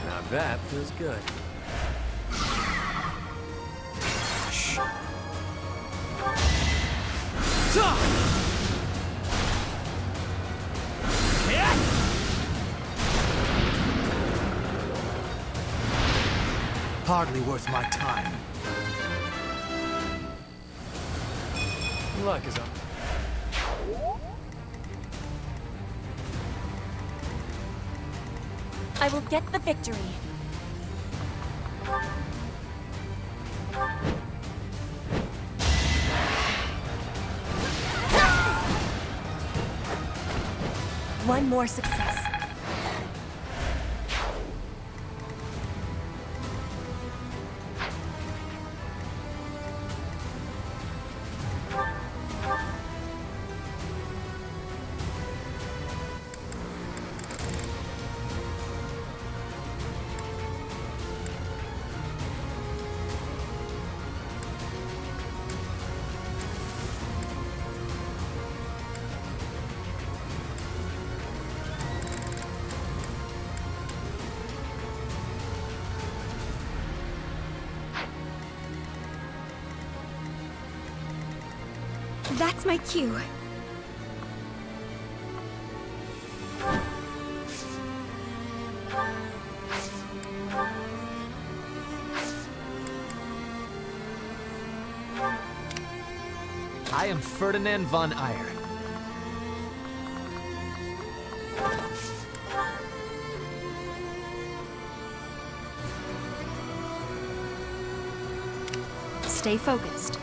Now that feels good. Hardly worth my time. Luck is up. I will get the victory. One more success. That's my cue. I am Ferdinand von Eyre. Stay focused.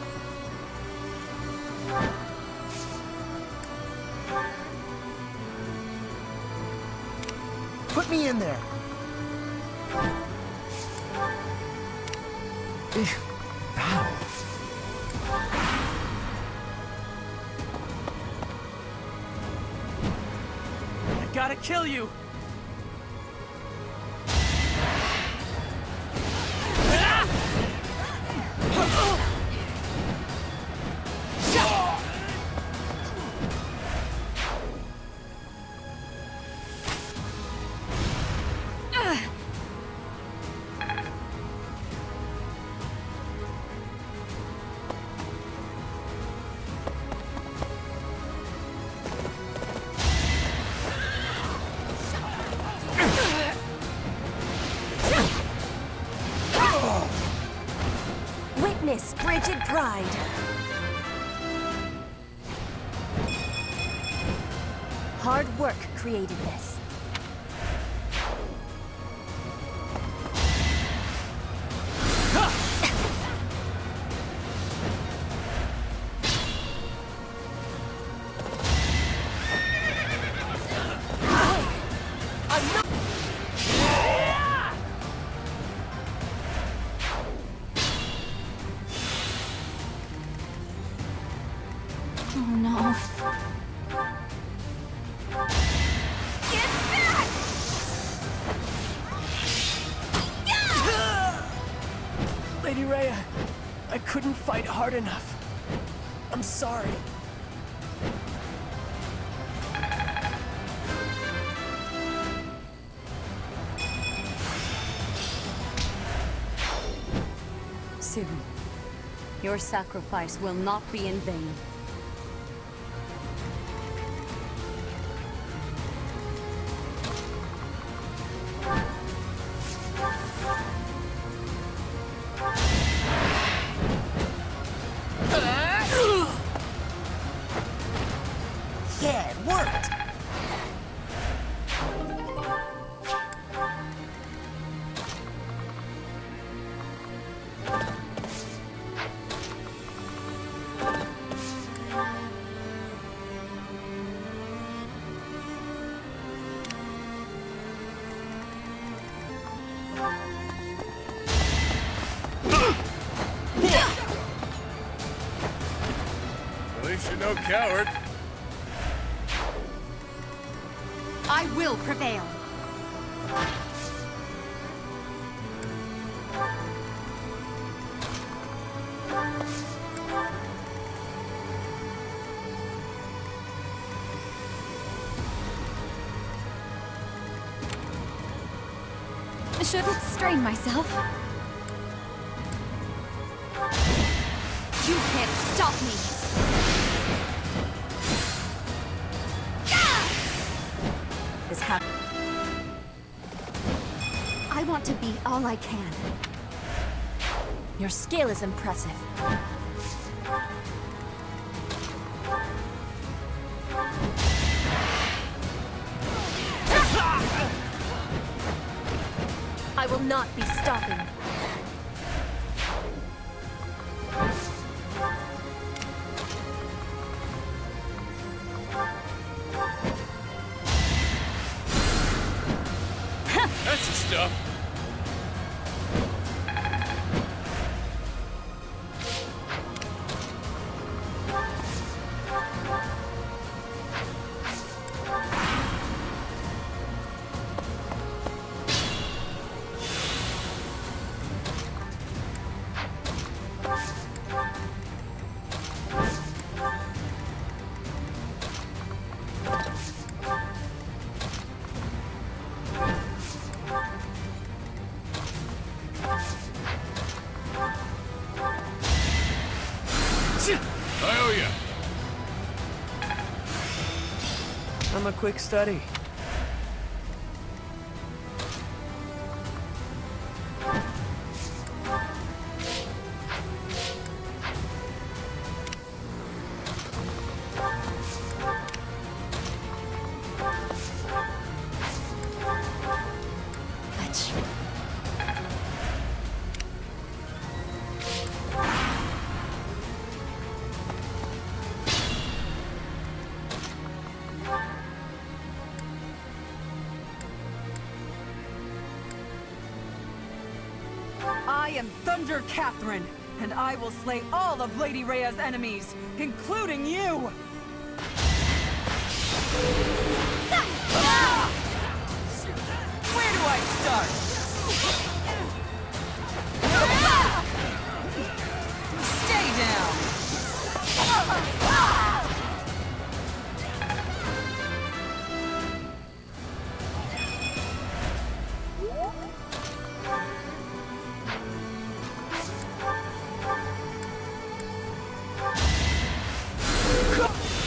Put me in there. Ow. I gotta kill you! Witness frigid pride. Hard work created this. Oh no. Lady Rhea, I couldn't fight hard enough. I'm sorry. Soon, your sacrifice will not be in vain. Guess you're no coward. I will prevail. I shouldn't strain myself. You can't stop me. This happened. I want to be all I can. Your skill is impressive. I will not be stopping. That's the stuff. I owe you. I'm a quick study. I am Thunder Catherine, and I will slay all of Lady Rhea's enemies, including you! Where do I start? Stay down!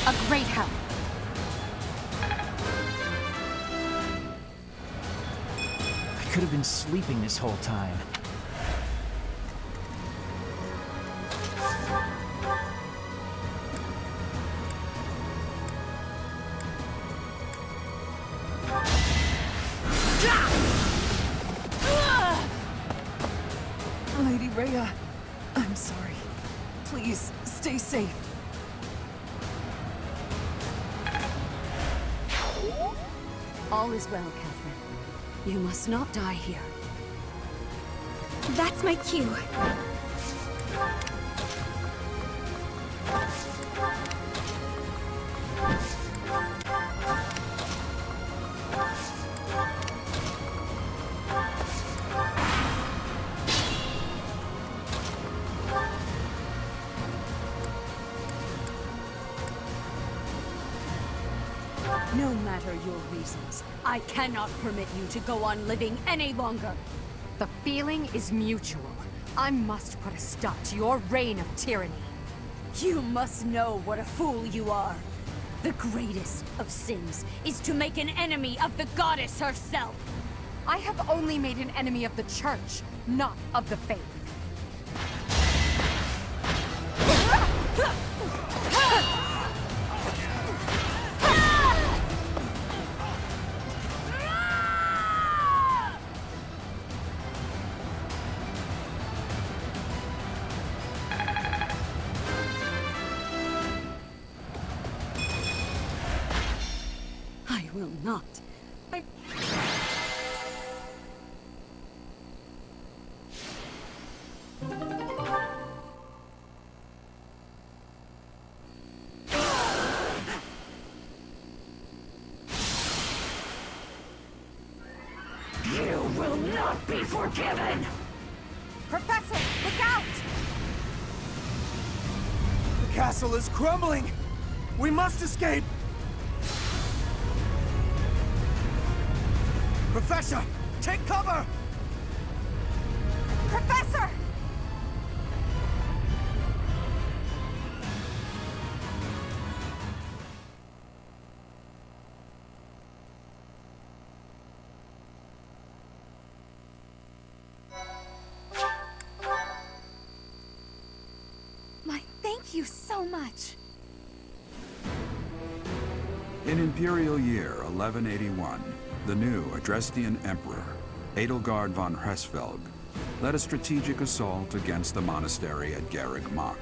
A great help. I could have been sleeping this whole time. Lady Rhea, I'm sorry. Please, stay safe. All is well, Catherine. You must not die here. That's my cue. No matter your reasons, I cannot permit you to go on living any longer. The feeling is mutual. I must put a stop to your reign of tyranny. You must know what a fool you are. The greatest of sins is to make an enemy of the goddess herself. I have only made an enemy of the church, not of the faith. I will not. forgiven! Professor, look out! The castle is crumbling! We must escape! Professor, take cover! Professor! Thank you so much. In Imperial Year 1181, the new Adrestian Emperor, Edelgard von Hresvelg, led a strategic assault against the monastery at Garreg Mach.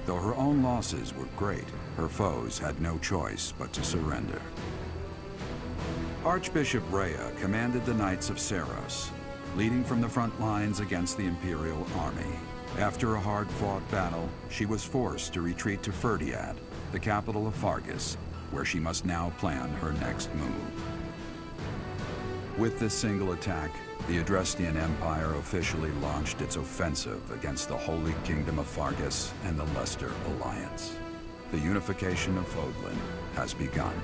Though her own losses were great, her foes had no choice but to surrender. Archbishop Rhea commanded the Knights of Seiros, leading from the front lines against the Imperial army. After a hard-fought battle, she was forced to retreat to Ferdiad, the capital of Fargus, where she must now plan her next move. With this single attack, the Adrestian Empire officially launched its offensive against the Holy Kingdom of Fargus and the Leicester Alliance. The unification of Fodlan has begun.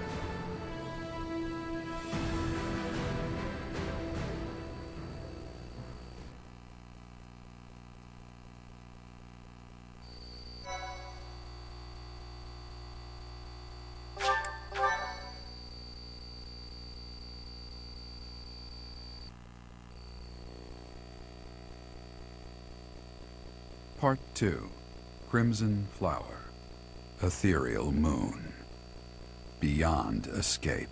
Part 2. Crimson Flower. Ethereal Moon. Beyond Escape.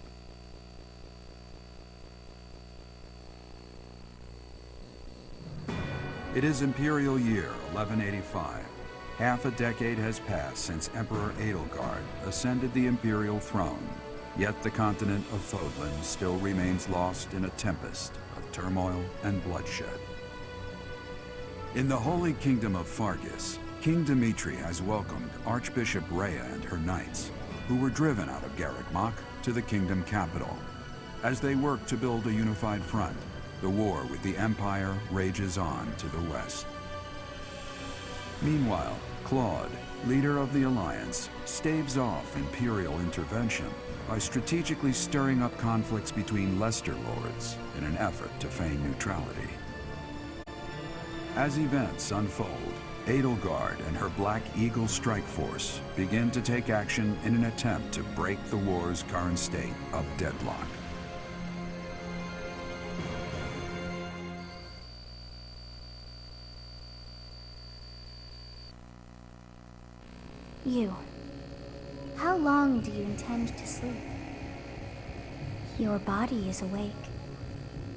It is Imperial Year 1185. Half a decade has passed since Emperor Edelgard ascended the Imperial throne, yet the continent of Fodlan still remains lost in a tempest of turmoil and bloodshed. In the Holy Kingdom of Fargus, King Dimitri has welcomed Archbishop Rhea and her knights, who were driven out of Garreg Mach to the kingdom capital. As they work to build a unified front, the war with the Empire rages on to the west. Meanwhile, Claude, leader of the Alliance, staves off Imperial intervention by strategically stirring up conflicts between Leicester lords in an effort to feign neutrality. As events unfold, Edelgard and her Black Eagle strike force begin to take action in an attempt to break the war's current state of deadlock. You. How long do you intend to sleep? Your body is awake.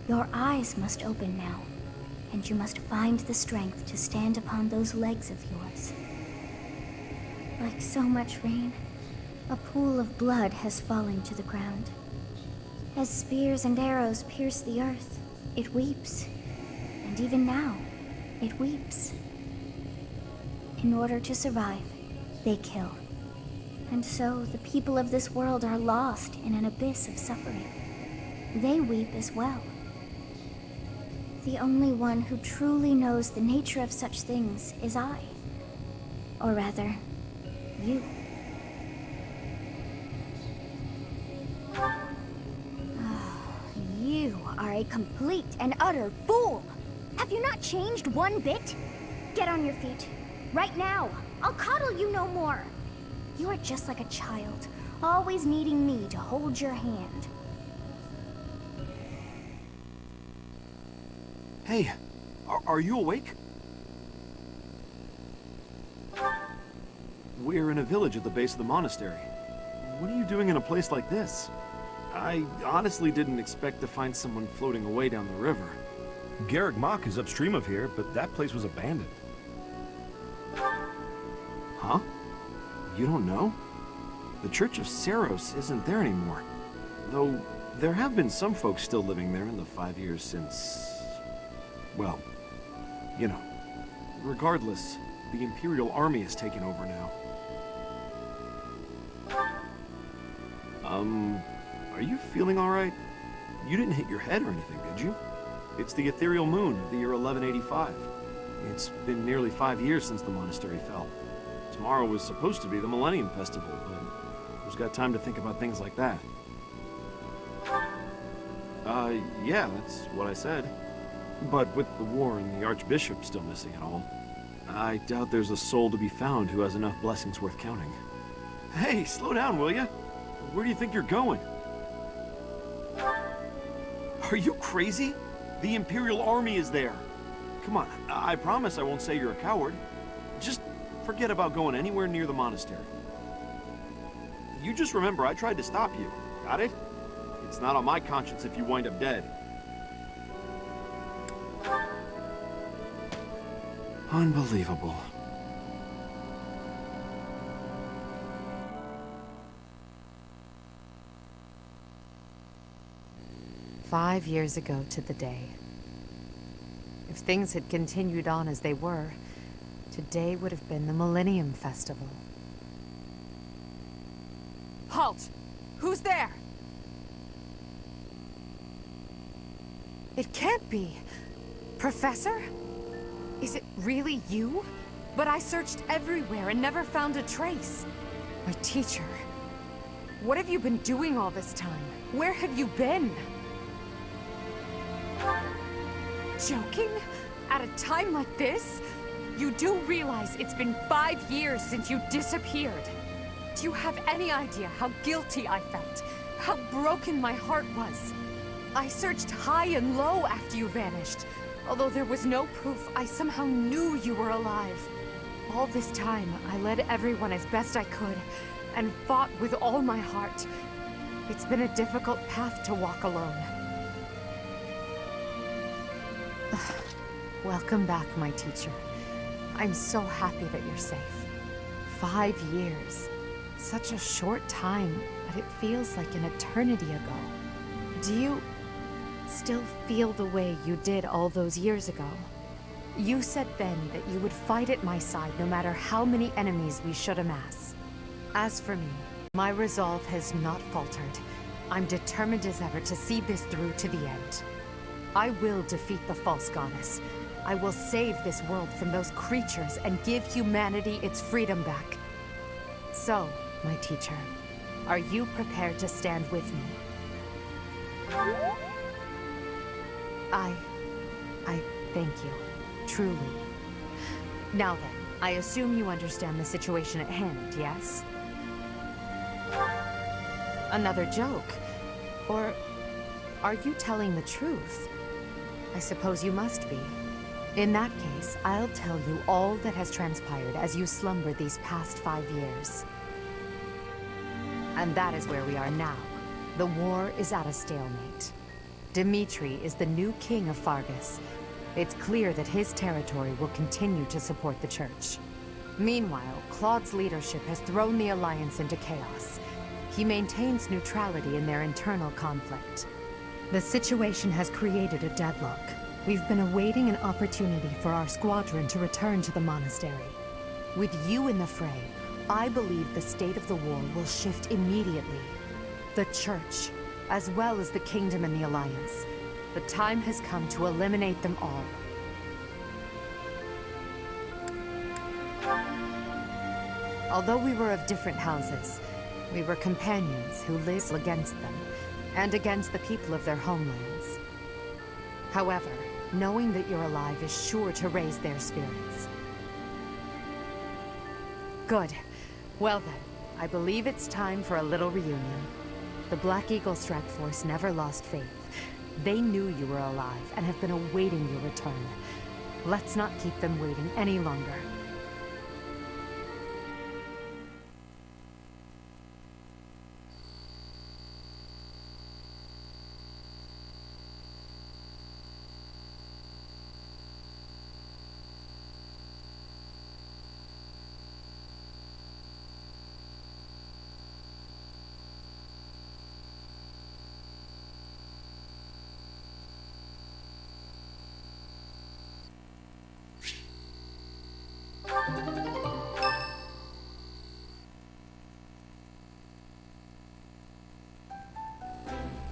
Your eyes must open now, and you must find the strength to stand upon those legs of yours. Like so much rain, a pool of blood has fallen to the ground. As spears and arrows pierce the earth, it weeps. And even now, it weeps. In order to survive, they kill. And so the people of this world are lost in an abyss of suffering. They weep as well. The only one who truly knows the nature of such things is I. Or rather, you. You are a complete and utter fool! Have you not changed one bit? Get on your feet. Right now! I'll coddle you no more! You are just like a child, always needing me to hold your hand. Hey, are you awake? We're in a village at the base of the monastery. What are you doing in a place like this? I honestly didn't expect to find someone floating away down the river. Garreg Mach is upstream of here, but that place was abandoned. Huh? You don't know? The Church of Seiros isn't there anymore. Though, there have been some folks still living there in the 5 years since... well, you know. Regardless, the Imperial Army has taken over now. Are you feeling alright? You didn't hit your head or anything, did you? It's the ethereal moon of the year 1185. It's been nearly 5 years since the monastery fell. Tomorrow was supposed to be the Millennium Festival, but who's got time to think about things like that? Yeah, that's what I said. But with the war and the Archbishop still missing it all, I doubt there's a soul to be found who has enough blessings worth counting. Hey, slow down, will ya? Where do you think you're going? Are you crazy? The Imperial Army is there. Come on, I promise I won't say you're a coward. Just forget about going anywhere near the monastery. You just remember I tried to stop you. Got it? It's not on my conscience if you wind up dead. Unbelievable. "5 years ago to the day. If things had continued on as they were, today would have been the Millennium Festival." Halt! Who's there? It can't be. Professor? Is it really you? But I searched everywhere and never found a trace. My teacher. What have you been doing all this time? Where have you been? Joking? At a time like this? You do realize it's been 5 years since you disappeared. Do you have any idea how guilty I felt? How broken my heart was? I searched high and low after you vanished. Although there was no proof, I somehow knew you were alive. All this time, I led everyone as best I could, and fought with all my heart. It's been a difficult path to walk alone. Welcome back, my teacher. I'm so happy that you're safe. 5 years. Such a short time, but it feels like an eternity ago. Do you still feel the way you did all those years ago? You said then that you would fight at my side no matter how many enemies we should amass. As for me, my resolve has not faltered. I'm determined as ever to see this through to the end. I will defeat the false goddess. I will save this world from those creatures and give humanity its freedom back. So, my teacher, are you prepared to stand with me? I thank you. Truly. Now then, I assume you understand the situation at hand, yes? Another joke? Or are you telling the truth? I suppose you must be. In that case, I'll tell you all that has transpired as you slumbered these past 5 years. And that is where we are now. The war is at a stalemate. Dimitri is the new king of Fargus. It's clear that his territory will continue to support the church. Meanwhile, Claude's leadership has thrown the Alliance into chaos. He maintains neutrality in their internal conflict. The situation has created a deadlock. We've been awaiting an opportunity for our squadron to return to the monastery. With you in the fray, I believe the state of the war will shift immediately. The church, as well as the kingdom and the Alliance. The time has come to eliminate them all. Although we were of different houses, we were companions who lived against them, and against the people of their homelands. However, knowing that you're alive is sure to raise their spirits. Good. Well then, I believe it's time for a little reunion. The Black Eagle Strike Force never lost faith. They knew you were alive and have been awaiting your return. Let's not keep them waiting any longer.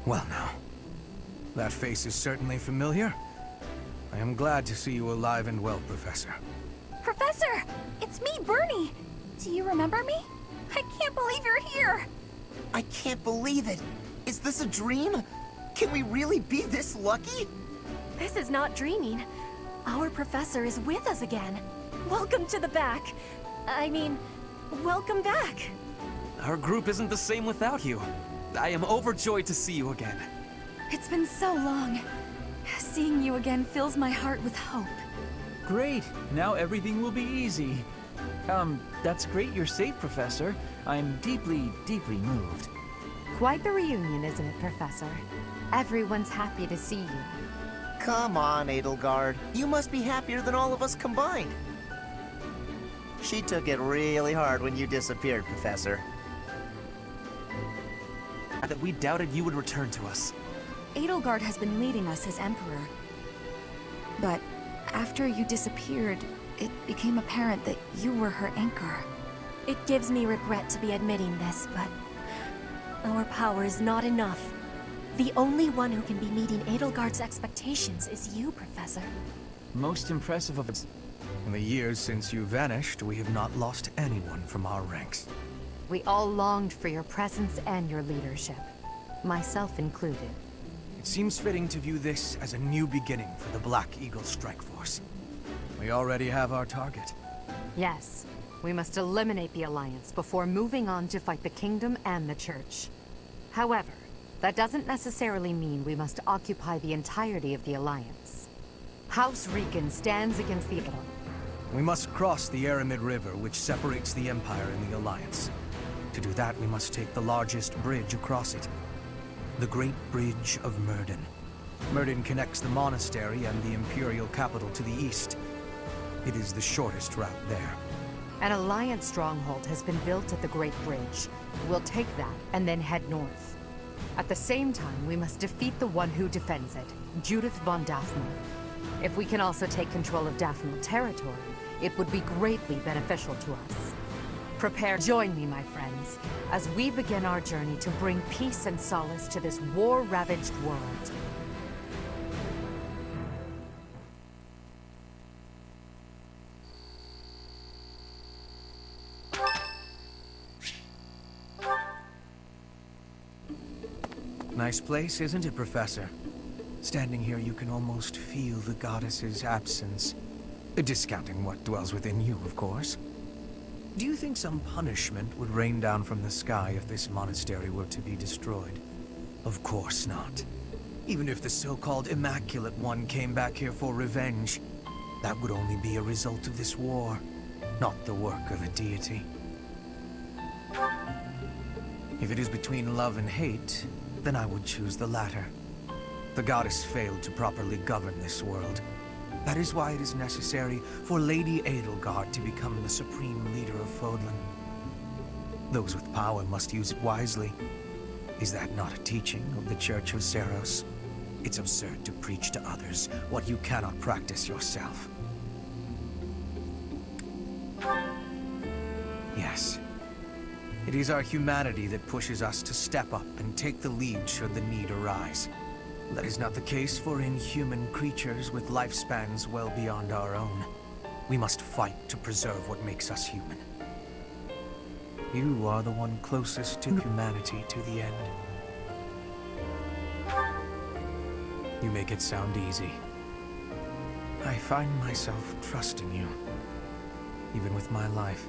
Well now, that face is certainly familiar. I am glad to see you alive and well, Professor. Professor! It's me, Bernie! Do you remember me? I can't believe you're here! I can't believe it! Is this a dream? Can we really be this lucky? This is not dreaming. Our professor is with us again. Welcome to the back. I mean, welcome back. Our group isn't the same without you. I am overjoyed to see you again. It's been so long. Seeing you again fills my heart with hope. Great! Now everything will be easy. That's great you're safe, Professor. I'm deeply, deeply moved. Quite the reunion, isn't it, Professor? Everyone's happy to see you. Come on, Edelgard. You must be happier than all of us combined. She took it really hard when you disappeared, Professor. That we doubted you would return to us. Edelgard has been leading us as Emperor. But after you disappeared, it became apparent that you were her anchor. It gives me regret to be admitting this, but our power is not enough. The only one who can be meeting Edelgard's expectations is you, Professor. Most impressive of its... In the years since you vanished, we have not lost anyone from our ranks. We all longed for your presence and your leadership, myself included. It seems fitting to view this as a new beginning for the Black Eagle Strike Force. We already have our target. Yes, we must eliminate the Alliance before moving on to fight the Kingdom and the Church. However, that doesn't necessarily mean we must occupy the entirety of the Alliance. House Rican stands against the Idol. We must cross the Aramid River, which separates the Empire and the Alliance. To do that, we must take the largest bridge across it. The Great Bridge of Myrden. Myrden connects the monastery and the Imperial capital to the east. It is the shortest route there. An Alliance stronghold has been built at the Great Bridge. We'll take that and then head north. At the same time, we must defeat the one who defends it, Judith von Daphne. If we can also take control of Daphne territory, it would be greatly beneficial to us. Prepare. Join me, my friends, as we begin our journey to bring peace and solace to this war-ravaged world. Nice place, isn't it, Professor? Standing here, you can almost feel the goddess's absence. Discounting what dwells within you, of course. Do you think some punishment would rain down from the sky if this monastery were to be destroyed? Of course not. Even if the so-called Immaculate One came back here for revenge, that would only be a result of this war, not the work of a deity. If it is between love and hate, then I would choose the latter. The goddess failed to properly govern this world. That is why it is necessary for Lady Edelgard to become the supreme leader of Fodlan. Those with power must use it wisely. Is that not a teaching of the Church of Seros? It's absurd to preach to others what you cannot practice yourself. Yes. It is our humanity that pushes us to step up and take the lead should the need arise. That is not the case for inhuman creatures with lifespans well beyond our own. We must fight to preserve what makes us human. You are the one closest to humanity to the end. You make it sound easy. I find myself trusting you, even with my life.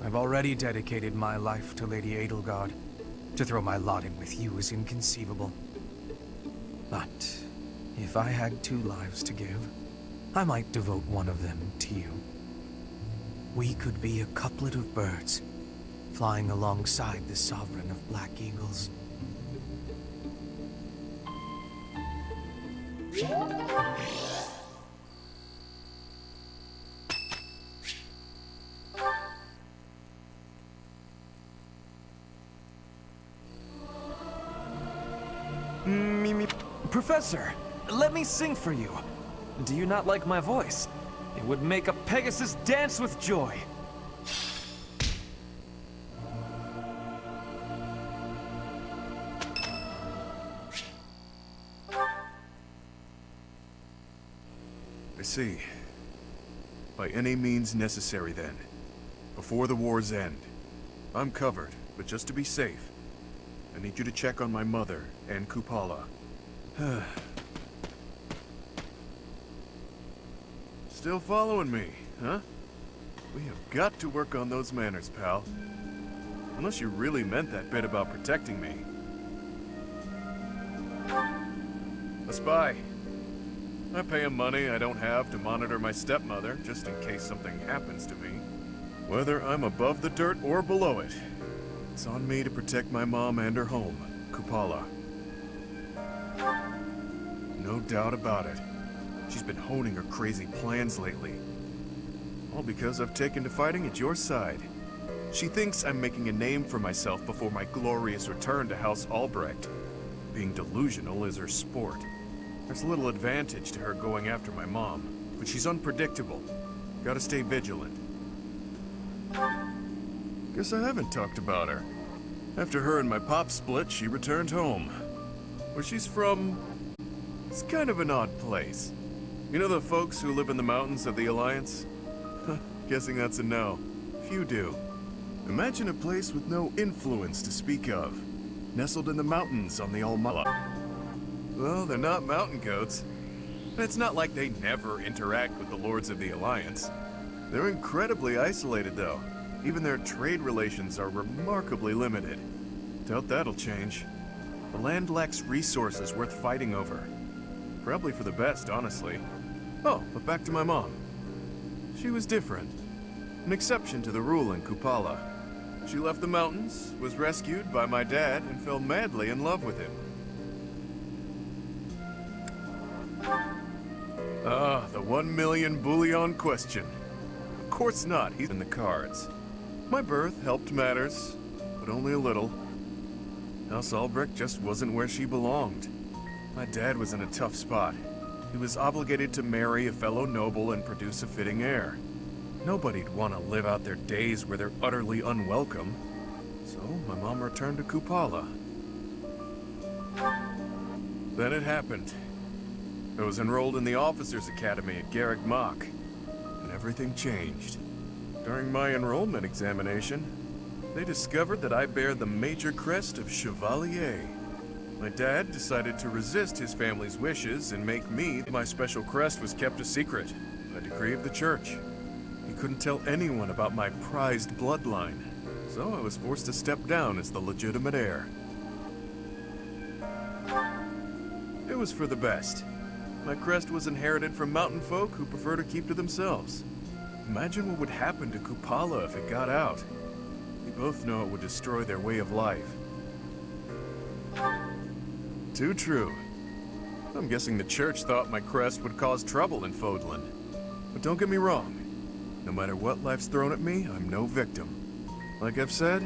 I've already dedicated my life to Lady Edelgard. To throw my lot in with you is inconceivable. But if I had 2 lives to give, I might devote one of them to you. We could be a couplet of birds, flying alongside the sovereign of Black Eagles. Professor, let me sing for you. Do you not like my voice? It would make a Pegasus dance with joy. I see. By any means necessary, then. Before the war's end. I'm covered, but just to be safe, I need you to check on my mother and Kupala. Still following me, huh? We have got to work on those manners, pal. Unless you really meant that bit about protecting me. A spy. I pay him money I don't have to monitor my stepmother, just in case something happens to me. Whether I'm above the dirt or below it, it's on me to protect my mom and her home, Kupala. No doubt about it. She's been honing her crazy plans lately. All because I've taken to fighting at your side. She thinks I'm making a name for myself before my glorious return to House Albrecht. Being delusional is her sport. There's little advantage to her going after my mom, but she's unpredictable. Gotta stay vigilant. Guess I haven't talked about her. After her and my pop split, she returned home. Where she's from, it's kind of an odd place. You know the folks who live in the mountains of the Alliance? Guessing that's a no. Few do. Imagine a place with no influence to speak of. Nestled in the mountains on the Almala. Well, they're not mountain goats. And it's not like they never interact with the Lords of the Alliance. They're incredibly isolated, though. Even their trade relations are remarkably limited. Doubt that'll change. The land lacks resources worth fighting over. Probably for the best, honestly. Oh, but back to my mom. She was different. An exception to the rule in Kupala. She left the mountains, was rescued by my dad, and fell madly in love with him. Ah, the 1 million bullion question. Of course not, he's in the cards. My birth helped matters, but only a little. House Albrecht just wasn't where she belonged. My dad was in a tough spot. He was obligated to marry a fellow noble and produce a fitting heir. Nobody'd want to live out their days where they're utterly unwelcome. So my mom returned to Kupala. Then it happened. I was enrolled in the Officers' Academy at Garrick Mach, and everything changed. During my enrollment examination, they discovered that I bear the major crest of Chevalier. My dad decided to resist his family's wishes and make me. My special crest was kept a secret by decree of the church. He couldn't tell anyone about my prized bloodline, so I was forced to step down as the legitimate heir. It was for the best. My crest was inherited from mountain folk who prefer to keep to themselves. Imagine what would happen to Kupala if it got out. We both know it would destroy their way of life. Too true. I'm guessing the church thought my crest would cause trouble in Fodlan. But don't get me wrong. No matter what life's thrown at me, I'm no victim. Like I've said,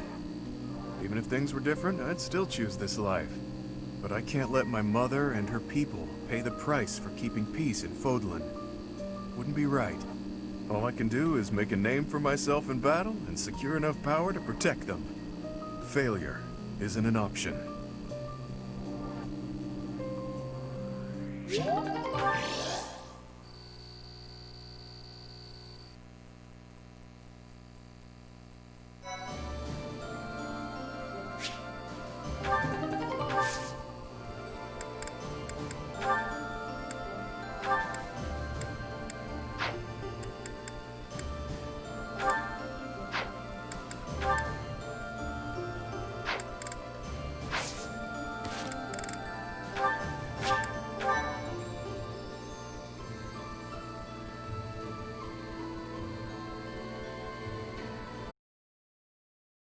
even if things were different, I'd still choose this life. But I can't let my mother and her people pay the price for keeping peace in Fodlan. Wouldn't be right. All I can do is make a name for myself in battle and secure enough power to protect them. Failure isn't an option.